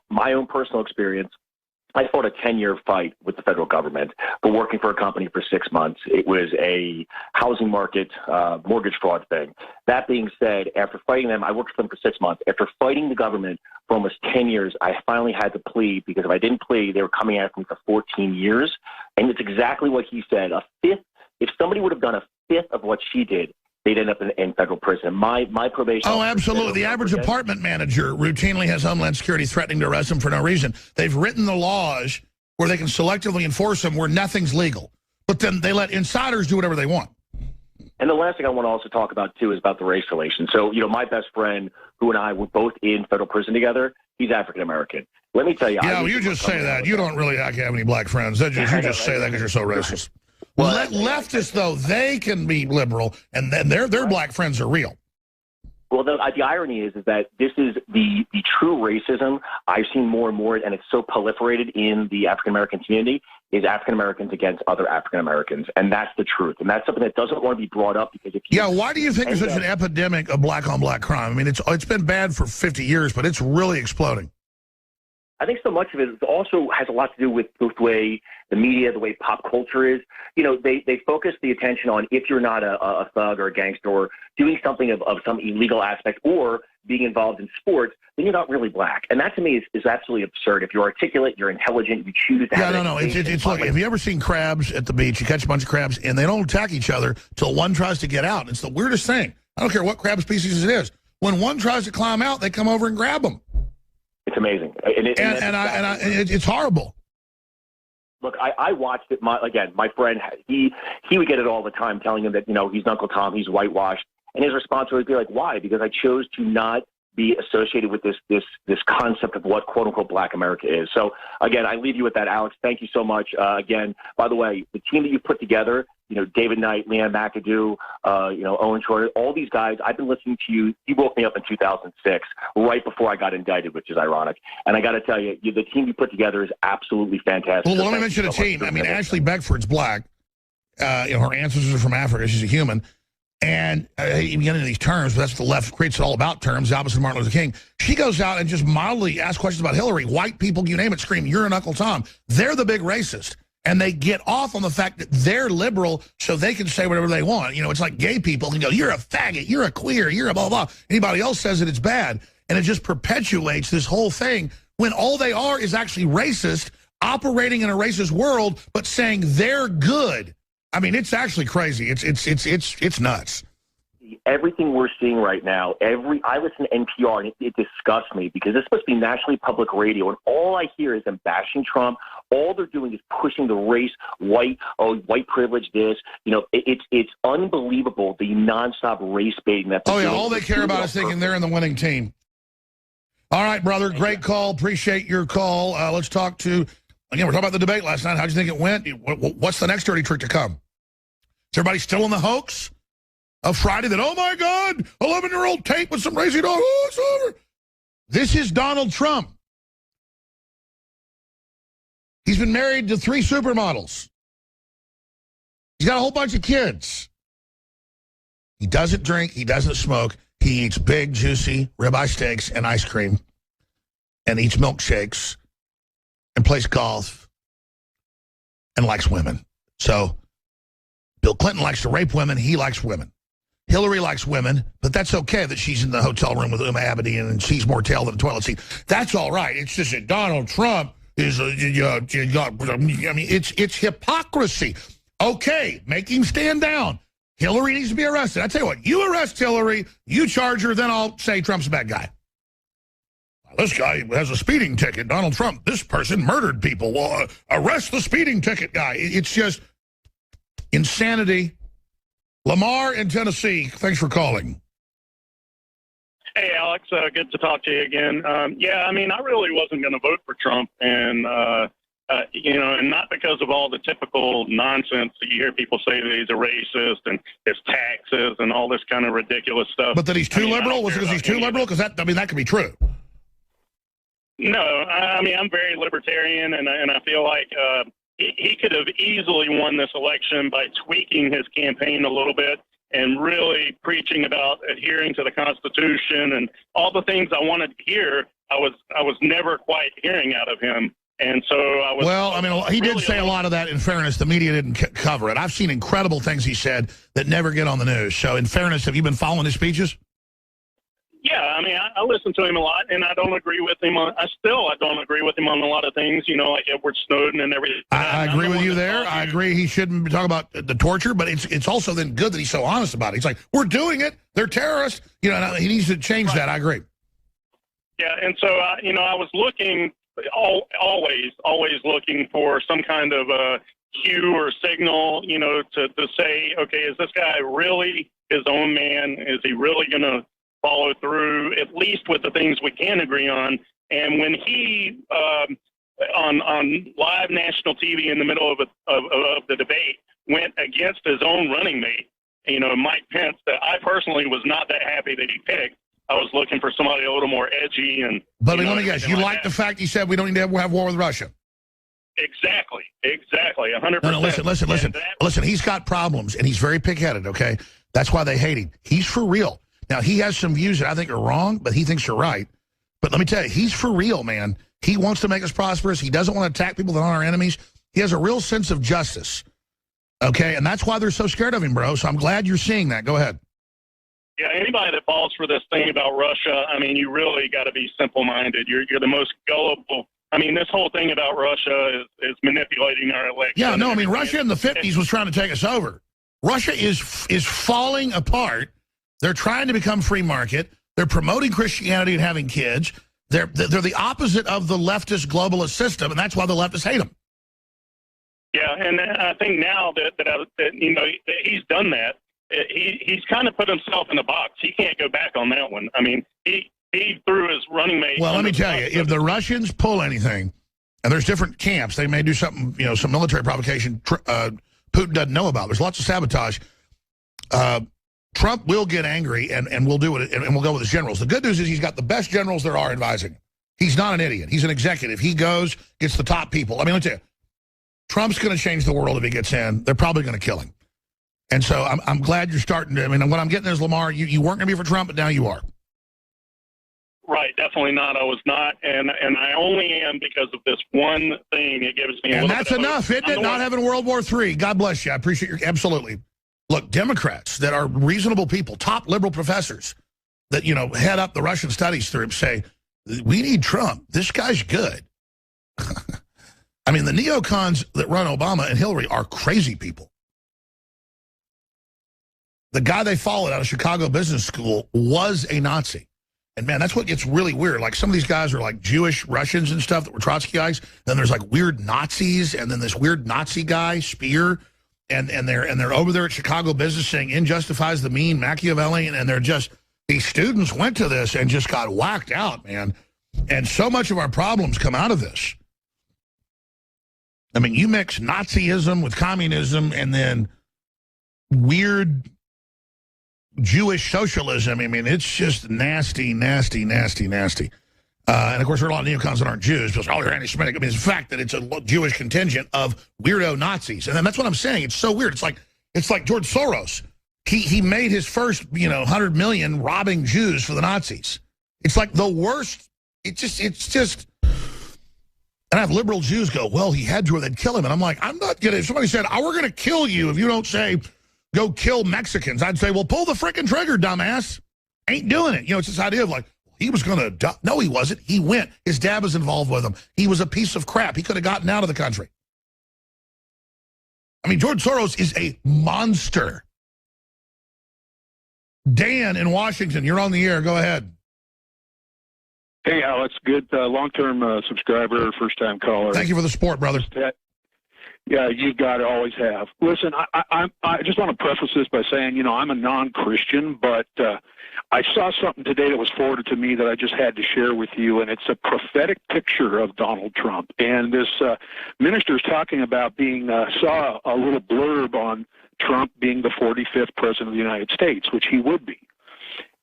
my own personal experience, I fought a 10-year fight with the federal government for working for a company for 6 months. It was a housing market mortgage fraud thing. That being said, after fighting them, I worked for them for 6 months. After fighting the government for almost 10 years, I finally had to plead, because if I didn't plead, they were coming after me for 14 years. And it's exactly what he said. If somebody would have done a fifth of what she did, they'd end up in federal prison. My probation. Oh, absolutely. The average apartment manager routinely has Homeland Security threatening to arrest them for no reason. They've written the laws where they can selectively enforce them where nothing's legal. But then they let insiders do whatever they want. And the last thing I want to also talk about, too, is about the race relation. So, my best friend, who and I were both in federal prison together, he's African-American. Let me tell you. Yeah, you just say that. You don't really have any black friends. You just say that because you're so racist. Well, leftists, though, they can be liberal, and then their black friends are real. Well, the irony is that this is the true racism I've seen more and more, and it's so proliferated in the African-American community, is African-Americans against other African-Americans. And that's the truth. And that's something that doesn't want to be brought up. Because why do you think there's such an epidemic of black-on-black crime? I mean, it's been bad for 50 years, but it's really exploding. I think so much of it also has a lot to do with the way the media, the way pop culture is. They focus the attention on if you're not a thug or a gangster or doing something of some illegal aspect or being involved in sports, then you're not really black. And that to me is absolutely absurd. If you're articulate, you're intelligent, you choose to have It's like, have you ever seen crabs at the beach? You catch a bunch of crabs and they don't attack each other till one tries to get out. It's the weirdest thing. I don't care what crab species it is. When one tries to climb out, they come over and grab them. It's amazing. It's horrible. Look, I watched it. My friend, he would get it all the time, telling him that, he's Uncle Tom, he's whitewashed. And his response would be like, why? Because I chose to not be associated with this concept of what, quote unquote, Black America is. So, again, I leave you with that, Alex. Thank you so much. Again, by the way, the team that you put together, David Knight, Leanne McAdoo, Owen Shorter, all these guys. I've been listening to you. You woke me up in 2006, right before I got indicted, which is ironic. And I got to tell you, the team you put together is absolutely fantastic. Well, let me mention a team. I mean, Ashley Beckford's black. Her ancestors are from Africa. She's a human. And you get into these terms, but that's what the left creates it all about terms, the opposite of Martin Luther King. She goes out and just mildly asks questions about Hillary. White people, you name it, scream, "You're an Uncle Tom." They're the big racist. And they get off on the fact that they're liberal so they can say whatever they want. It's like gay people can go, "You're a faggot, you're a queer, you're a blah, blah, blah." Anybody else says it, it's bad. And it just perpetuates this whole thing when all they are is actually racist, operating in a racist world, but saying they're good. I mean, it's actually crazy. It's nuts. Everything we're seeing right now, I listen to NPR, and it disgusts me because it's supposed to be nationally public radio, and all I hear is them bashing Trump. All they're doing is pushing the race, white privilege, this. It's unbelievable, the nonstop race baiting that they're doing. All they care about is thinking they're in the winning team. All right, brother, great call. Appreciate your call. Let's talk to, again, we're talking about the debate last night. How'd you think it went? What's the next dirty trick to come? Is everybody still in the hoax of Friday that, oh, my God, 11-year-old tape with some racy dog, oh, it's over? This is Donald Trump. He's been married to 3 supermodels. He's got a whole bunch of kids. He doesn't drink. He doesn't smoke. He eats big, juicy ribeye steaks and ice cream and eats milkshakes and plays golf and likes women. So Bill Clinton likes to rape women. He likes women. Hillary likes women, but that's okay that she's in the hotel room with Uma Abedin and sees more tail than a toilet seat. That's all right. It's just that Donald Trump is, I mean, it's hypocrisy. Okay, make him stand down. Hillary needs to be arrested. I tell you what, you arrest Hillary, you charge her, then I'll say Trump's a bad guy. This guy has a speeding ticket. Donald Trump, this person murdered people. Well, arrest the speeding ticket guy. It's just insanity. Lamar in Tennessee, thanks for calling. Hey, Alex, good to talk to you again. Yeah, I mean, I really wasn't going to vote for Trump, and and not because of all the typical nonsense that you hear people say that he's a racist and his taxes and all this kind of ridiculous stuff. But that he's too liberal? Was it because he's too liberal? Because that could be true. No, I mean, I'm very libertarian, and I feel like he could have easily won this election by tweaking his campaign a little bit and really preaching about adhering to the Constitution and all the things I wanted to hear. I was never quite hearing out of him. And so I was... Well, I mean, he did say a lot of that. In fairness, the media didn't cover it. I've seen incredible things he said that never get on the news. So in fairness, have you been following his speeches? Yeah, I mean, I listen to him a lot, and I don't agree with him on... I don't agree with him on a lot of things, like Edward Snowden and everything. I agree with you there. I agree he shouldn't talk about the torture, but it's also then good that he's so honest about it. He's like, we're doing it. They're terrorists. He needs to change that. I agree. Yeah, and so, I was looking... always looking for some kind of a cue or signal, to say, okay, is this guy really his own man? Is he really going to follow through, at least with the things we can agree on? And when he, on live national TV in the middle of the debate, went against his own running mate, Mike Pence, that I personally was not that happy that he picked. I was looking for somebody a little more edgy. But let me guess, you like the fact he said we don't need to have war with Russia? Exactly, 100%. No, listen, he's got problems, and he's very pig-headed, okay? That's why they hate him. He's for real. Now, he has some views that I think are wrong, but he thinks you're right. But let me tell you, he's for real, man. He wants to make us prosperous. He doesn't want to attack people that aren't our enemies. He has a real sense of justice, okay? And that's why they're so scared of him, bro. So I'm glad you're seeing that. Go ahead. Yeah, anybody that falls for this thing about Russia, I mean, you really got to be simple-minded. You're the most gullible. I mean, this whole thing about Russia is manipulating our election. Yeah, no, I mean, Russia in the 50s was trying to take us over. Russia is falling apart. They're trying to become free market. They're promoting Christianity and having kids. They're the opposite of the leftist globalist system, and that's why the leftists hate them. Yeah, and I think now that he's done that, he's kind of put himself in a box. He can't go back on that one. I mean, he threw his running mate. Well, let me tell you, if the Russians pull anything, and there's different camps, they may do something, some military provocation, Putin doesn't know about. There's lots of sabotage. Trump will get angry, and we'll do it, and we'll go with his generals. The good news is he's got the best generals there are advising. He's not an idiot. He's an executive. He goes, gets the top people. I mean, let me tell you, Trump's going to change the world if he gets in. They're probably going to kill him. And so I'm glad you're starting to. I mean, what I'm getting is, Lamar, you weren't going to be for Trump, but now you are. Right, definitely not. I was not, and I only am because of this one thing. It gives me a and little that's bit enough, isn't it? Not having World War III. God bless you. I appreciate your absolutely. Look, Democrats that are reasonable people, top liberal professors that, you know, head up the Russian studies group say, we need Trump. This guy's good. I mean, the neocons that run Obama and Hillary are crazy people. The guy they followed out of Chicago Business School was a Nazi. And, man, that's what gets really weird. Like, some of these guys are, like, Jewish Russians and stuff that were Trotskyites. Then there's, like, weird Nazis, and then this weird Nazi guy, Spear, and they're over there at Chicago Business saying, "End justifies the mean," Machiavellian, and they're just, these students went to this and just got whacked out, man. And so much of our problems come out of this. I mean, you mix Nazism with communism and then weird Jewish socialism. I mean, it's just nasty, nasty, nasty, nasty. And, of course, there are a lot of neocons that aren't Jews because, oh, you're anti-Semitic. I mean, it's the fact that it's a Jewish contingent of weirdo Nazis. And then that's what I'm saying. It's so weird. It's like George Soros. He made his first, you know, 100 million robbing Jews for the Nazis. It's like the worst. It's just. And I have liberal Jews go, well, he had to or they'd kill him. And I'm like, I'm not going to. If somebody said, we're going to kill you if you don't say, go kill Mexicans, I'd say, well, pull the frickin' trigger, dumbass. Ain't doing it. You know, it's this idea of like, he was going to die. No, he wasn't. He went. His dad was involved with him. He was a piece of crap. He could have gotten out of the country. I mean, George Soros is a monster. Dan in Washington, you're on the air. Go ahead. Hey, Alex. Good long-term subscriber, first-time caller. Thank you for the support, brother. Yeah, you got to always have. Listen, I just want to preface this by saying, you know, I'm a non-Christian, but I saw something today that was forwarded to me that I just had to share with you, and it's a prophetic picture of Donald Trump. And this minister's talking about saw a little blurb on Trump being the 45th president of the United States, which he would be.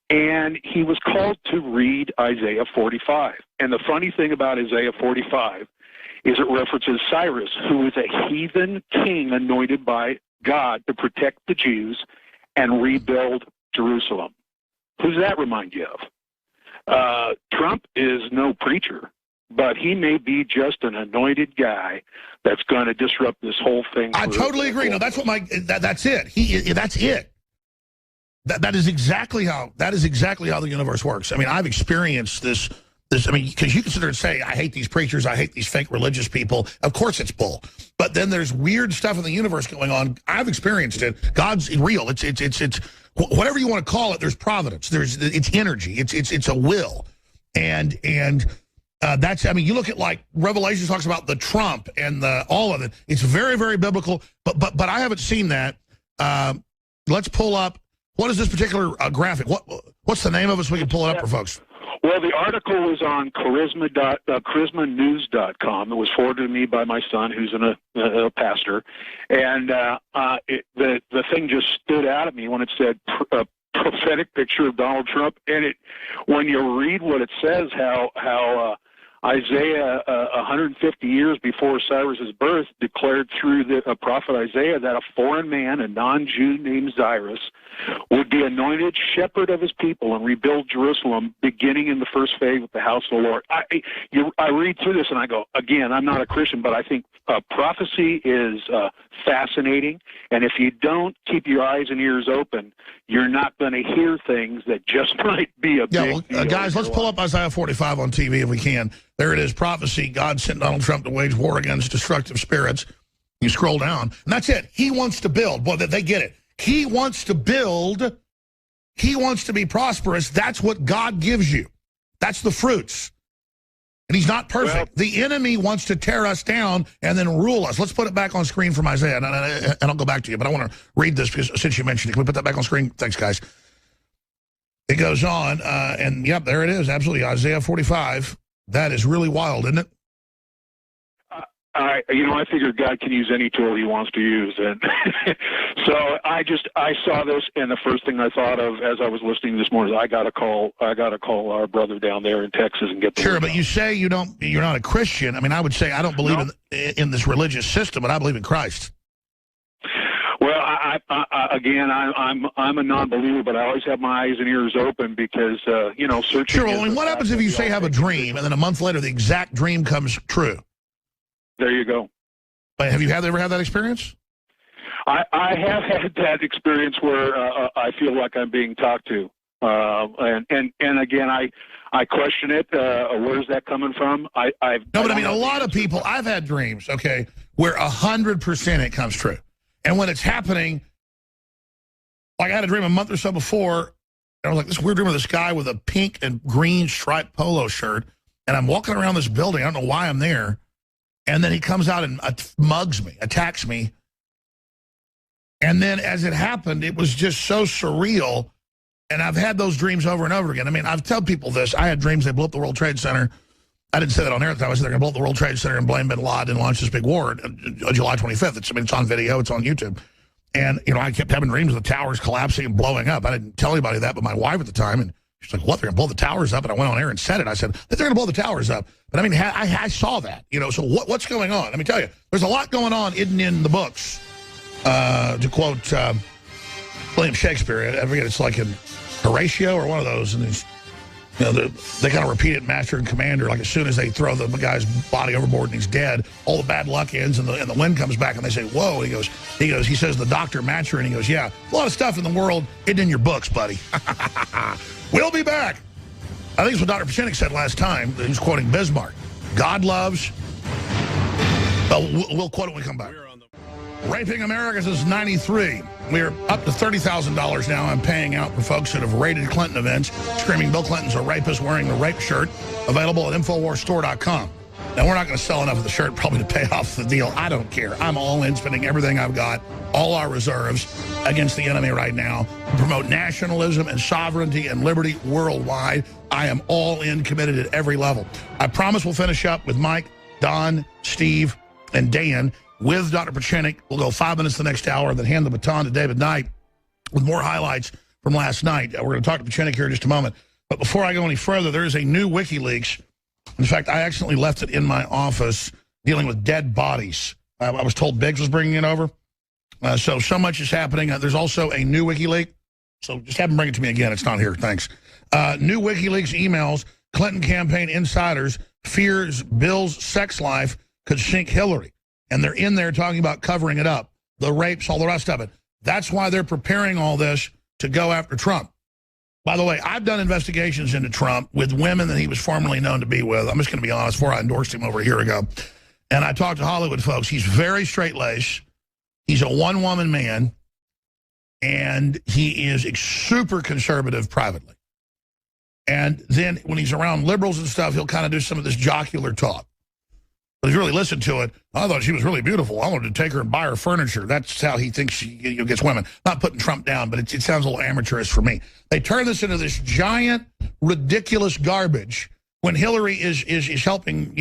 And he was called to read Isaiah 45. And the funny thing about Isaiah 45 is it references Cyrus, who is a heathen king anointed by God to protect the Jews and rebuild Jerusalem. Who does that remind you of? Trump is no preacher, but he may be just an anointed guy that's going to disrupt this whole thing. I totally agree. No, that's what that's it. That's it. That is exactly how the universe works. I mean, I've experienced this. I mean, because you can sit there and say, I hate these preachers, I hate these fake religious people. Of course it's bull. But then there's weird stuff in the universe going on. I've experienced it. God's real. It's whatever you want to call it, there's providence. It's energy. It's a will. And that's, I mean, you look at like Revelation talks about the trump and all of it. It's very, very biblical. But I haven't seen that. Let's pull up. What is this particular graphic? What's the name of it so we can pull it up for folks? Well, the article was on charismanews.com. It was forwarded to me by my son, who's a pastor. And the thing just stood out at me when it said prophetic picture of Donald Trump. And when you read what it says, how Isaiah, 150 years before Cyrus's birth, declared through the prophet Isaiah that a foreign man, a non-Jew named Cyrus, would be anointed shepherd of his people and rebuild Jerusalem, beginning in the first phase with the house of the Lord. I read through this and I go, again, I'm not a Christian, but I think prophecy is fascinating. And if you don't keep your eyes and ears open, you're not going to hear things that just might be a big deal. Guys, let's pull up Isaiah 45 on TV if we can. There it is, prophecy. God sent Donald Trump to wage war against destructive spirits. You scroll down, and that's it. He wants to build. Boy, they get it. He wants to build. He wants to be prosperous. That's what God gives you. That's the fruits. And he's not perfect. Well, the enemy wants to tear us down and then rule us. Let's put it back on screen from Isaiah, and I'll go back to you. But I want to read this because since you mentioned it. Can we put that back on screen? Thanks, guys. It goes on, and yep, there it is. Absolutely, Isaiah 45. That is really wild, isn't it? I figured God can use any tool he wants to use. And so I saw this, and the first thing I thought of as I was listening this morning is I got to call our brother down there in Texas and get the Sure, but you say you're not a Christian. I mean, I would say I don't believe in this religious system, but I believe in Christ. Well, I'm a non-believer, but I always have my eyes and ears open because, searching. Sure, well, I mean, what happens if you say have a dream, and then a month later the exact dream comes true? There you go. But have you ever had that experience? I have had that experience where I feel like I'm being talked to, and again, I question it. Where's that coming from? But I mean, a lot of people. I've had dreams, okay, where 100% it comes true, and when it's happening, like I had a dream a month or so before, and I was like, this weird dream of this guy with a pink and green striped polo shirt, and I'm walking around this building. I don't know why I'm there. And then he comes out and mugs me, attacks me. And then as it happened, it was just so surreal. And I've had those dreams over and over again. I mean, I've told people this. I had dreams they blew up the World Trade Center. I didn't say that on air at the time. I said they're going to blow up the World Trade Center and blame bin Laden and launch this big war on July 25th. It's on video. It's on YouTube. And, I kept having dreams of the towers collapsing and blowing up. I didn't tell anybody that but my wife at the time. And she's like, what, they're going to blow the towers up? And I went on air and said it. I said, they're going to blow the towers up. But, I mean, I saw that, so what's going on? Let me tell you, there's a lot going on hidden in the books. To quote William Shakespeare, I forget, it's like in Horatio or one of those. And these, they kind of repeat it, Master and Commander, like as soon as they throw the guy's body overboard and he's dead, all the bad luck ends and the wind comes back and they say, whoa. And he says, the doctor Matcher, and he goes, yeah, a lot of stuff in the world hidden in your books, buddy. We'll be back. I think it's what Dr. Pachinik said last time. He was quoting Bismarck. God loves. Well, we'll quote it when we come back. Raping America since '93. We're up to $30,000 now. I'm paying out for folks that have raided Clinton events, screaming Bill Clinton's a rapist wearing the rape shirt, available at InfoWarsStore.com. Now, we're not going to sell enough of the shirt probably to pay off the deal. I don't care. I'm all in, spending everything I've got, all our reserves, against the enemy right now, to promote nationalism and sovereignty and liberty worldwide. I am all in, committed at every level. I promise we'll finish up with Mike, Don, Steve, and Dan with Dr. Pachinik. We'll go 5 minutes the next hour, then hand the baton to David Knight with more highlights from last night. We're going to talk to Pachinik here in just a moment. But before I go any further, there is a new WikiLeaks. In fact, I accidentally left it in my office dealing with dead bodies. I was told Biggs was bringing it over. So much is happening. There's also a new WikiLeaks. So just have him bring it to me again. It's not here. Thanks. New WikiLeaks emails. Clinton campaign insiders fears Bill's sex life could sink Hillary. And they're in there talking about covering it up. The rapes, all the rest of it. That's why they're preparing all this to go after Trump. By the way, I've done investigations into Trump with women that he was formerly known to be with. I'm just going to be honest, before I endorsed him over a year ago. And I talked to Hollywood folks. He's very straight-laced. He's a one-woman man. And he is super conservative privately. And then when he's around liberals and stuff, he'll kind of do some of this jocular talk. But if you really listen to it, I thought she was really beautiful. I wanted to take her and buy her furniture. That's how he thinks she gets women. Not putting Trump down, but it sounds a little amateurish for me. They turn this into this giant, ridiculous garbage when Hillary is helping,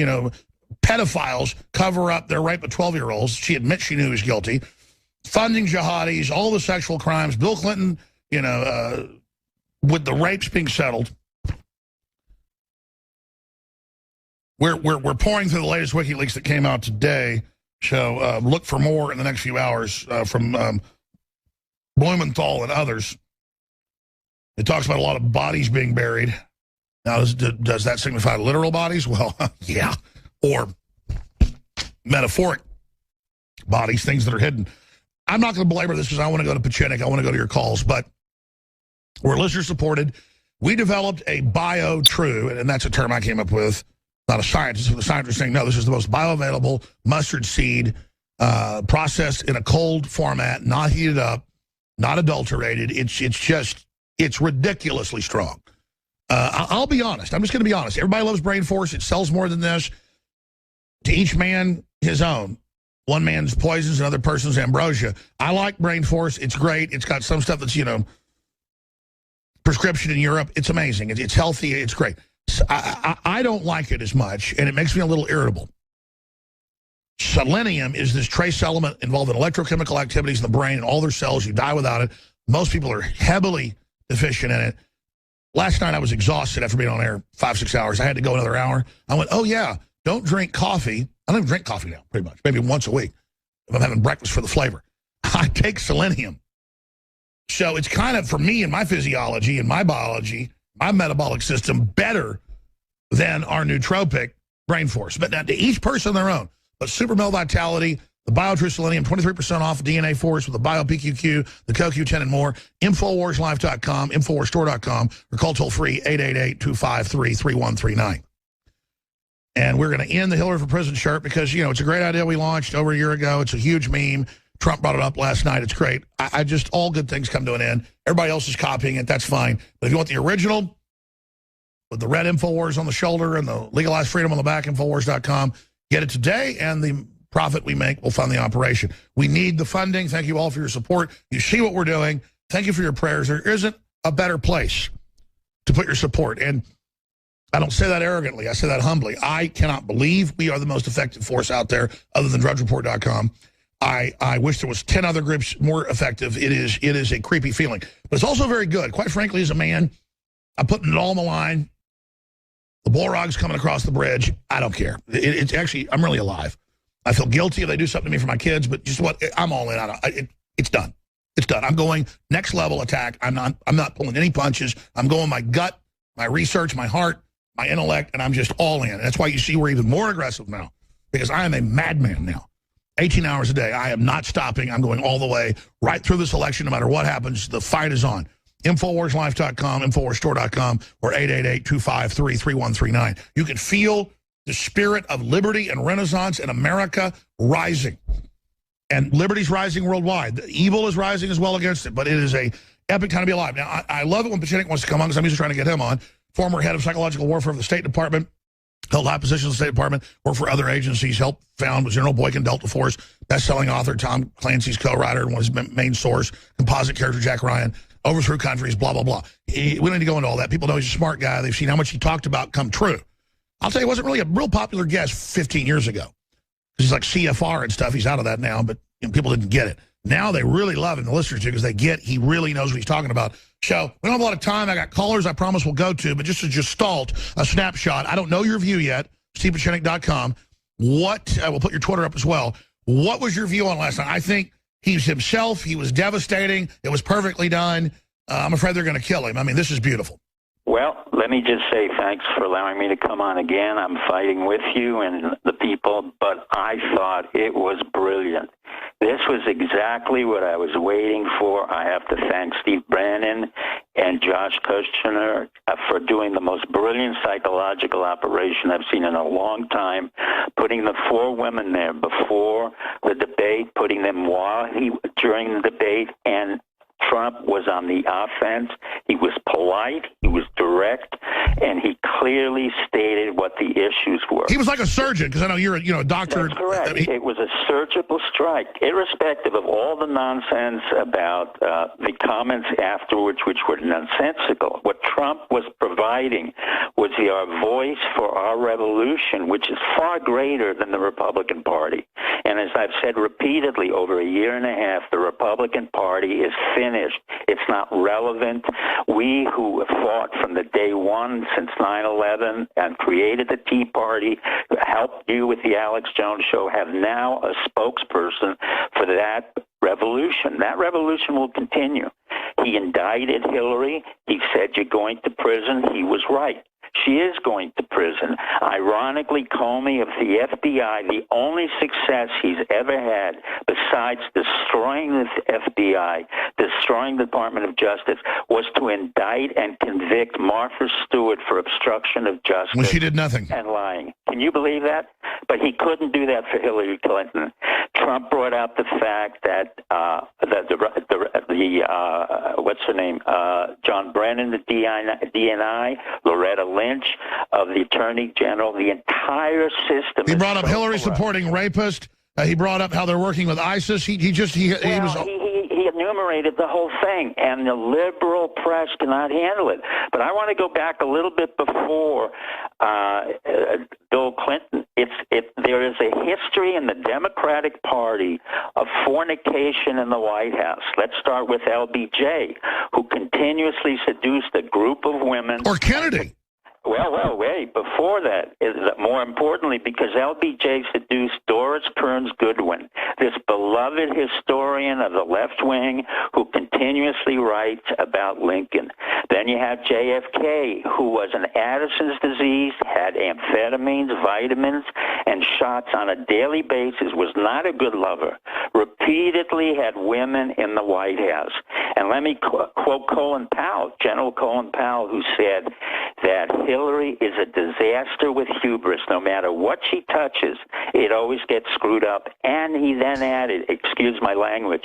pedophiles cover up their rape of 12-year-olds. She admits she knew he was guilty. Funding jihadis, all the sexual crimes. Bill Clinton, with the rapes being settled. We're pouring through the latest WikiLeaks that came out today, so look for more in the next few hours from Blumenthal and others. It talks about a lot of bodies being buried. Now, does that signify literal bodies? Well, yeah, or metaphoric bodies, things that are hidden. I'm not going to belabor this because I want to go to Pachinik. I want to go to your calls, but we're listener-supported. We developed a bio-true, and that's a term I came up with. Not a scientist, but a scientist saying, no, this is the most bioavailable mustard seed processed in a cold format, not heated up, not adulterated. It's ridiculously strong. I'll be honest. I'm just going to be honest. Everybody loves Brain Force. It sells more than this. To each man, his own. One man's poisons, another person's ambrosia. I like Brain Force. It's great. It's got some stuff that's, prescription in Europe. It's amazing. It's healthy. It's great. I don't like it as much, and it makes me a little irritable. Selenium is this trace element involved in electrochemical activities in the brain and all their cells. You die without it. Most people are heavily deficient in it. Last night I was exhausted after being on air 5-6 hours. I had to go another hour. I went, oh, yeah, don't drink coffee. I don't even drink coffee now, pretty much, maybe once a week if I'm having breakfast for the flavor. I take selenium. So it's kind of, for me and my physiology and my biology, my metabolic system, better than our nootropic Brain Force. But now to each person their own. But Super Male Vitality, the BioTrue Selenium, 23% off DNA Force with the BioPQQ, the CoQ10 and more. InfoWarsLife.com, InfoWarsStore.com, or call toll-free 888-253-3139. And we're going to end the Hillary for President shirt because, you know, it's a great idea we launched over a year ago. It's a huge meme. Trump brought it up last night. It's great. I just, all good things come to an end. Everybody else is copying it. That's fine. But if you want the original with the red InfoWars on the shoulder and the legalized freedom on the back, InfoWars.com, get it today, and the profit we make will fund the operation. We need the funding. Thank you all for your support. You see what we're doing. Thank you for your prayers. There isn't a better place to put your support. And I don't say that arrogantly. I say that humbly. I cannot believe we are the most effective force out there other than DrudgeReport.com. I wish there was 10 other groups more effective. It is a creepy feeling. But it's also very good. Quite frankly, as a man, I'm putting it all on the line. The Balrog's coming across the bridge. I don't care. It's actually, I'm really alive. I feel guilty if they do something to me for my kids, but just what, I'm all in. It's done. It's done. I'm going next level attack. I'm not pulling any punches. I'm going my gut, my research, my heart, my intellect, and I'm just all in. That's why you see we're even more aggressive now, because I am a madman now. 18 hours a day. I am not stopping. I'm going all the way right through this election. No matter what happens, the fight is on. InfoWarsLife.com, InfoWarsStore.com, or 888-253-3139. You can feel the spirit of liberty and renaissance in America rising. And liberty's rising worldwide. The evil is rising as well against it, but it is a epic time to be alive. Now, I love it when Pachinik wants to come on, because I'm usually trying to get him on. Former head of psychological warfare of the State Department, held high positions in the State Department, worked for other agencies, helped found with General Boykin, Delta Force, best-selling author, Tom Clancy's co-writer, and was his main source, composite character Jack Ryan, overthrew countries, blah, blah, blah. We don't need to go into all that. People know he's a smart guy. They've seen how much he talked about come true. I'll tell you, he wasn't really a real popular guest 15 years ago. He's like CFR and stuff. He's out of that now, but people didn't get it. Now they really love him, the listeners do, because they get he really knows what he's talking about. So we don't have a lot of time. I got callers I promise we'll go to, but just a gestalt, a snapshot. I don't know your view yet. StevePachinik.com. We'll put your Twitter up as well. What was your view on last night? I think he's himself. He was devastating. It was perfectly done. I'm afraid they're going to kill him. I mean, this is beautiful. Well, let me just say thanks for allowing me to come on again. I'm fighting with you and the people, but I thought it was brilliant. This was exactly what I was waiting for. I have to thank Steve Bannon and Josh Kushner for doing the most brilliant psychological operation I've seen in a long time, putting the four women there before the debate, putting them during the debate, and Trump was on the offense. He was polite, he was direct, and he clearly stated what the issues were. He was like a surgeon, because I know you're a doctor. That's correct. It was a surgical strike, irrespective of all the nonsense about the comments afterwards, which were nonsensical. What Trump was providing was our voice for our revolution, which is far greater than the Republican Party. And as I've said repeatedly over a year and a half, the Republican Party is finished. It's not relevant. We who fought from the day one since 9/11 and created the Tea Party, helped you with the Alex Jones Show, have now a spokesperson for that revolution. That revolution will continue. He indicted Hillary. He said you're going to prison. He was right. She is going to prison. Ironically, Comey of the FBI, the only success he's ever had, besides destroying the FBI, destroying the Department of Justice, was to indict and convict Martha Stewart for obstruction of justice. When she did nothing. And lying. Can you believe that? But he couldn't do that for Hillary Clinton. Trump brought out the fact that what's her name? John Brennan, the DNI, Loretta Lynch of the Attorney General, the entire system. He brought up Hillary supporting rapists. He brought up how they're working with ISIS. He enumerated the whole thing, and the liberal press cannot handle it. But I want to go back a little bit before Bill Clinton. there is a history in the Democratic Party of fornication in the White House. Let's start with LBJ, who continuously seduced a group of women. Or Kennedy. Well, wait, before that, more importantly, because LBJ seduced Doris Kearns Goodwin, this beloved historian of the left wing who continuously writes about Lincoln. Then you have JFK, who was an Addison's disease, had amphetamines, vitamins, and shots on a daily basis, was not a good lover, repeatedly had women in the White House. And let me quote Colin Powell, General Colin Powell, who said that Hillary is a disaster with hubris. No matter what she touches, it always gets screwed up. And he then added, excuse my language,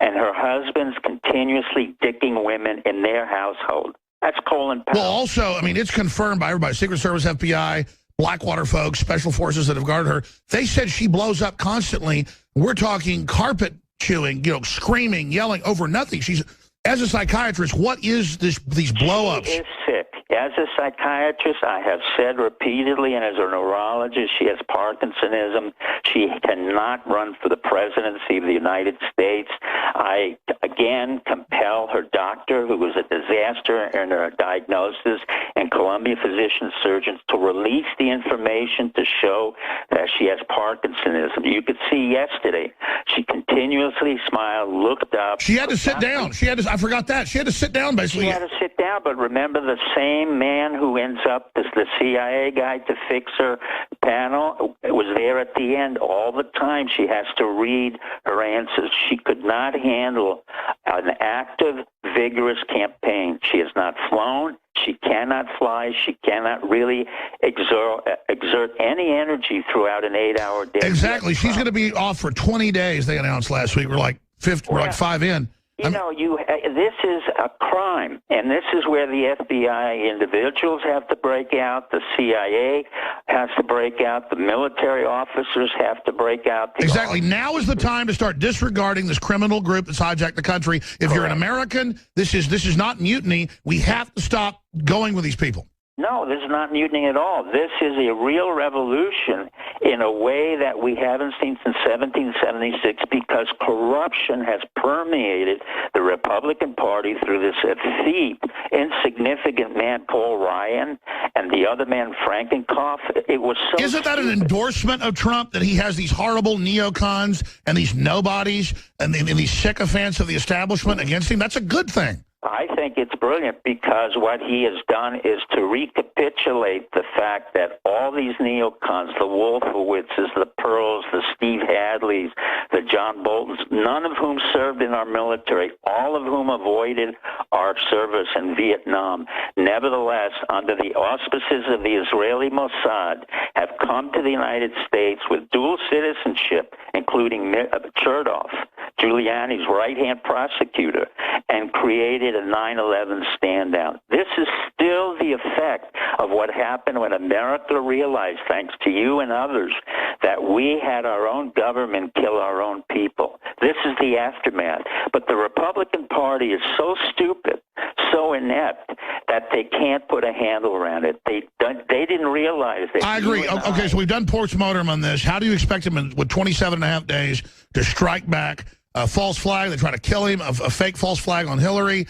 and her husband's continuously dicking women in their household. That's Colin Powell. Well, also, I mean, it's confirmed by everybody, Secret Service, FBI, Blackwater folks, special forces that have guarded her. They said she blows up constantly. We're talking carpet chewing, screaming, yelling over nothing. She's, as a psychiatrist, what is these blow-ups? She is sick. As a psychiatrist, I have said repeatedly, and as a neurologist, she has Parkinsonism. She cannot run for the presidency of the United States. I, again, compel her doctor, who was a disaster in her diagnosis, and Columbia physician surgeons to release the information to show that she has Parkinsonism. You could see yesterday, she continuously smiled, looked up. She had to sit down. I forgot that. She had to sit down, basically. She had to sit down, but remember the same man who ends up as the CIA guy to fix her panel was there at the end all the time. She has to read her answers. She could not handle an active, vigorous campaign. She has not flown. She cannot fly. She cannot really exert any energy throughout an 8-hour day. Exactly. She's going to be off for 20 days, they announced last week. We're like 5 in. This is a crime, and this is where the FBI individuals have to break out, the CIA has to break out, the military officers have to break out. Exactly. Now is the time to start disregarding this criminal group that's hijacked the country. If you're an American, this is not mutiny. We have to stop going with these people. No, this is not mutiny at all. This is a real revolution in a way that we haven't seen since 1776 because corruption has permeated the Republican Party through this effete, insignificant man, Paul Ryan, and the other man, Frankenkopf. It was so Isn't that an endorsement of Trump, that he has these horrible neocons and these nobodies and these sycophants of the establishment against him? That's a good thing. I think it's brilliant because what he has done is to recapitulate the fact that all these neocons, the Wolfowitzes, the Pearls, the Steve Hadleys, the John Boltons, none of whom served in our military, all of whom avoided our service in Vietnam, nevertheless, under the auspices of the Israeli Mossad, have come to the United States with dual citizenship, including Chertoff, Giuliani's right-hand prosecutor, and created a 9/11 stand-down. This is still the effect of what happened when America realized, thanks to you and others, that we had our own government kill our own people. This is the aftermath. But the Republican Party is so stupid, so inept, that they can't put a handle around it. They didn't realize that. I agree. Okay, so we've done postmortem on this. How do you expect him with 27 and a half days to strike back? A false flag, they try to kill him, a fake false flag on Hillary,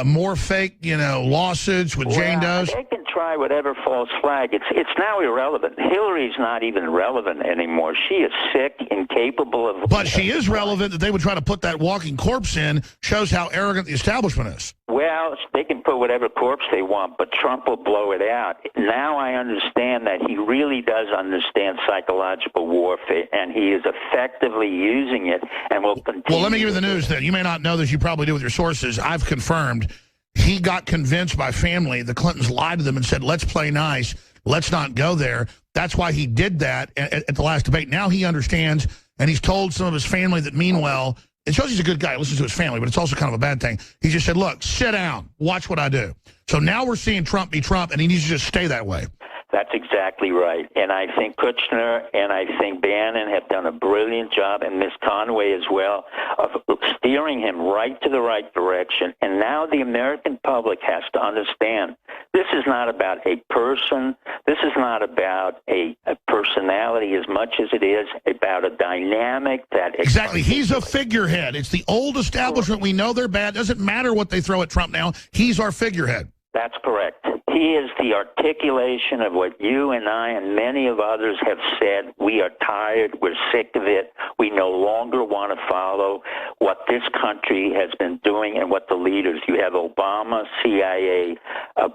more fake, lawsuits with Jane Doe's. They can try whatever false flag. It's now irrelevant. Hillary's not even relevant anymore. She is sick, incapable of... But she is relevant. That they would try to put that walking corpse in shows how arrogant the establishment is. Well, they can put whatever corpse they want, but Trump will blow it out. Now I understand that he really does understand psychological warfare, and he is effectively using it and will continue. Well, let me give you the news then. You may not know this. You probably do with your sources. I've confirmed he got convinced by family. The Clintons lied to them and said, let's play nice. Let's not go there. That's why he did that at the last debate. Now he understands, and he's told some of his family that meanwhile, it shows he's a good guy, listens to his family, but it's also kind of a bad thing. He just said, look, sit down, watch what I do. So now we're seeing Trump be Trump, and he needs to just stay that way. That's exactly right. And I think Kushner and I think Bannon have done a brilliant job, and Ms. Conway as well, of steering him right to the right direction. And now the American public has to understand this is not about a person. This is not about a personality as much as it is about a dynamic that... Exactly. He's a figurehead. It's the old establishment. We know they're bad. Doesn't matter what they throw at Trump now. He's our figurehead. That's correct. He is the articulation of what you and I and many of others have said. We are tired. We're sick of it. We no longer want to follow what this country has been doing and what the leaders. You have Obama, CIA,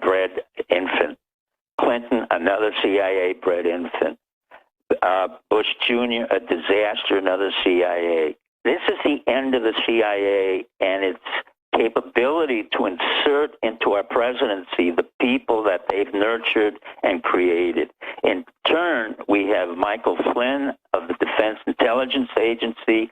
bred infant. Clinton, another CIA-bred infant. Bush Jr., a disaster, another CIA. This is the end of the CIA and its capability to insert into our presidency the people that they've nurtured and created. In turn, we have Michael Flynn of the Defense Intelligence Agency,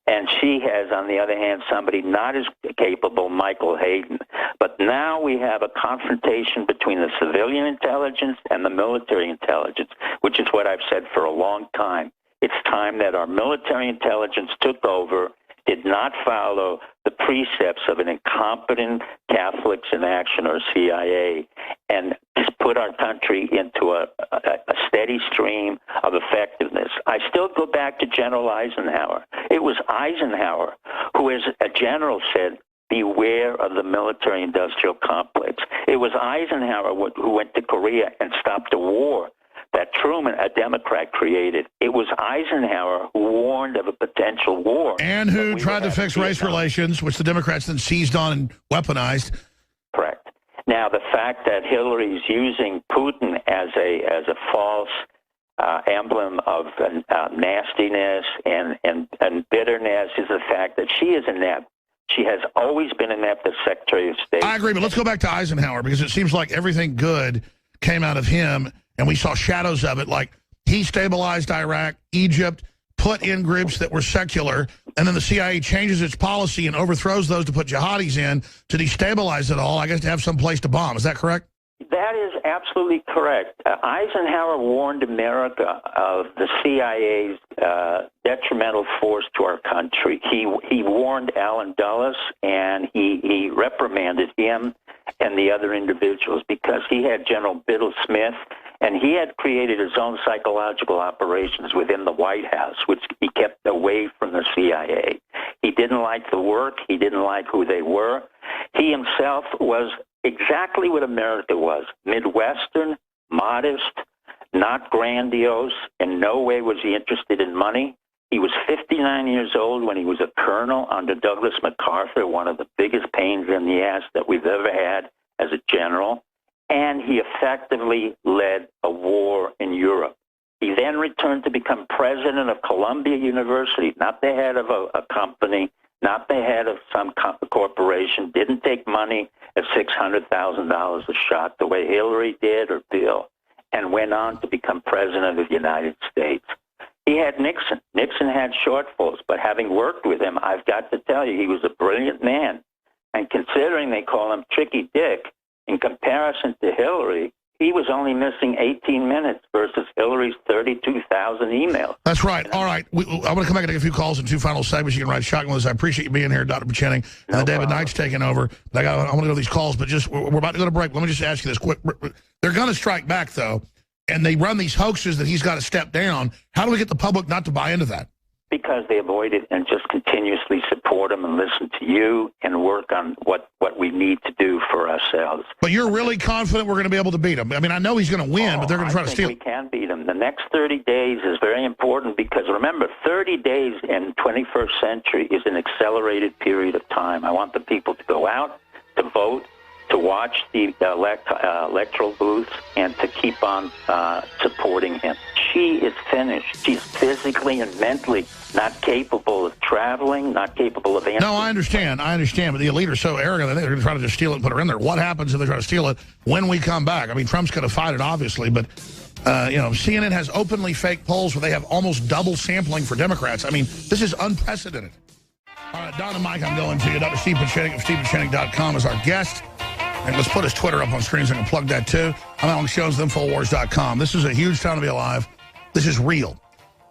and she has, on the other hand, somebody not as capable, Michael Hayden. But now we have a confrontation between the civilian intelligence and the military intelligence, which is what I've said for a long time. It's time that our military intelligence took over, did not follow the precepts of an incompetent Catholics in Action or CIA, and just put our country into a steady stream of effectiveness. I still go back to General Eisenhower. It was Eisenhower who, as a general, said, beware of the military-industrial complex. It was Eisenhower who went to Korea and stopped a war that Truman, a Democrat, created. It was Eisenhower who warned of a potential war. And who tried to fix race relations, which the Democrats then seized on and weaponized. Correct. Now, the fact that Hillary's using Putin as a false emblem of nastiness and bitterness is the fact that she is inept. She has always been inept as Secretary of State. I agree, but let's go back to Eisenhower, because it seems like everything good came out of him, and we saw shadows of it, like he stabilized Iraq, Egypt, put in groups that were secular, and then the CIA changes its policy and overthrows those to put jihadis in to destabilize it all, I guess, to have some place to bomb. Is that correct? That is absolutely correct. Eisenhower warned America of the CIA's detrimental force to our country. He warned Allen Dulles, and he reprimanded him and the other individuals because he had General Biddle Smith, and he had created his own psychological operations within the White House, which he kept away from the CIA. He didn't like the work. He didn't like who they were. He himself was exactly what America was, Midwestern, modest, not grandiose. In no way was he interested in money. He was 59 years old when he was a colonel under Douglas MacArthur, one of the biggest pains in the ass that we've ever had as a general. And he effectively led a war in Europe. He then returned to become president of Columbia University, not the head of a company, not the head of some corporation, didn't take money at $600,000 a shot the way Hillary did or Bill, and went on to become president of the United States. He had Nixon. Nixon had shortfalls, but having worked with him, I've got to tell you, he was a brilliant man. And considering they call him Tricky Dick, in comparison to Hillary, he was only missing 18 minutes versus Hillary's 32,000 emails. That's right. All right. I'm going to come back and take a few calls in two final segments. You can ride shotgun with us. I appreciate you being here, Dr. Buchanan. And David Knight's taking over. I want to go to these calls, but we're about to go to break. Let me just ask you this quick. They're going to strike back, though, and they run these hoaxes that he's got to step down. How do we get the public not to buy into that? Because they avoid it and just continuously support him and listen to you and work on what we need to do for ourselves. But you're really confident we're going to be able to beat him? I mean, I know he's going to win, but they're going to try to steal. We can beat him. The next 30 days is very important because, remember, 30 days in 21st century is an accelerated period of time. I want the people to go out, to vote, to watch the electoral booths, and to keep on supporting him. She is finished. She's physically and mentally not capable of traveling, not capable of answering. No, I understand, but the elite are so arrogant, they're going to try to just steal it and put her in there. What happens if they try to steal it when we come back? I mean, Trump's going to fight it, obviously, but, CNN has openly fake polls where they have almost double sampling for Democrats. I mean, this is unprecedented. All right, Don and Mike, I'm going to you. Dr. Steve Pieczenik of StevePieczenik.com is our guest. And let's put his Twitter up on screen so I can plug that too. I'm Alex Jones, Infowars.com. This is a huge time to be alive. This is real.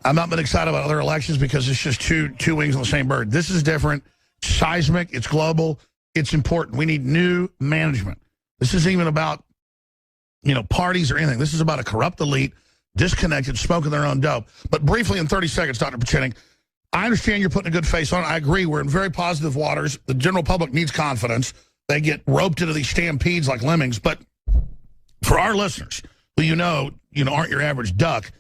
I've not been excited about other elections because it's just two wings on the same bird. This is different. It's seismic. It's global. It's important. We need new management. This isn't even about, parties or anything. This is about a corrupt elite, disconnected, smoking their own dope. But briefly, in 30 seconds, Dr. Pachinik, I understand you're putting a good face on it. I agree. We're in very positive waters. The general public needs confidence. They get roped into these stampedes like lemmings. But for our listeners, who aren't your average duck,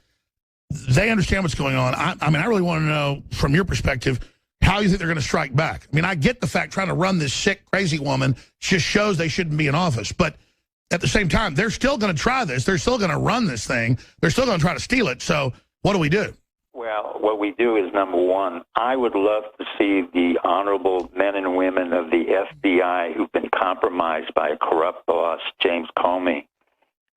they understand what's going on. I really want to know, from your perspective, how you think they're going to strike back. I get the fact trying to run this sick, crazy woman just shows they shouldn't be in office. But at the same time, they're still going to try this. They're still going to run this thing. They're still going to try to steal it. So what do we do? Well, what we do is, number one, I would love to see the honorable men and women of the FBI who've been compromised by a corrupt boss, James Comey,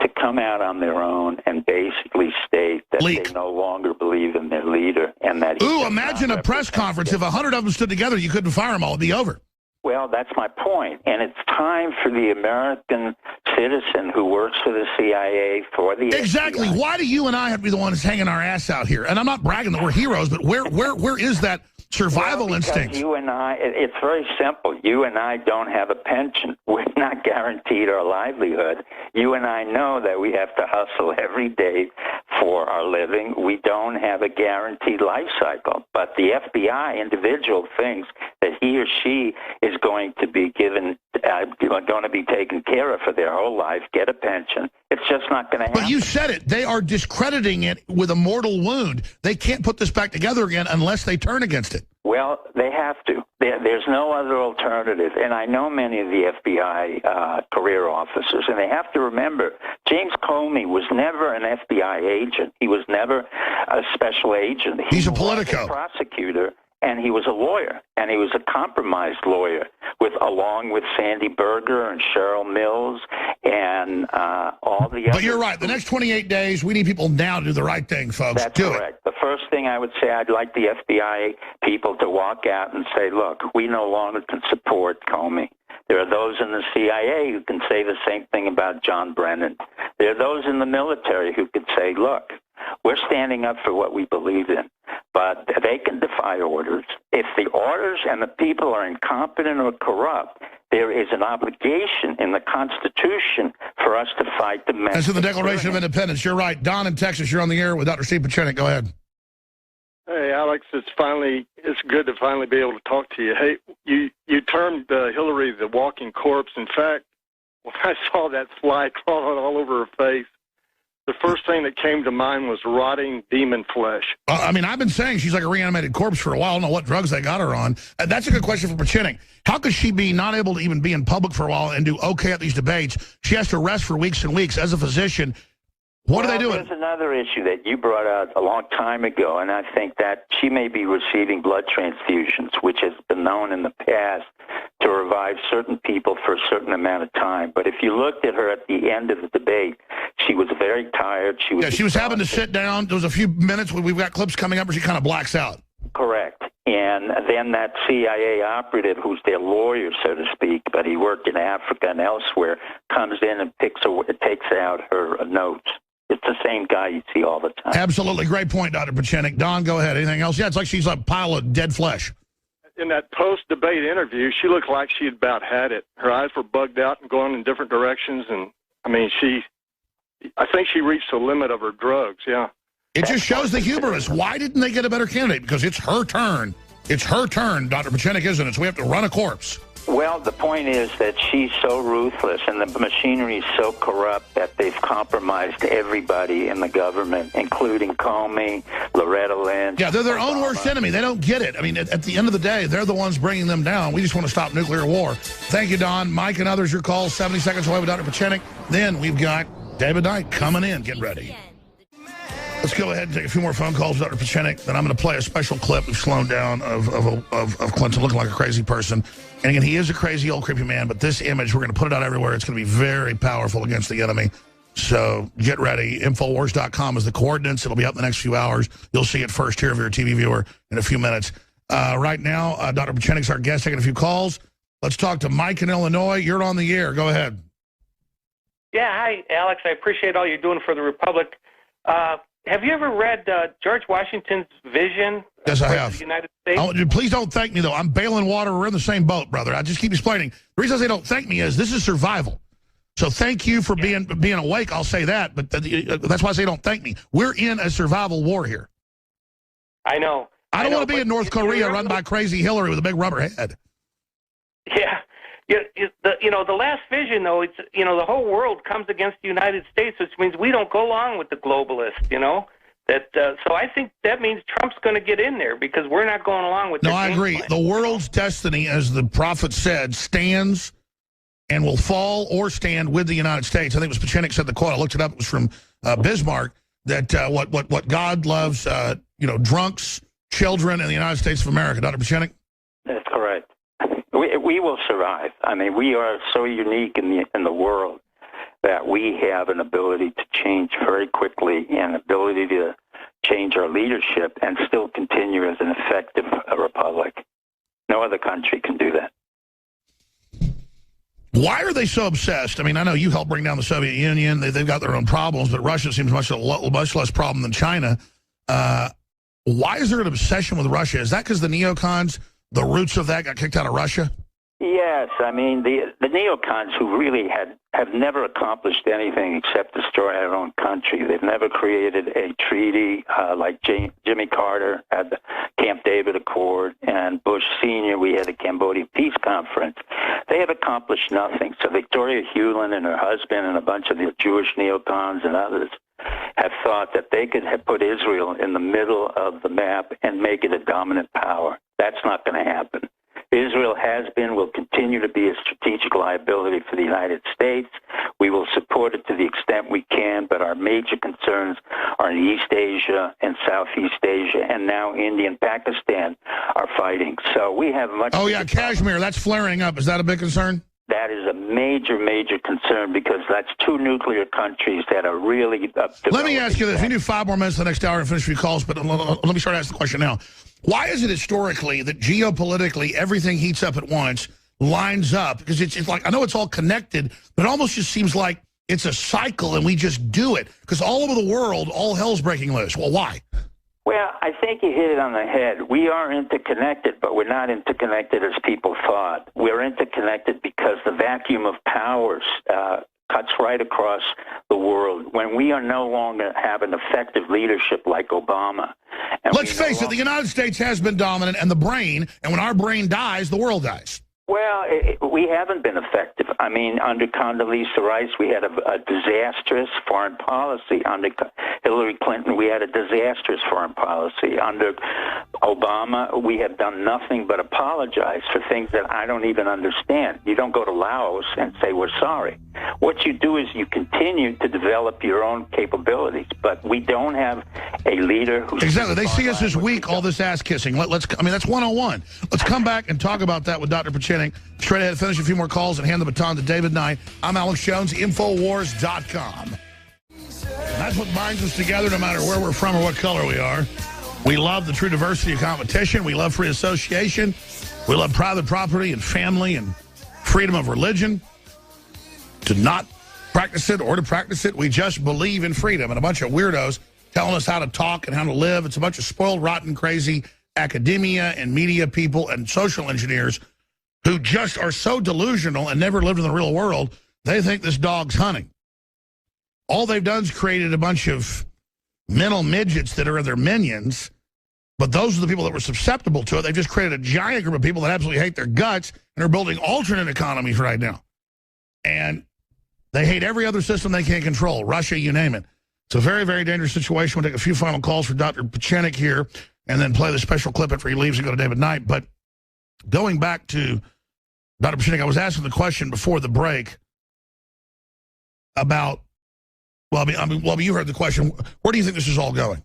to come out on their own and basically state that they no longer believe in their leader and that. Imagine a press conference. If 100 of them stood together, you couldn't fire them all. It'd be over. Well, that's my point. And it's time for the American citizen who works for the CIA, for the Exactly. FBI. Why do you and I have to be the ones hanging our ass out here? And I'm not bragging that we're heroes, but where is that survival instinct? You and I, it's very simple. You and I don't have a pension. We're not guaranteed our livelihood. You and I know that we have to hustle every day for our living. We don't have a guaranteed life cycle. But the FBI individual thinks that he or she is going to be given, going to be taken care of for their whole life, get a pension. It's just not going to happen. But you said it. They are discrediting it with a mortal wound. They can't put this back together again unless they turn against it. Well, they have to. There's no other alternative. And I know many of the FBI career officers, and they have to remember, James Comey was never an FBI agent. He was never a special agent. He's a Politico. Was a prosecutor, and he was a lawyer, and he was a compromised lawyer, along with Sandy Berger and Cheryl Mills and all the others. But you're right. The next 28 days, we need people now to do the right thing, folks. That's correct. The first thing I would say, I'd like the FBI people to walk out and say, look, we no longer can support Comey. There are those in the CIA who can say the same thing about John Brennan. There are those in the military who could say, look, we're standing up for what we believe in, but they can defy orders. If the orders and the people are incompetent or corrupt, there is an obligation in the Constitution for us to fight the men. That's in the Declaration of Independence. You're right. Don in Texas, you're on the air with Dr. Steve Pachinik. Go ahead. Hey, Alex, it's good to finally be able to talk to you. Hey, you termed Hillary the walking corpse. In fact, when I saw that fly crawling all over her face, the first thing that came to mind was rotting demon flesh. I've been saying she's like a reanimated corpse for a while. I don't know what drugs they got her on. That's a good question for Pachinik. How could she be not able to even be in public for a while and do okay at these debates? She has to rest for weeks and weeks as a physician. What are they doing? There's another issue that you brought out a long time ago, and I think that she may be receiving blood transfusions, which has been known in the past to revive certain people for a certain amount of time. But if you looked at her at the end of the debate, she was very tired. She was having to sit down. There was a few minutes when we've got clips coming up where she kind of blacks out. Correct. And then that CIA operative, who's their lawyer, so to speak, but he worked in Africa and elsewhere, comes in and takes out her notes. It's the same guy you see all the time. Absolutely. Great point, Dr. Pachinik. Don, go ahead. Anything else? Yeah, it's like she's a pile of dead flesh. In that post-debate interview, she looked like she had about had it. Her eyes were bugged out and going in different directions. And, I think she reached the limit of her drugs, yeah. It just shows the hubris. Why didn't they get a better candidate? Because it's her turn. It's her turn, Dr. Pachinik, isn't it? So we have to run a corpse. Well, the point is that she's so ruthless and the machinery is so corrupt that they've compromised everybody in the government, including Comey, Loretta Lynch. Yeah, they're their own worst enemy. They don't get it. At the end of the day, they're the ones bringing them down. We just want to stop nuclear war. Thank you, Don. Mike and others, your call, 70 seconds away with Dr. Pachinik. Then we've got David Knight coming in. Get ready. Let's go ahead and take a few more phone calls with Dr. Pachinik. Then I'm going to play a special clip we've slowed down of Clinton looking like a crazy person. And again, he is a crazy old creepy man, but this image, we're going to put it out everywhere. It's going to be very powerful against the enemy. So get ready. Infowars.com is the coordinates. It'll be up in the next few hours. You'll see it first here if you're a TV viewer in a few minutes. Right now, Dr. Pachinik's our guest, taking a few calls. Let's talk to Mike in Illinois. You're on the air. Go ahead. Yeah, hi, Alex. I appreciate all you're doing for the Republic. Have you ever read George Washington's vision? Yes, I have. The United States? Please don't thank me, though. I'm bailing water. We're in the same boat, brother. I just keep explaining. The reason I say don't thank me is this is survival. So thank you for being awake. I'll say that, but that's why I say don't thank me. We're in a survival war here. I know. I don't want to be in North Korea run by crazy Hillary with a big rubber head. Yeah. The last vision, though, it's, the whole world comes against the United States, which means we don't go along with the globalists, So I think that means Trump's going to get in there because we're not going along with No, I agree. The world's destiny, as the prophet said, stands and will fall or stand with the United States. I think it was Pachenik said the quote. I looked it up. It was from Bismarck, that what God loves, drunks, children, and the United States of America. Dr. Pachenik? That's correct. We will survive. I mean, we are so unique in the world that we have an ability to change very quickly and ability to change our leadership and still continue as an effective republic. No other country can do that. Why are they so obsessed? I mean, I know you helped bring down the Soviet Union. They've got their own problems, but Russia seems much less problem than China. Why is there an obsession with Russia? Is that because the neocons, the roots of that, got kicked out of Russia? Yes, I mean, the neocons who really have never accomplished anything except destroy our own country. They've never created a treaty like Jimmy Carter had the Camp David Accord, and Bush Sr., we had a Cambodia Peace Conference. They have accomplished nothing. So Victoria Hewlin and her husband and a bunch of the Jewish neocons and others have thought that they could have put Israel in the middle of the map and make it a dominant power. That's not going to happen. Israel has been, will continue to be a strategic liability for the United States. We will support it to the extent we can, but our major concerns are in East Asia and Southeast Asia, and now India and Pakistan are fighting. So we have much... Oh, yeah, Kashmir, that's flaring up. Is that a big concern? That is a major, major concern because that's two nuclear countries that are really... Let me ask you this. We do 5 more minutes the next hour and finish a few calls, but let me start asking the question now. Why is it historically that geopolitically everything heats up at once, lines up? Because it's like, I know it's all connected, but it almost just seems like it's a cycle and we just do it. Because all over the world, all hell's breaking loose. Well, why? Well, I think you hit it on the head. We are interconnected, but we're not interconnected as people thought. We're interconnected because the vacuum of powers cuts right across the world. When we are no longer have an effective leadership like Obama. Let's face it, the United States has been dominant and the brain, and when our brain dies, the world dies. Well, we haven't been effective. I mean, under Condoleezza Rice, we had a disastrous foreign policy. Under Hillary Clinton, we had a disastrous foreign policy. Under Obama, we have done nothing but apologize for things that I don't even understand. You don't go to Laos and say, we're sorry. What you do is you continue to develop your own capabilities, but we don't have a leader who's... Exactly. They see us as weak, all this ass-kissing. I mean, that's 101. Let's come back and talk about that with Dr. Pachenik. Straight ahead, finish a few more calls and hand the baton to David Knight. I'm Alex Jones, Infowars.com. That's what binds us together no matter where we're from or what color we are. We love the true diversity of competition. We love free association. We love private property and family and freedom of religion. To not practice it or to practice it, we just believe in freedom. And a bunch of weirdos telling us how to talk and how to live. It's a bunch of spoiled, rotten, crazy academia and media people and social engineers who just are so delusional and never lived in the real world, they think this dog's hunting. All they've done is created a bunch of mental midgets that are their minions, but those are the people that were susceptible to it. They've just created a giant group of people that absolutely hate their guts and are building alternate economies right now. And they hate every other system they can't control, Russia, you name it. It's a very, very dangerous situation. We'll take a few final calls for Dr. Pachenik here and then play the special clip after he leaves and go to David Knight. But going back to Dr. Pachenik, I was asking the question before the break about, well, you heard the question. Where do you think this is all going?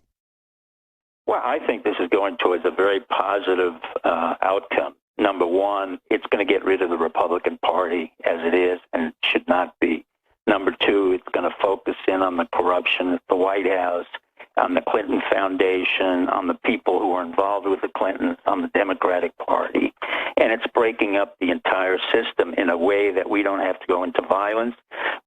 Well, I think this is going towards a very positive outcome. Number one, it's going to get rid of the Republican Party as it is and should not be. Number two, it's going to focus in on the corruption at the White House on the Clinton Foundation, on the people who are involved with the Clintons, on the Democratic Party. And it's breaking up the entire system in a way that we don't have to go into violence.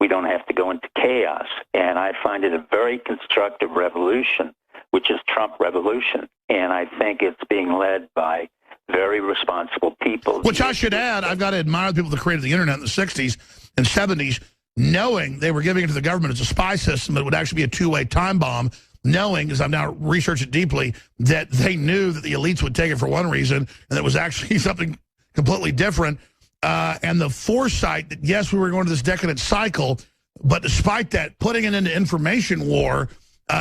We don't have to go into chaos. And I find it a very constructive revolution, which is Trump revolution. And I think it's being led by very responsible people. Which I should add, I've got to admire the people that created the internet in the 60s and 70s, knowing they were giving it to the government as a spy system that would actually be a two-way time bomb, knowing, as I've now researched it deeply, that they knew that the elites would take it for one reason, and it was actually something completely different. And the foresight that, yes, we were going to this decadent cycle, but despite that, putting it into information war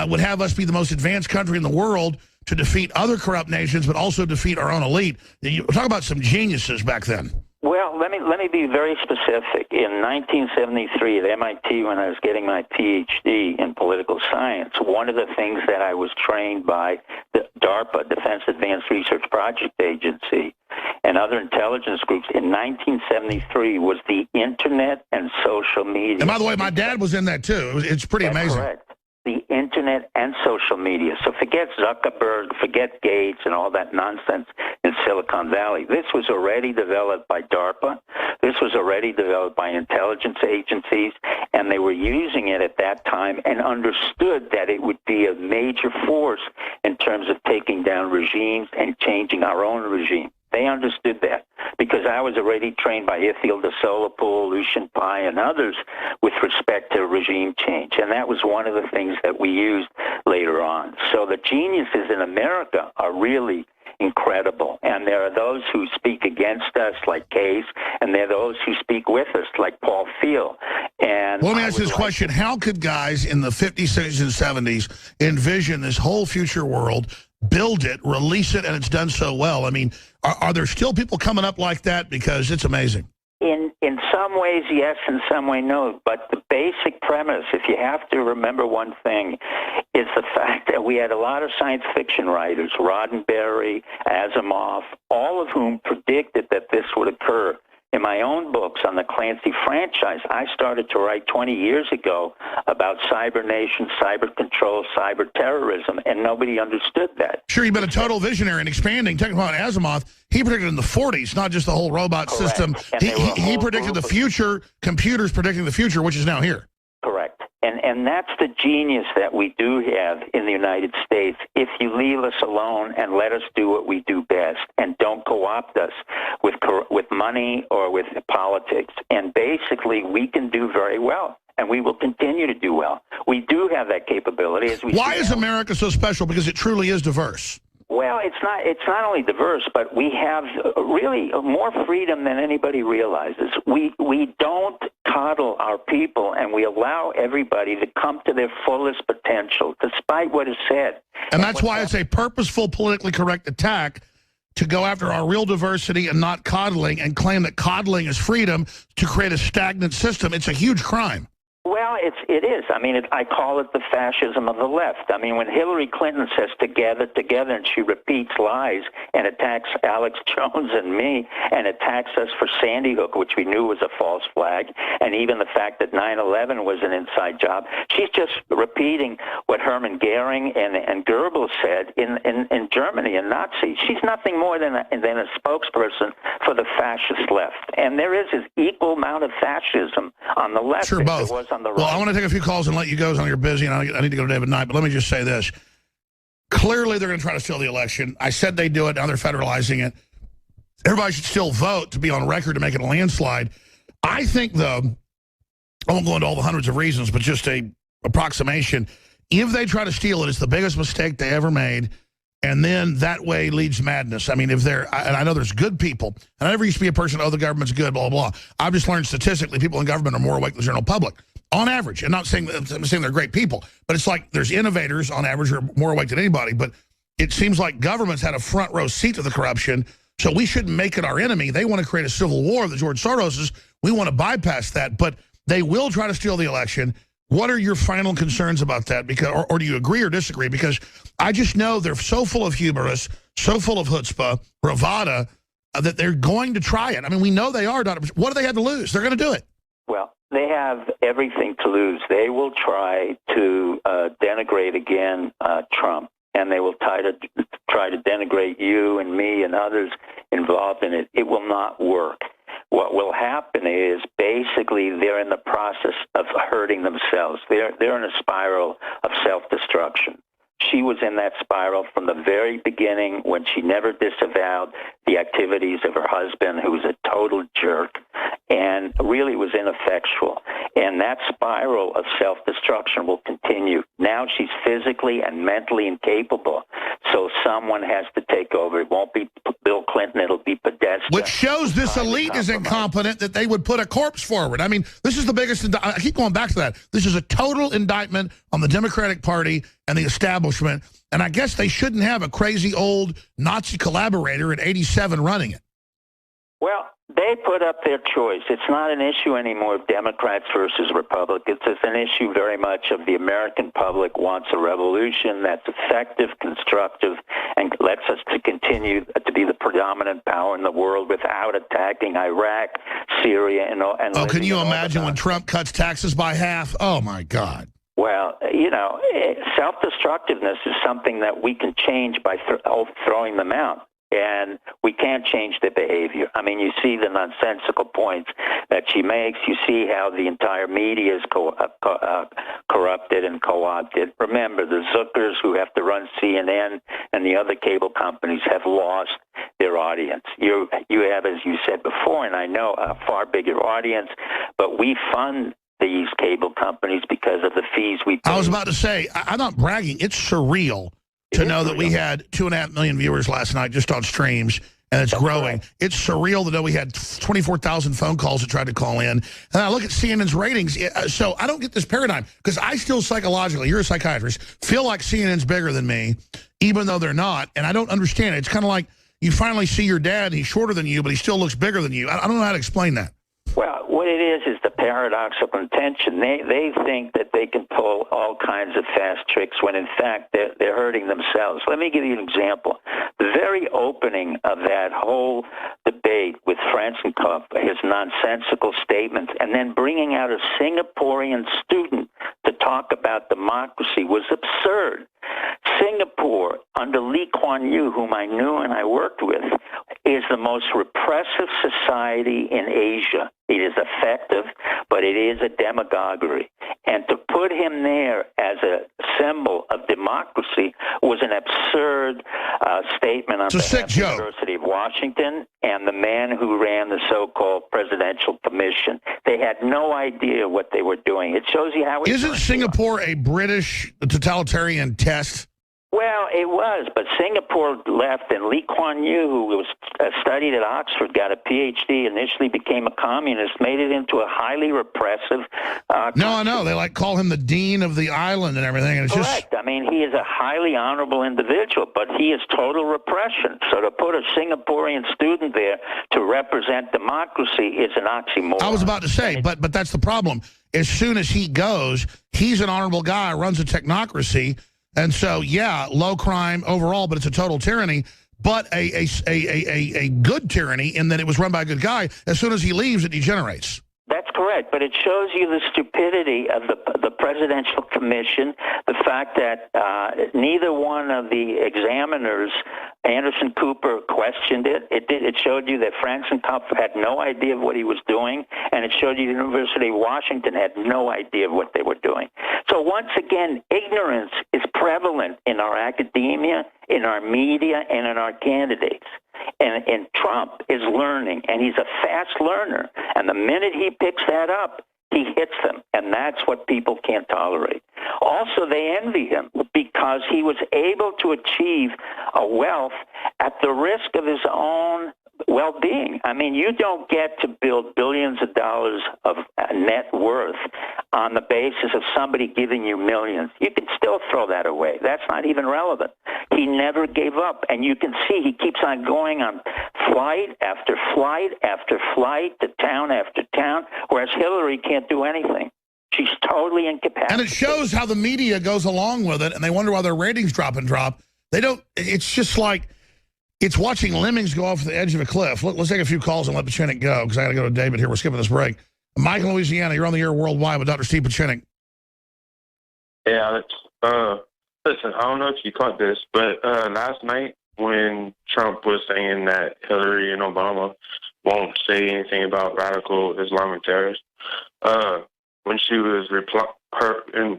would have us be the most advanced country in the world to defeat other corrupt nations, but also defeat our own elite. You talk about some geniuses back then. Well, let me be very specific. In 1973 at MIT, when I was getting my PhD in political science, one of the things that I was trained by the DARPA, Defense Advanced Research Project Agency, and other intelligence groups in 1973 was the Internet and social media. And by the way, my dad was in that too. It's pretty amazing. Correct. The Internet and social media. So forget Zuckerberg, forget Gates and all that nonsense in Silicon Valley. This was already developed by DARPA. This was already developed by intelligence agencies, and they were using it at that time and understood that it would be a major force in terms of taking down regimes and changing our own regime. They understood that because I was already trained by Ithiel de Solapool, Lucian Pai, and others with respect to regime change. And that was one of the things that we used later on. So the geniuses in America are really incredible. And there are those who speak against us, like Case, and there are those who speak with us, like Paul Field. And well, let me ask this question. How could guys in the 50s, 60s, and 70s envision this whole future world, build it, release it, and it's done so well? I mean, are there still people coming up like that? Because it's amazing. In some ways, yes. In some way, no. But the basic premise, if you have to remember one thing, is the fact that we had a lot of science fiction writers, Roddenberry, Asimov, all of whom predicted that this would occur. In my own books on the Clancy franchise, I started to write 20 years ago about cyber nation, cyber control, cyber terrorism, and nobody understood that. Sure, you've been a total visionary and expanding. Talking about Asimov, he predicted in the 40s, not just the whole robot Correct. system. He predicted the future, computers predicting the future, which is now here. Correct. And that's the genius that we do have in the United States. If you leave us alone and let us do what we do best and don't co-opt us with money or with politics, and basically we can do very well. And we will continue to do well. We do have that capability. Why is America so special? Because it truly is diverse. Well, it's not only diverse, but we have really more freedom than anybody realizes. We don't coddle our people, and we allow everybody to come to their fullest potential, despite what is said. And that's why it's a purposeful, politically correct attack to go after our real diversity and not coddling, and claim that coddling is freedom to create a stagnant system. It's a huge crime. Well, it is. I mean, I call it the fascism of the left. I mean, when Hillary Clinton says together, and she repeats lies and attacks Alex Jones and me and attacks us for Sandy Hook, which we knew was a false flag, and even the fact that 9/11 was an inside job, she's just repeating what Hermann Goering and Goebbels said in Germany and Nazi. She's nothing more than a spokesperson for the fascist left. And there is an equal amount of fascism on the left. Sure, both. On the right. Well, I want to take a few calls and let you go. I know you're busy, and I need to go to David Knight. But let me just say this. Clearly, they're going to try to steal the election. I said they do it. Now they're federalizing it. Everybody should still vote to be on record to make it a landslide. I think, though, I won't go into all the hundreds of reasons, but just a approximation. If they try to steal it, it's the biggest mistake they ever made. And then that way leads madness. I mean, if they're, and I know there's good people, and I never used to be a person, oh, the government's good, blah, blah, blah. I've just learned statistically people in government are more awake than the general public, on average. I'm saying they're great people, but it's like there's innovators on average who are more awake than anybody. But it seems like government's had a front row seat to the corruption, so we shouldn't make it our enemy. They want to create a civil war, the George Soroses. We want to bypass that, but they will try to steal the election. What are your final concerns about that? Because, or do you agree or disagree? Because I just know they're so full of hubris, so full of chutzpah, bravada, that they're going to try it. I mean, we know they are. What do they have to lose? They're going to do it. Well, they have everything to lose. They will try to denigrate again Trump, and they will try to denigrate you and me and others involved in it. It will not work. What will happen is basically they're in the process of hurting themselves. They're in a spiral of self-destruction. She was in that spiral from the very beginning when she never disavowed the activities of her husband, who was a total jerk, and really was ineffectual. And that spiral of self-destruction will continue. Now she's physically and mentally incapable, so someone has to take over. It won't be Bill Clinton, it'll be Podesta. Which shows this elite is incompetent that they would put a corpse forward. I mean, this is the biggest, I keep going back to that. This is a total indictment on the Democratic Party and the establishment, and I guess they shouldn't have a crazy old Nazi collaborator at 87 running it. Well, they put up their choice. It's not an issue anymore of Democrats versus Republicans. It's an issue very much of the American public wants a revolution that's effective, constructive, and lets us to continue to be the predominant power in the world without attacking Iraq, Syria, and oh, can you imagine when Trump cuts taxes by half? Oh, my God. Well, you know, self-destructiveness is something that we can change by throwing them out. And we can't change the behavior. I mean, you see the nonsensical points that she makes. You see how the entire media is corrupted and co-opted. Remember, the Zuckers who have to run CNN and the other cable companies have lost their audience. You have, as you said before, and I know, a far bigger audience, but we fund these cable companies because of the fees we pay. I was about to say, I'm not bragging. It's surreal to know that we had 2.5 million viewers last night just on streams, and it's growing. Right. It's surreal to know we had 24,000 phone calls that tried to call in. And I look at CNN's ratings, so I don't get this paradigm, because I still psychologically, you're a psychiatrist, feel like CNN's bigger than me, even though they're not, and I don't understand it. It's kind of like you finally see your dad, he's shorter than you, but he still looks bigger than you. I don't know how to explain that. Well, what it is the paradox of intention. They think that they can pull all kinds of fast tricks when, in fact, they're hurting themselves. Let me give you an example. The very opening of that whole debate with Francenkopf, his nonsensical statements, and then bringing out a Singaporean student to talk about democracy was absurd. Singapore, under Lee Kuan Yew, whom I knew and I worked with, is the most repressive society in Asia. It is effective, but it is a demagoguery. And to put him there as a symbol of democracy was an absurd statement on behalf of the University of Washington and the man who ran the so-called Presidential Commission. They had no idea what they were doing. It shows you how... Isn't Singapore a British totalitarian test? Well, it was, but Singapore left, and Lee Kuan Yew, who was studied at Oxford, got a Ph.D., initially became a communist, made it into a highly repressive... No, I know. They call him the dean of the island and everything. And it's correct. I mean, he is a highly honorable individual, but he is total repression. So to put a Singaporean student there to represent democracy is an oxymoron. I was about to say, but that's the problem. As soon as he goes, he's an honorable guy, runs a technocracy. And so, yeah, low crime overall, but it's a total tyranny, but a good tyranny in that it was run by a good guy. As soon as he leaves, it degenerates. That's correct, but it shows you the stupidity of the Presidential Commission, the fact that neither one of the examiners, Anderson Cooper, questioned it. It showed you that Francenkopf had no idea of what he was doing, and it showed you the University of Washington had no idea of what they were doing. So once again, ignorance is prevalent in our academia, in our media, and in our candidates. And Trump is learning, and he's a fast learner. And the minute he picks that up, he hits them. And that's what people can't tolerate. Also, they envy him because he was able to achieve a wealth at the risk of his own well-being. I mean, you don't get to build billions of dollars of net worth on the basis of somebody giving you millions. You can still throw that away. That's not even relevant. He never gave up. And you can see he keeps on going on flight after flight after flight to town after town, whereas Hillary can't do anything. She's totally incapacitated. And it shows how the media goes along with it, and they wonder why their ratings drop. They don't, it's just like, it's watching lemmings go off the edge of a cliff. Let's take a few calls and let Buchanan go, because I got to go to David here. We're skipping this break. Mike in Louisiana, you're on the air worldwide with Dr. Steve Pieczenik. Hey, Alex. Listen, I don't know if you caught this, but last night when Trump was saying that Hillary and Obama won't say anything about radical Islamic terrorists, when she was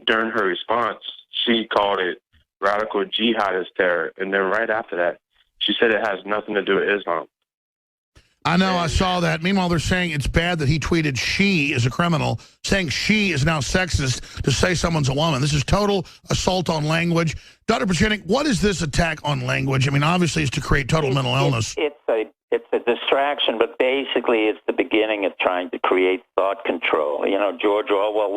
during her response, she called it radical jihadist terror, and then right after that, she said it has nothing to do with Islam. I know, I saw that. Meanwhile, they're saying it's bad that he tweeted she is a criminal, saying she is now sexist to say someone's a woman. This is total assault on language. Dr. Pieczenik, what is this attack on language? I mean, obviously it's to create total mental illness. It's a distraction, but basically it's the beginning of trying to create thought control. You know, George Orwell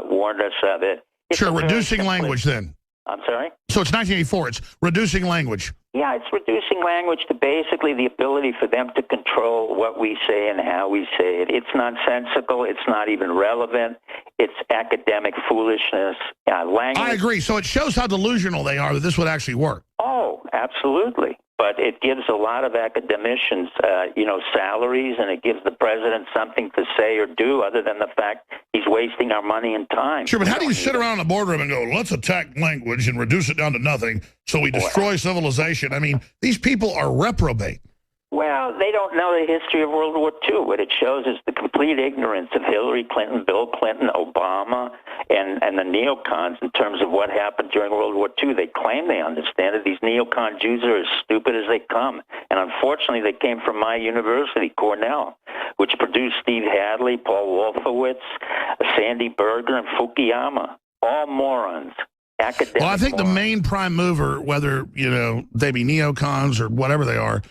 warned us of it. Sure, reducing language then. I'm sorry? So it's 1984. It's reducing language. Yeah, it's reducing language to basically the ability for them to control what we say and how we say it. It's nonsensical. It's not even relevant. It's academic foolishness. Language. I agree. So it shows how delusional they are that this would actually work. Oh, absolutely. But it gives a lot of academicians, salaries, and it gives the president something to say or do other than the fact he's wasting our money and time. Sure, but how do you sit around in a boardroom and go, let's attack language and reduce it down to nothing so we destroy civilization? I mean, these people are reprobate. Well, they don't know the history of World War II. What it shows is the complete ignorance of Hillary Clinton, Bill Clinton, Obama, and the neocons in terms of what happened during World War II. They claim they understand it. These neocon Jews are as stupid as they come. And unfortunately, they came from my university, Cornell, which produced Steve Hadley, Paul Wolfowitz, Sandy Berger, and Fukuyama. All morons. Academic well, I think morons. The main prime mover, whether, they be neocons or whatever they are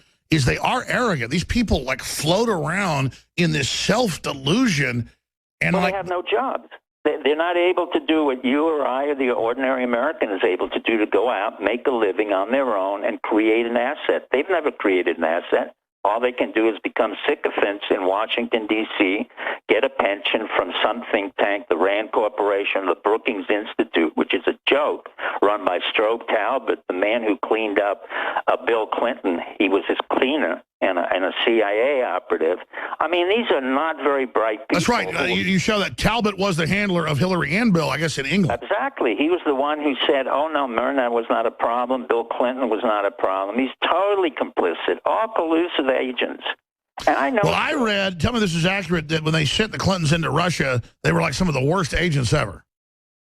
arrogant. These people, float around in this self-delusion. And they have no jobs. They're not able to do what you or I or the ordinary American is able to do, to go out, make a living on their own, and create an asset. They've never created an asset. All they can do is become sycophants in Washington, D.C., get a pension from some think tank, the Rand Corporation, the Brookings Institute, which is a joke, run by Strobe Talbot, the man who cleaned up Bill Clinton. He was his cleaner and a CIA operative. I mean, these are not very bright people. That's right. You show that Talbot was the handler of Hillary and Bill, I guess, in England. Exactly. He was the one who said, oh, no, Myrna was not a problem. Bill Clinton was not a problem. He's totally complicit, all collusive agents. And I know. Well, I read, tell me this is accurate, that when they sent the Clintons into Russia, they were like some of the worst agents ever.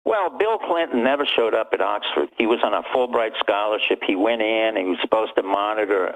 Well, Bill Clinton never showed up at Oxford. He was on a Fulbright scholarship. He went in. He was supposed to monitor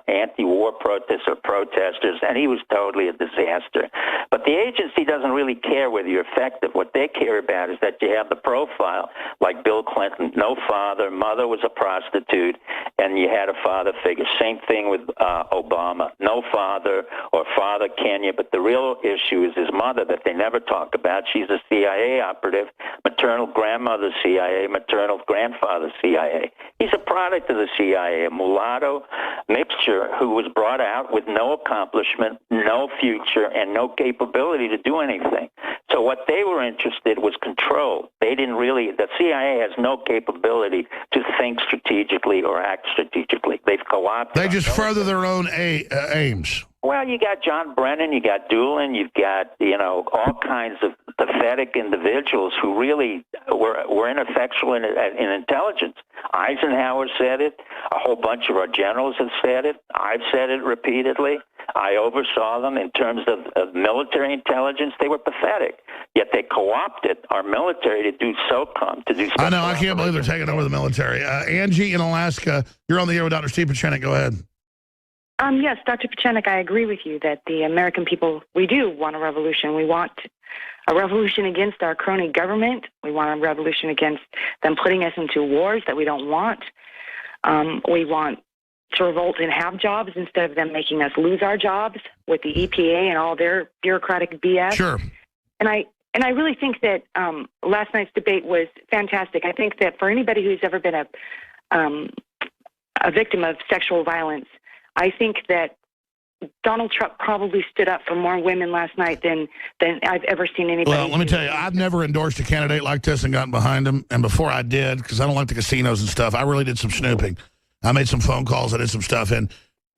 anti-war protesters, and he was totally a disaster. But the agency doesn't really care whether you're effective. What they care about is that you have the profile, like Bill Clinton, no father, mother was a prostitute, and you had a father figure. Same thing with Obama, no father or father Kenya, but the real issue is his mother that they never talk about. She's a CIA operative, maternal grandmother CIA, maternal grandfather CIA. He's a product of the CIA, a mulatto mixture who was brought out with no accomplishment, no future, and no capability to do anything. So what they were interested was control. They didn't really, the CIA has no capability to think strategically or act strategically. They've co-opted. They just further their own aims. Well, you got John Brennan, you got Doolin, you've got, all kinds of pathetic individuals who really were ineffectual in intelligence. Eisenhower said it. A whole bunch of our generals have said it. I've said it repeatedly. I oversaw them in terms of military intelligence. They were pathetic. Yet they co-opted our military to do SOCOM, to do special I know. I can't believe they're taking over the military. Angie in Alaska, you're on the air with Dr. Steve Pieczenik. Go ahead. Yes, Dr. Pieczenik, I agree with you that the American people, we do want a revolution. We want a revolution against our crony government. We want a revolution against them putting us into wars that we don't want. We want to revolt and have jobs instead of them making us lose our jobs with the EPA and all their bureaucratic BS. Sure. And I really think that last night's debate was fantastic. I think that for anybody who's ever been a victim of sexual violence, I think that Donald Trump probably stood up for more women last night than I've ever seen anybody. Well, let me tell you, I've never endorsed a candidate like this and gotten behind him. And before I did, because I don't like the casinos and stuff, I really did some snooping. I made some phone calls. I did some stuff. And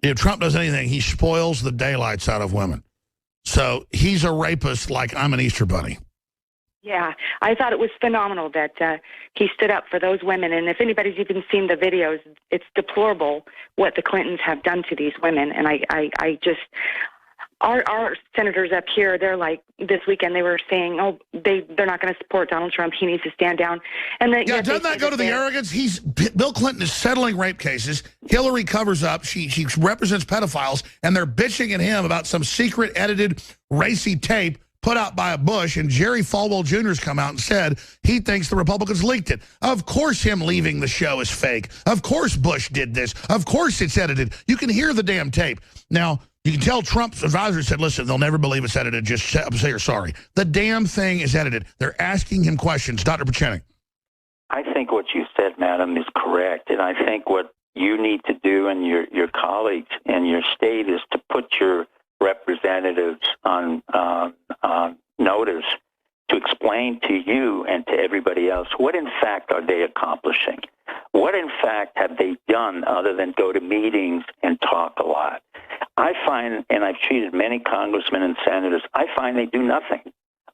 if Trump does anything, he spoils the daylights out of women. So he's a rapist like I'm an Easter bunny. Yeah, I thought it was phenomenal that he stood up for those women. And if anybody's even seen the videos, it's deplorable what the Clintons have done to these women. And I just, our senators up here, they're like, this weekend they were saying, oh, they're not going to support Donald Trump. He needs to stand down. And yeah, doesn't that go to the arrogance? Bill Clinton is settling rape cases. Hillary covers up. She represents pedophiles, and they're bitching at him about some secret edited racy tape put out by a Bush, and Jerry Falwell Jr. has come out and said he thinks the Republicans leaked it. Of course him leaving the show is fake. Of course Bush did this. Of course it's edited. You can hear the damn tape. Now, you can tell Trump's advisor said, listen, they'll never believe it's edited. Just say you're sorry. The damn thing is edited. They're asking him questions. Dr. Pieczenik. I think what you said, madam, is correct. And I think what you need to do and your colleagues in your state is to put your representatives on notice to explain to you and to everybody else what in fact are they accomplishing. What in fact have they done other than go to meetings and talk a lot? I find, and I've treated many congressmen and senators, I find they do nothing.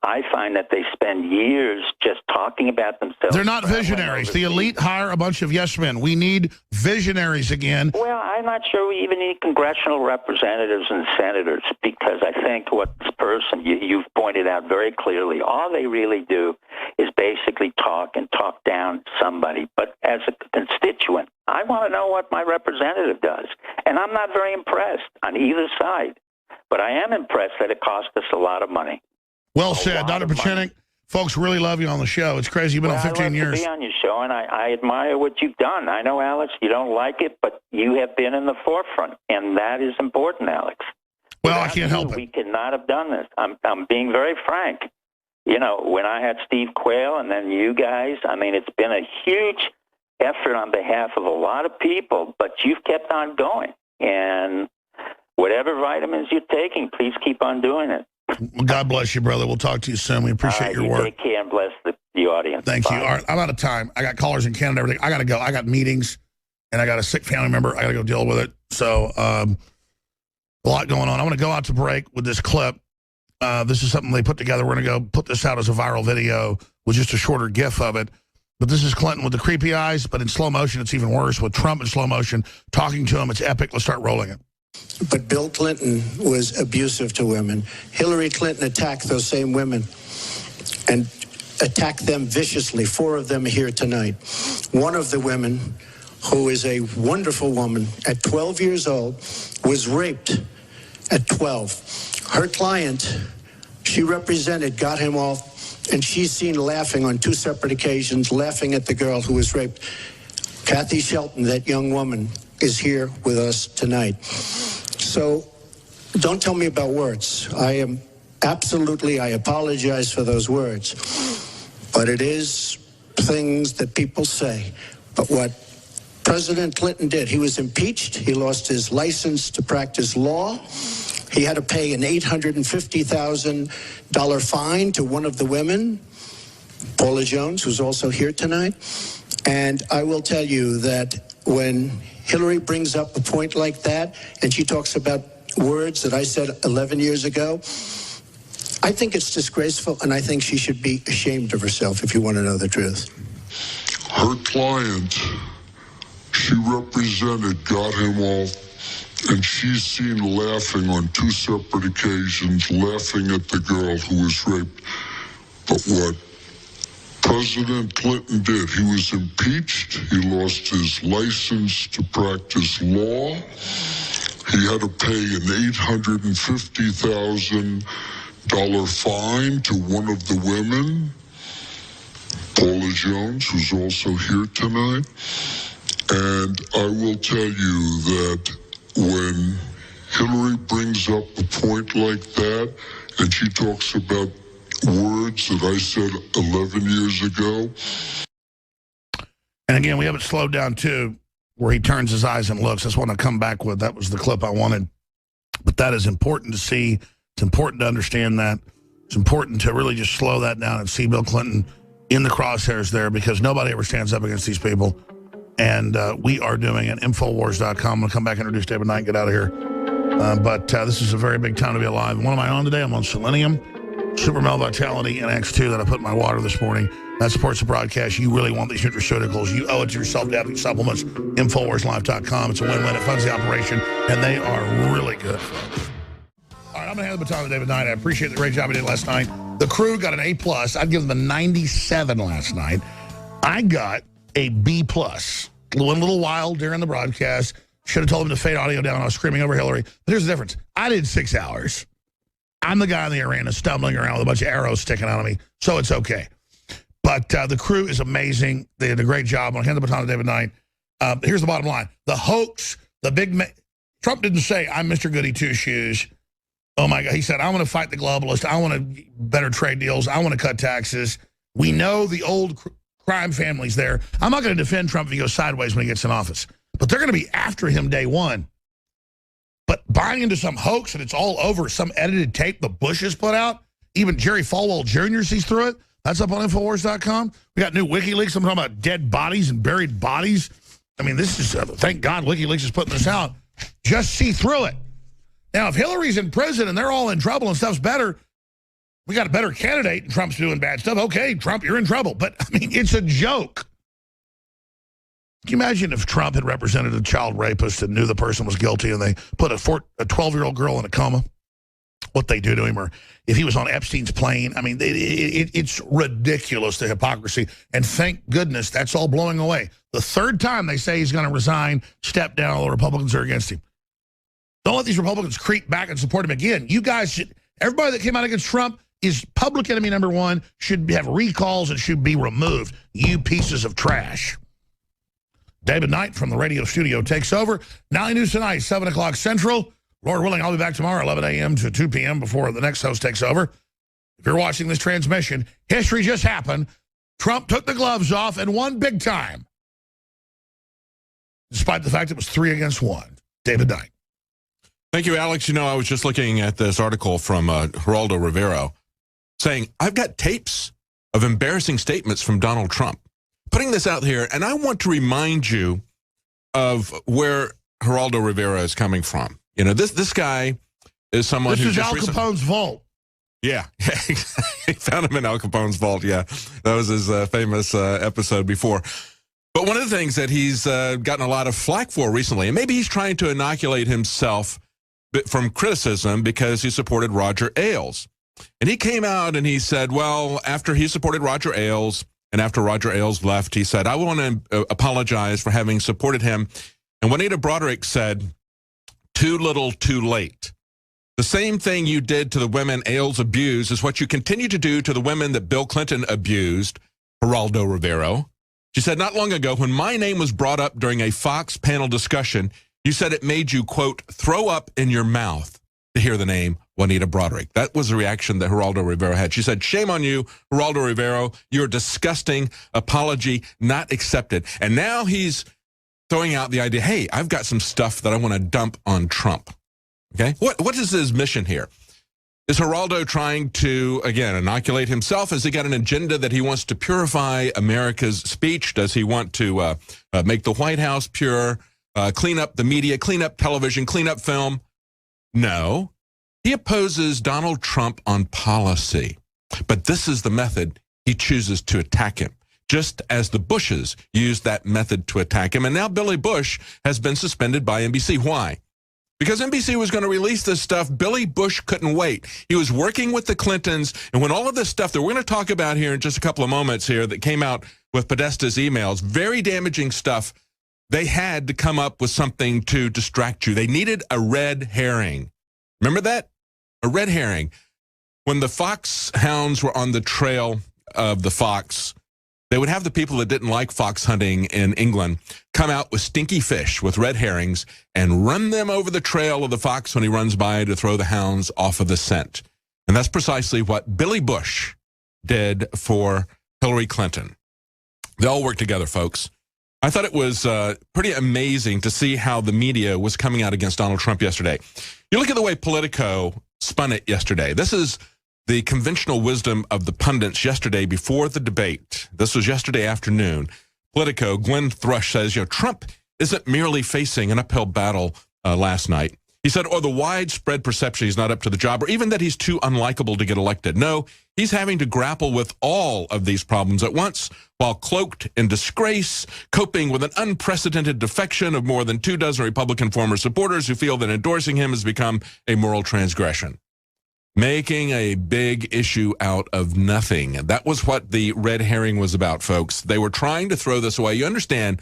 I find that they spend years just talking about themselves. They're not visionaries. The elite hire a bunch of yes men. We need visionaries again. Well, I'm not sure we even need congressional representatives and senators, because I think what this person, you've pointed out very clearly, all they really do is basically talk and talk down somebody. But as a constituent, I want to know what my representative does. And I'm not very impressed on either side. But I am impressed that it cost us a lot of money. Well said, Dr. Pieczenik. Folks really love you on the show. It's crazy. You've been on 15 years. I love to be on your show, and I admire what you've done. I know, Alex, you don't like it, but you have been in the forefront, and that is important, Alex. Well, I can't help it. We could not have done this. I'm being very frank. You know, when I had Steve Quayle and then you guys, I mean, it's been a huge effort on behalf of a lot of people, but you've kept on going. And whatever vitamins you're taking, please keep on doing it. Well, God bless you, brother. We'll talk to you soon. We appreciate your work. Take care and bless the audience. Thank you. All right, I'm out of time. I got callers in Canada, everything. I got to go. I got meetings, and I got a sick family member. I got to go deal with it. So a lot going on. I want to go out to break with this clip. This is something they put together. We're going to go put this out as a viral video with just a shorter GIF of it. But this is Clinton with the creepy eyes, but in slow motion, it's even worse. With Trump in slow motion, talking to him, it's epic. Let's start rolling it. But Bill Clinton was abusive to women. Hillary Clinton attacked those same women and attacked them viciously. 4 of them are here tonight. One of the women, who is a wonderful woman, at 12 years old, was raped at 12. Her client, she represented, got him off, and she's seen laughing on 2 separate occasions, laughing at the girl who was raped. Kathy Shelton, that young woman, is here with us tonight. So don't tell me about words. I apologize for those words. But it is things that people say. But what President Clinton did, he was impeached. He lost his license to practice law. He had to pay an $850,000 fine to one of the women, Paula Jones, who's also here tonight. And I will tell you that when Hillary brings up a point like that, and she talks about words that I said 11 years ago, I think it's disgraceful, and I think she should be ashamed of herself, if you want to know the truth. Her client, she represented, got him off, and she's seen laughing on 2 separate occasions, laughing at the girl who was raped. But what President Clinton did, he was impeached. He lost his license to practice law. He had to pay an $850,000 fine to one of the women, Paula Jones, who's also here tonight. And I will tell you that when Hillary brings up a point like that, and she talks about words that I said 11 years ago. And again, we have it slowed down too, where he turns his eyes and looks. That's what I come back with. That was the clip I wanted. But that is important to see. It's important to understand that. It's important to really just slow that down and see Bill Clinton in the crosshairs there, because nobody ever stands up against these people. And we are doing it. Infowars.com. I'm going to come back and introduce David Knight and get out of here. But this is a very big time to be alive. What am I on today? I'm on Selenium, Super Male Vitality, and X2 that I put in my water this morning. That supports the broadcast. You really want these nutraceuticals. You owe it to yourself to have these supplements. InfoWarsLife.com. It's a win-win. It funds the operation, and they are really good. All right, I'm going to hand the baton to David Knight. I appreciate the great job he did last night. The crew got an A+. I'd give them a 97 last night. I got a B+. Went a little wild during the broadcast. Should have told him to fade audio down. I was screaming over Hillary. But here's the difference. I did 6 hours. I'm the guy in the arena stumbling around with a bunch of arrows sticking out of me, so it's okay. But the crew is amazing. They did a great job. I'll hand the baton to David Knight. Here's the bottom line. The hoax, the big... Trump didn't say, I'm Mr. Goody Two-Shoes. Oh, my God. He said, I want to fight the globalists. I want better trade deals. I want to cut taxes. We know the old crime family's there. I'm not going to defend Trump if he goes sideways when he gets in office. But they're going to be after him day one. But buying into some hoax and it's all over, some edited tape the Bushes put out, even Jerry Falwell Jr. sees through it. That's up on Infowars.com. We got new WikiLeaks. I'm talking about dead bodies and buried bodies. I mean, this is, thank God WikiLeaks is putting this out. Just see through it. Now, if Hillary's in prison and they're all in trouble and stuff's better, we got a better candidate and Trump's doing bad stuff. Okay, Trump, you're in trouble. But, I mean, it's a joke. Can you imagine if Trump had represented a child rapist and knew the person was guilty and they put a 12-year-old girl in a coma? What they do to him, or if he was on Epstein's plane. I mean, it's ridiculous, the hypocrisy. And thank goodness that's all blowing away. The third time they say he's going to resign, step down, all the Republicans are against him. Don't let these Republicans creep back and support him again. You guys should, everybody that came out against Trump is public enemy number one, should have recalls and should be removed. You pieces of trash. David Knight from the radio studio takes over. Nightly News tonight, 7 o'clock Central. Lord willing, I'll be back tomorrow, 11 a.m. to 2 p.m. before the next host takes over. If you're watching this transmission, history just happened. Trump took the gloves off and won big time, despite the fact it was 3-1. David Knight. Thank you, Alex. You know, I was just looking at this article from Geraldo Rivera saying, I've got tapes of embarrassing statements from Donald Trump. Putting this out here, and I want to remind you of where Geraldo Rivera is coming from. You know, this guy is someone who just... This is Al Capone's vault. Yeah, he found him in Al Capone's vault, yeah. That was his famous episode before. But one of the things that he's gotten a lot of flack for recently, and maybe he's trying to inoculate himself from criticism because he supported Roger Ailes. And he came out and he said, well, after he supported Roger Ailes, and after Roger Ailes left, he said, I want to apologize for having supported him. And Juanita Broaddrick said, too little, too late. The same thing you did to the women Ailes abused is what you continue to do to the women that Bill Clinton abused, Geraldo Rivera. She said, not long ago, when my name was brought up during a Fox panel discussion, you said it made you, quote, throw up in your mouth to hear the name Juanita Broaddrick. That was the reaction that Geraldo Rivera had. She said, shame on you, Geraldo Rivera. You're disgusting. Apology not accepted. And now he's throwing out the idea, hey, I've got some stuff that I want to dump on Trump. Okay? What is his mission here? Is Geraldo trying to, again, inoculate himself? Has he got an agenda that he wants to purify America's speech? Does he want to make the White House pure, clean up the media, clean up television, clean up film? No. He opposes Donald Trump on policy. But this is the method he chooses to attack him, just as the Bushes used that method to attack him. And now Billy Bush has been suspended by NBC. Why? Because NBC was going to release this stuff. Billy Bush couldn't wait. He was working with the Clintons. And when all of this stuff that we're going to talk about here in just a couple of moments here that came out with Podesta's emails, very damaging stuff, they had to come up with something to distract you. They needed a red herring. Remember that? A red herring. When the fox hounds were on the trail of the fox, they would have the people that didn't like fox hunting in England come out with stinky fish, with red herrings, and run them over the trail of the fox when he runs by to throw the hounds off of the scent. And that's precisely what Billy Bush did for Hillary Clinton. They all work together, folks. I thought it was pretty amazing to see how the media was coming out against Donald Trump yesterday. You look at the way Politico spun it yesterday. This is the conventional wisdom of the pundits yesterday before the debate. This was yesterday afternoon. Politico, Glenn Thrush says, Trump isn't merely facing an uphill battle last night. He said, or the widespread perception he's not up to the job, or even that he's too unlikable to get elected. No, he's having to grapple with all of these problems at once, while cloaked in disgrace, coping with an unprecedented defection of more than 24 Republican former supporters who feel that endorsing him has become a moral transgression. Making a big issue out of nothing. That was what the red herring was about, folks. They were trying to throw this away. You understand,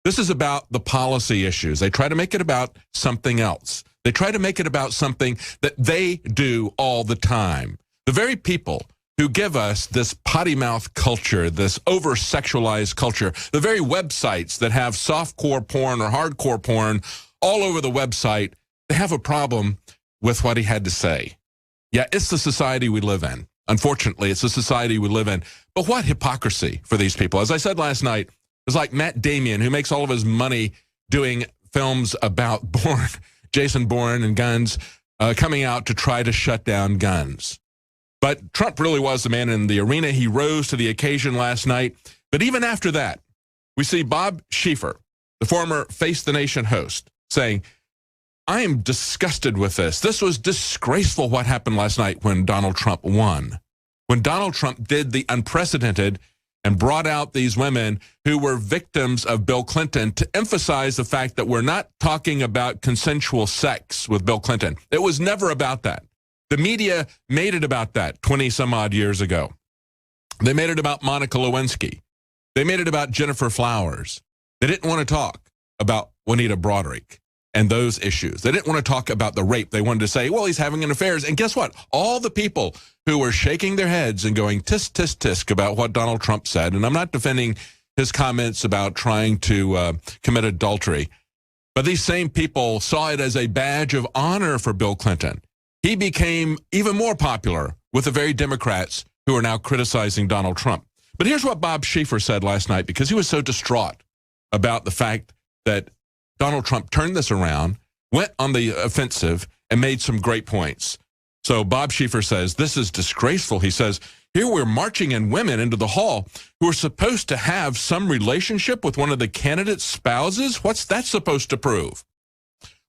this is about the policy issues. They try to make it about something else. They try to make it about something that they do all the time. The very people who give us this potty mouth culture, this over-sexualized culture, the very websites that have softcore porn or hardcore porn all over the website, they have a problem with what he had to say. Yeah, it's the society we live in. Unfortunately, it's the society we live in. But what hypocrisy for these people. As I said last night, it's like Matt Damien, who makes all of his money doing films about Jason Bourne and guns, coming out to try to shut down guns. But Trump really was the man in the arena. He rose to the occasion last night. But even after that, we see Bob Schieffer, the former Face the Nation host, saying, I am disgusted with this. This was disgraceful what happened last night when Donald Trump won. When Donald Trump did the unprecedented and brought out these women who were victims of Bill Clinton to emphasize the fact that we're not talking about consensual sex with Bill Clinton. It was never about that. The media made it about that 20 some odd years ago. They made it about Monica Lewinsky. They made it about Jennifer Flowers. They didn't want to talk about Juanita Broaddrick and those issues. They didn't want to talk about the rape. They wanted to say, well, he's having an affair. And guess what? All the people who were shaking their heads and going tisk, tisk, tisk about what Donald Trump said, and I'm not defending his comments about trying to commit adultery, but these same people saw it as a badge of honor for Bill Clinton. He became even more popular with the very Democrats who are now criticizing Donald Trump. But here's what Bob Schieffer said last night, because he was so distraught about the fact that Donald Trump turned this around, went on the offensive, and made some great points. So Bob Schieffer says, this is disgraceful. He says, here we're marching in women into the hall who are supposed to have some relationship with one of the candidates' spouses. What's that supposed to prove?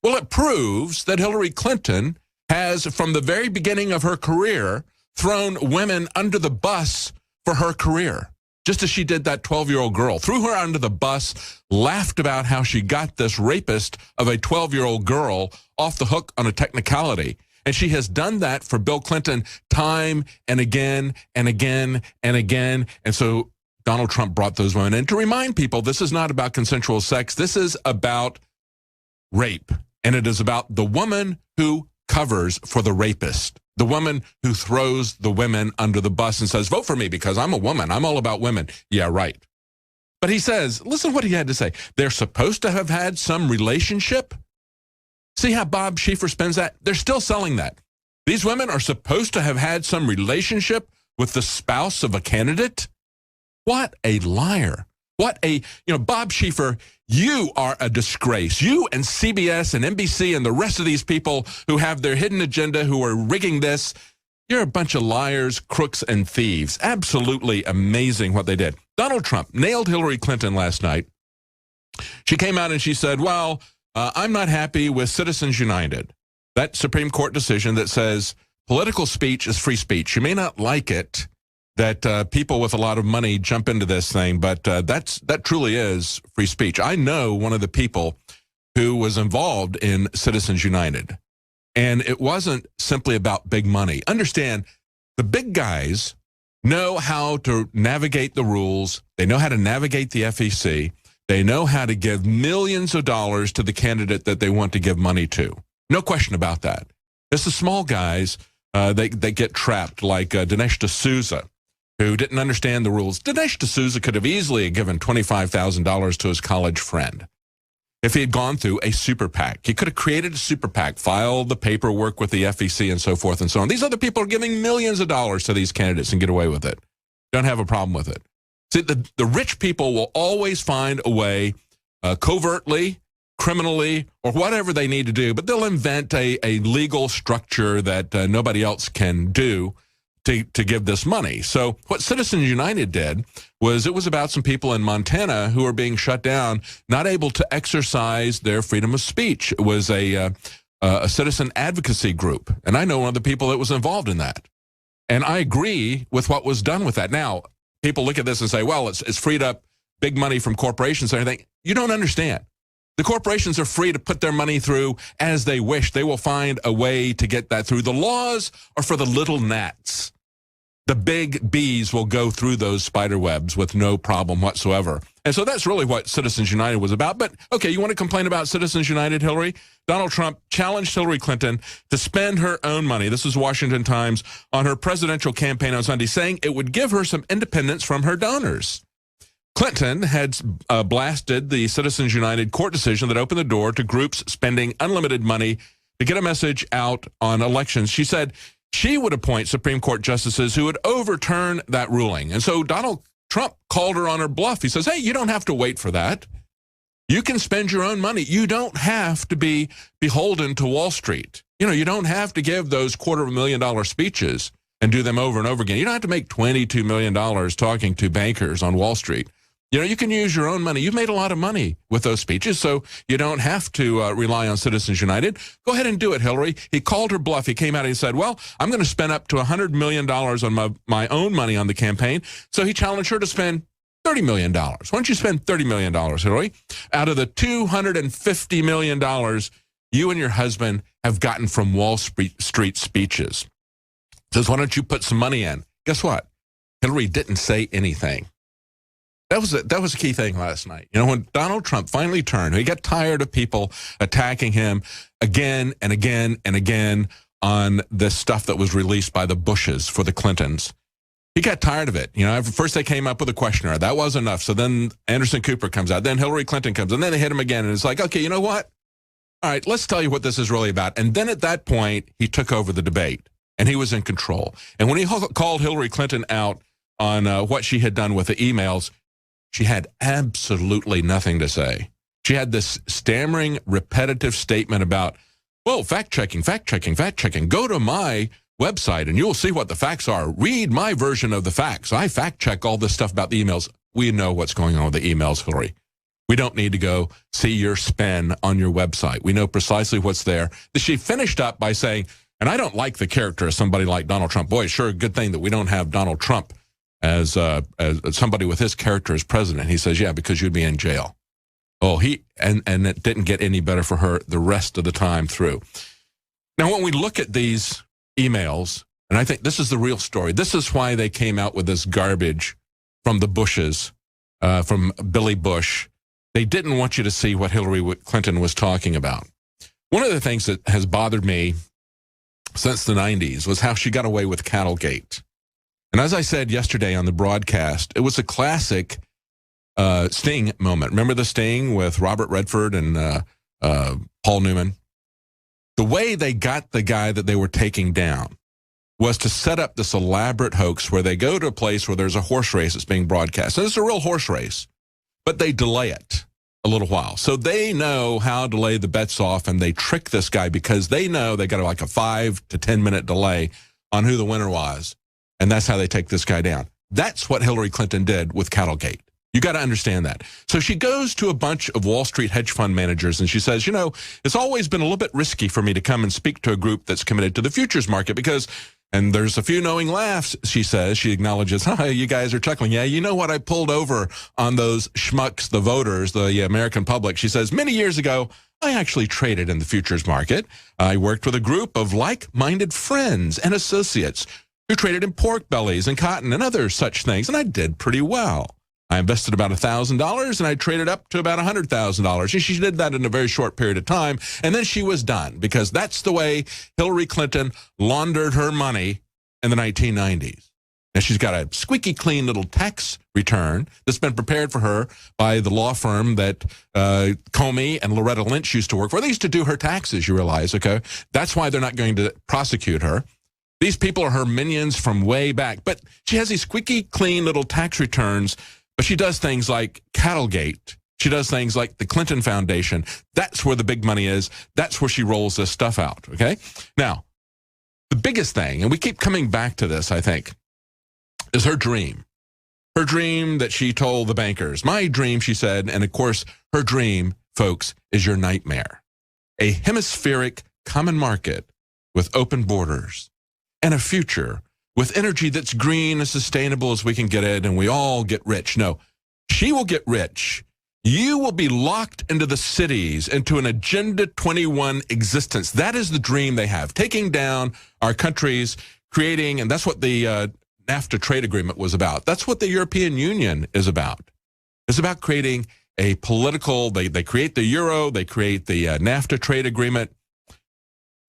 Well, it proves that Hillary Clinton has, from the very beginning of her career, thrown women under the bus for her career. Just as she did that 12-year-old girl, threw her under the bus, laughed about how she got this rapist of a 12-year-old girl off the hook on a technicality. And she has done that for Bill Clinton time and again and again and again. And so Donald Trump brought those women in to remind people this is not about consensual sex. This is about rape. And it is about the woman who covers for the rapist. The woman who throws the women under the bus and says, vote for me because I'm a woman. I'm all about women. Yeah, right. But he says, listen to what he had to say. They're supposed to have had some relationship. See how Bob Schieffer spins that? They're still selling that. These women are supposed to have had some relationship with the spouse of a candidate. What a liar. What a, Bob Schieffer, you are a disgrace. You and CBS and NBC and the rest of these people who have their hidden agenda, who are rigging this, you're a bunch of liars, crooks, and thieves. Absolutely amazing what they did. Donald Trump nailed Hillary Clinton last night. She came out and she said, well, I'm not happy with Citizens United, that Supreme Court decision that says political speech is free speech. You may not like it that people with a lot of money jump into this thing, but that truly is free speech. I know one of the people who was involved in Citizens United, and it wasn't simply about big money. Understand, the big guys know how to navigate the rules. They know how to navigate the FEC. They know how to give millions of dollars to the candidate that they want to give money to. No question about that. It's the small guys that get trapped, like Dinesh D'Souza, who didn't understand the rules. Dinesh D'Souza could have easily given $25,000 to his college friend if he had gone through a super PAC. He could have created a super PAC, filed the paperwork with the FEC and so forth and so on. These other people are giving millions of dollars to these candidates and get away with it. Don't have a problem with it. See, the rich people will always find a way, covertly, criminally, or whatever they need to do, but they'll invent a legal structure that nobody else can do to give this money. So what Citizens United did was, it was about some people in Montana who are being shut down, not able to exercise their freedom of speech. It was a a citizen advocacy group. And I know one of the people that was involved in that. And I agree with what was done with that. Now, people look at this and say, well, it's freed up big money from corporations and everything. You don't understand. The corporations are free to put their money through as they wish. They will find a way to get that through. The laws are for the little gnats. The big bees will go through those spider webs with no problem whatsoever. And so that's really what Citizens United was about. But, okay, you want to complain about Citizens United, Hillary? Donald Trump challenged Hillary Clinton to spend her own money, this is Washington Times, on her presidential campaign on Sunday, saying it would give her some independence from her donors. Clinton had blasted the Citizens United court decision that opened the door to groups spending unlimited money to get a message out on elections. She said she would appoint Supreme Court justices who would overturn that ruling. And so Donald Trump called her on her bluff. He says, hey, you don't have to wait for that. You can spend your own money. You don't have to be beholden to Wall Street. You know, you don't have to give those $250,000 speeches and do them over and over again. You don't have to make $22 million talking to bankers on Wall Street. You know, you can use your own money. You've made a lot of money with those speeches, so you don't have to rely on Citizens United. Go ahead and do it, Hillary. He called her bluff. He came out and he said, well, I'm going to spend up to $100 million on my own money on the campaign. So he challenged her to spend $30 million. Why don't you spend $30 million, Hillary? Out of the $250 million you and your husband have gotten from Wall Street speeches. Says, why don't you put some money in? Guess what? Hillary didn't say anything. That was a key thing last night. You know, when Donald Trump finally turned, he got tired of people attacking him again and again and again on this stuff that was released by the Bushes for the Clintons. He got tired of it. You know, first they came up with a questionnaire. That was enough. So then Anderson Cooper comes out. Then Hillary Clinton comes. And then they hit him again. And it's like, okay, you know what? All right, let's tell you what this is really about. And then at that point, he took over the debate. And he was in control. And when he called Hillary Clinton out on what she had done with the emails, she had absolutely nothing to say. She had this stammering, repetitive statement about, well, fact-checking. Go to my website and you'll see what the facts are. Read my version of the facts. I fact-check all this stuff about the emails. We know what's going on with the emails, Hillary. We don't need to go see your spin on your website. We know precisely what's there. She finished up by saying, and I don't like the character of somebody like Donald Trump. Boy, it's sure a good thing that we don't have Donald Trump as somebody with his character as president. He says, yeah, because you'd be in jail. Oh, and it didn't get any better for her the rest of the time through. Now, when we look at these emails, and I think this is the real story, this is why they came out with this garbage from the Bushes, from Billy Bush. They didn't want you to see what Hillary Clinton was talking about. One of the things that has bothered me since the 90s was how she got away with Cattlegate. And as I said yesterday on the broadcast, it was a classic Sting moment. Remember the Sting with Robert Redford and Paul Newman? The way they got the guy that they were taking down was to set up this elaborate hoax where they go to a place where there's a horse race that's being broadcast. And it's a real horse race, but they delay it a little while. So they know how to lay the bets off, and they trick this guy because they know they got like a 5 to 10 minute delay on who the winner was. And that's how they take this guy down. That's what Hillary Clinton did with Cattlegate. You got to understand that. So she goes to a bunch of Wall Street hedge fund managers and she says, you know, it's always been a little bit risky for me to come and speak to a group that's committed to the futures market because, and there's a few knowing laughs, she says. She acknowledges, hi, you guys are chuckling. Yeah, you know what I pulled over on those schmucks, the voters, the American public. She says, many years ago, I actually traded in the futures market. I worked with a group of like-minded friends and associates who traded in pork bellies and cotton and other such things, and I did pretty well. I invested about $1,000, and I traded up to about $100,000. And she did that in a very short period of time, and then she was done, because that's the way Hillary Clinton laundered her money in the 1990s. And she's got a squeaky clean little tax return that's been prepared for her by the law firm that Comey and Loretta Lynch used to work for. They used to do her taxes, you realize, okay? That's why they're not going to prosecute her. These people are her minions from way back. But she has these squeaky clean little tax returns, but she does things like Cattlegate. She does things like the Clinton Foundation. That's where the big money is. That's where she rolls this stuff out, okay? Now, the biggest thing, and we keep coming back to this, I think, is her dream. Her dream that she told the bankers. My dream, she said, and of course, her dream, folks, is your nightmare. A hemispheric common market with open borders and a future with energy that's green and sustainable as we can get it, and we all get rich. No, she will get rich. You will be locked into the cities, into an Agenda 21 existence. That is the dream they have, taking down our countries, creating, and that's what the NAFTA trade agreement was about. That's what the European Union is about. It's about creating a political, they create the euro, they create the NAFTA trade agreement.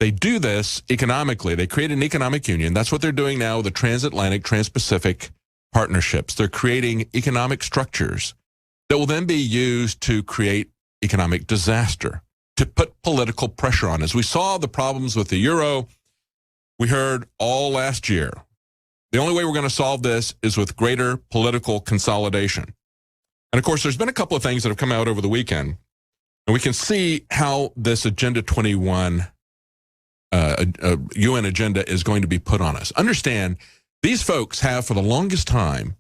They do this economically. They create an economic union. That's what they're doing now with the transatlantic, trans-Pacific partnerships. They're creating economic structures that will then be used to create economic disaster, to put political pressure on. As we saw the problems with the euro, we heard all last year, the only way we're going to solve this is with greater political consolidation. And of course, there's been a couple of things that have come out over the weekend, and we can see how this Agenda 21 UN agenda is going to be put on us. Understand, these folks have for the longest time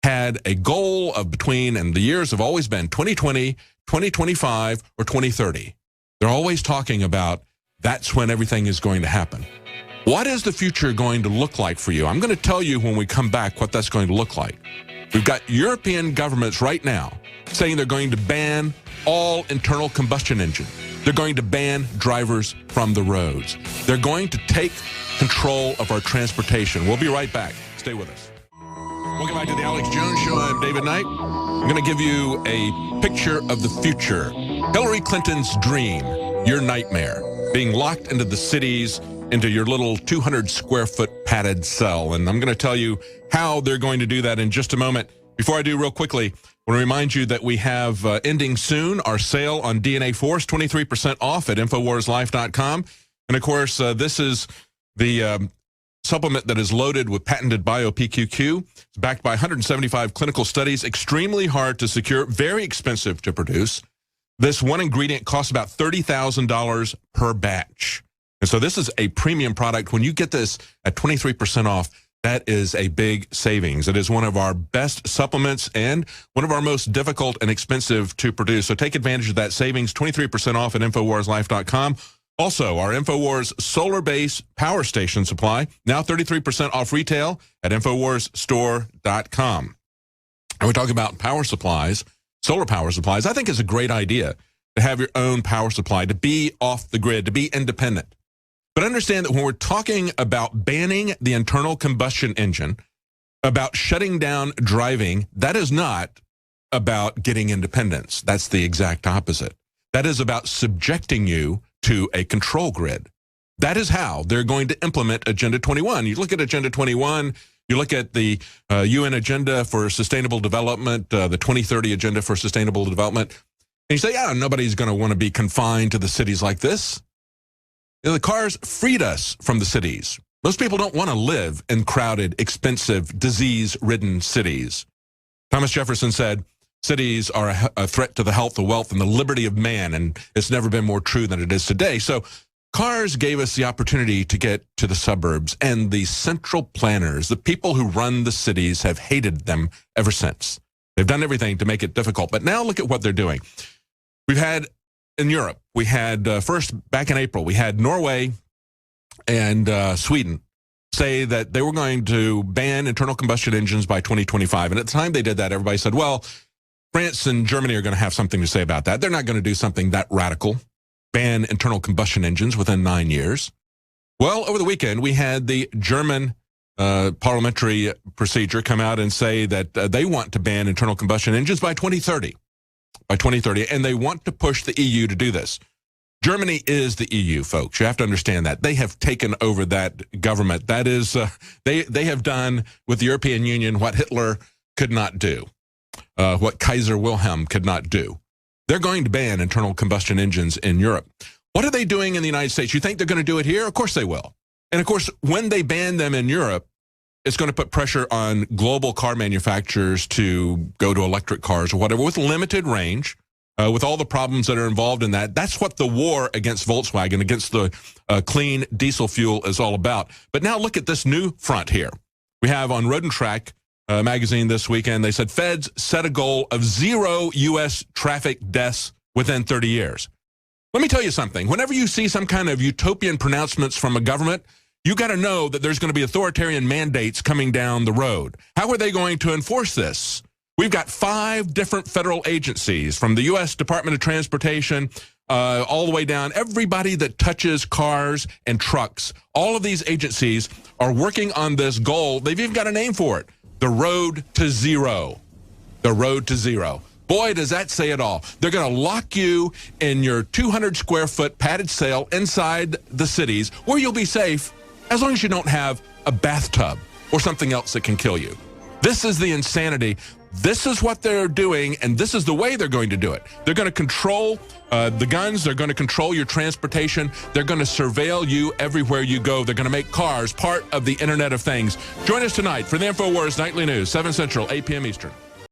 had a goal of between, and the years have always been 2020, 2025, or 2030. They're always talking about that's when everything is going to happen. What is the future going to look like for you? I'm going to tell you when we come back what that's going to look like. We've got European governments right now saying they're going to ban all internal combustion engines. They're going to ban drivers from the roads. They're going to take control of our transportation. We'll be right back. Stay with us. Welcome back to the Alex Jones Show. I'm David Knight. I'm going to give you a picture of the future. Hillary Clinton's dream, your nightmare, being locked into the cities, into your little 200-square-foot padded cell. And I'm going to tell you how they're going to do that in just a moment. Before I do, real quickly, I want to remind you that we have ending soon our sale on DNA Force, 23% off at InfoWarsLife.com. And, of course, this is the supplement that is loaded with patented bio-PQQ. It's backed by 175 clinical studies, extremely hard to secure, very expensive to produce. This one ingredient costs about $30,000 per batch. And so this is a premium product. When you get this at 23% off, that is a big savings. It is one of our best supplements and one of our most difficult and expensive to produce. So take advantage of that savings, 23% off at InfoWarsLife.com. Also, our InfoWars Solar Base Power Station supply, now 33% off retail at InfoWarsStore.com. And we're talking about power supplies, solar power supplies. I think it's a great idea to have your own power supply, to be off the grid, to be independent. But understand that when we're talking about banning the internal combustion engine, about shutting down driving, that is not about getting independence. That's the exact opposite. That is about subjecting you to a control grid. That is how they're going to implement Agenda 21. You look at Agenda 21, you look at the UN Agenda for Sustainable Development, the 2030 Agenda for Sustainable Development, and you say, yeah, nobody's going to want to be confined to the cities like this. You know, the cars freed us from the cities. Most people don't want to live in crowded, expensive, disease-ridden cities. Thomas Jefferson said, cities are a threat to the health, the wealth, and the liberty of man, and it's never been more true than it is today. So cars gave us the opportunity to get to the suburbs, and the central planners, the people who run the cities, have hated them ever since. They've done everything to make it difficult. But now look at what they're doing. We've had in Europe, we had first back in April, we had Norway and Sweden say that they were going to ban internal combustion engines by 2025. And at the time they did that, everybody said, well, France and Germany are going to have something to say about that. They're not going to do something that radical, ban internal combustion engines within 9 years. Well, over the weekend, we had the German parliamentary procedure come out and say that they want to ban internal combustion engines by 2030. By 2030, and they want to push the EU to do this. Germany is the EU, folks. You have to understand that. They have taken over that government. That is, they have done with the European Union what Hitler could not do, what Kaiser Wilhelm could not do. They're going to ban internal combustion engines in Europe. What are they doing in the United States? You think they're going to do it here? Of course they will. And of course, when they ban them in Europe, it's going to put pressure on global car manufacturers to go to electric cars or whatever with limited range, with all the problems that are involved in that. That's what the war against Volkswagen, against the clean diesel fuel is all about. But now look at this new front here. We have on Road and Track magazine this weekend, they said feds set a goal of 0 U.S. traffic deaths within 30 years. Let me tell you something. Whenever you see some kind of utopian pronouncements from a government, you got to know that there's going to be authoritarian mandates coming down the road. How are they going to enforce this? We've got 5 different federal agencies, from the U.S. Department of Transportation all the way down. Everybody that touches cars and trucks, all of these agencies are working on this goal. They've even got a name for it, the road to zero. The road to zero. Boy, does that say it all. They're going to lock you in your 200-square-foot padded cell inside the cities where you'll be safe as long as you don't have a bathtub or something else that can kill you. This is the insanity. This is what they're doing, and this is the way they're going to do it. They're going to control the guns. They're going to control your transportation. They're going to surveil you everywhere you go. They're going to make cars part of the Internet of Things. Join us tonight for the InfoWars Nightly News, 7 Central, 8 p.m. Eastern.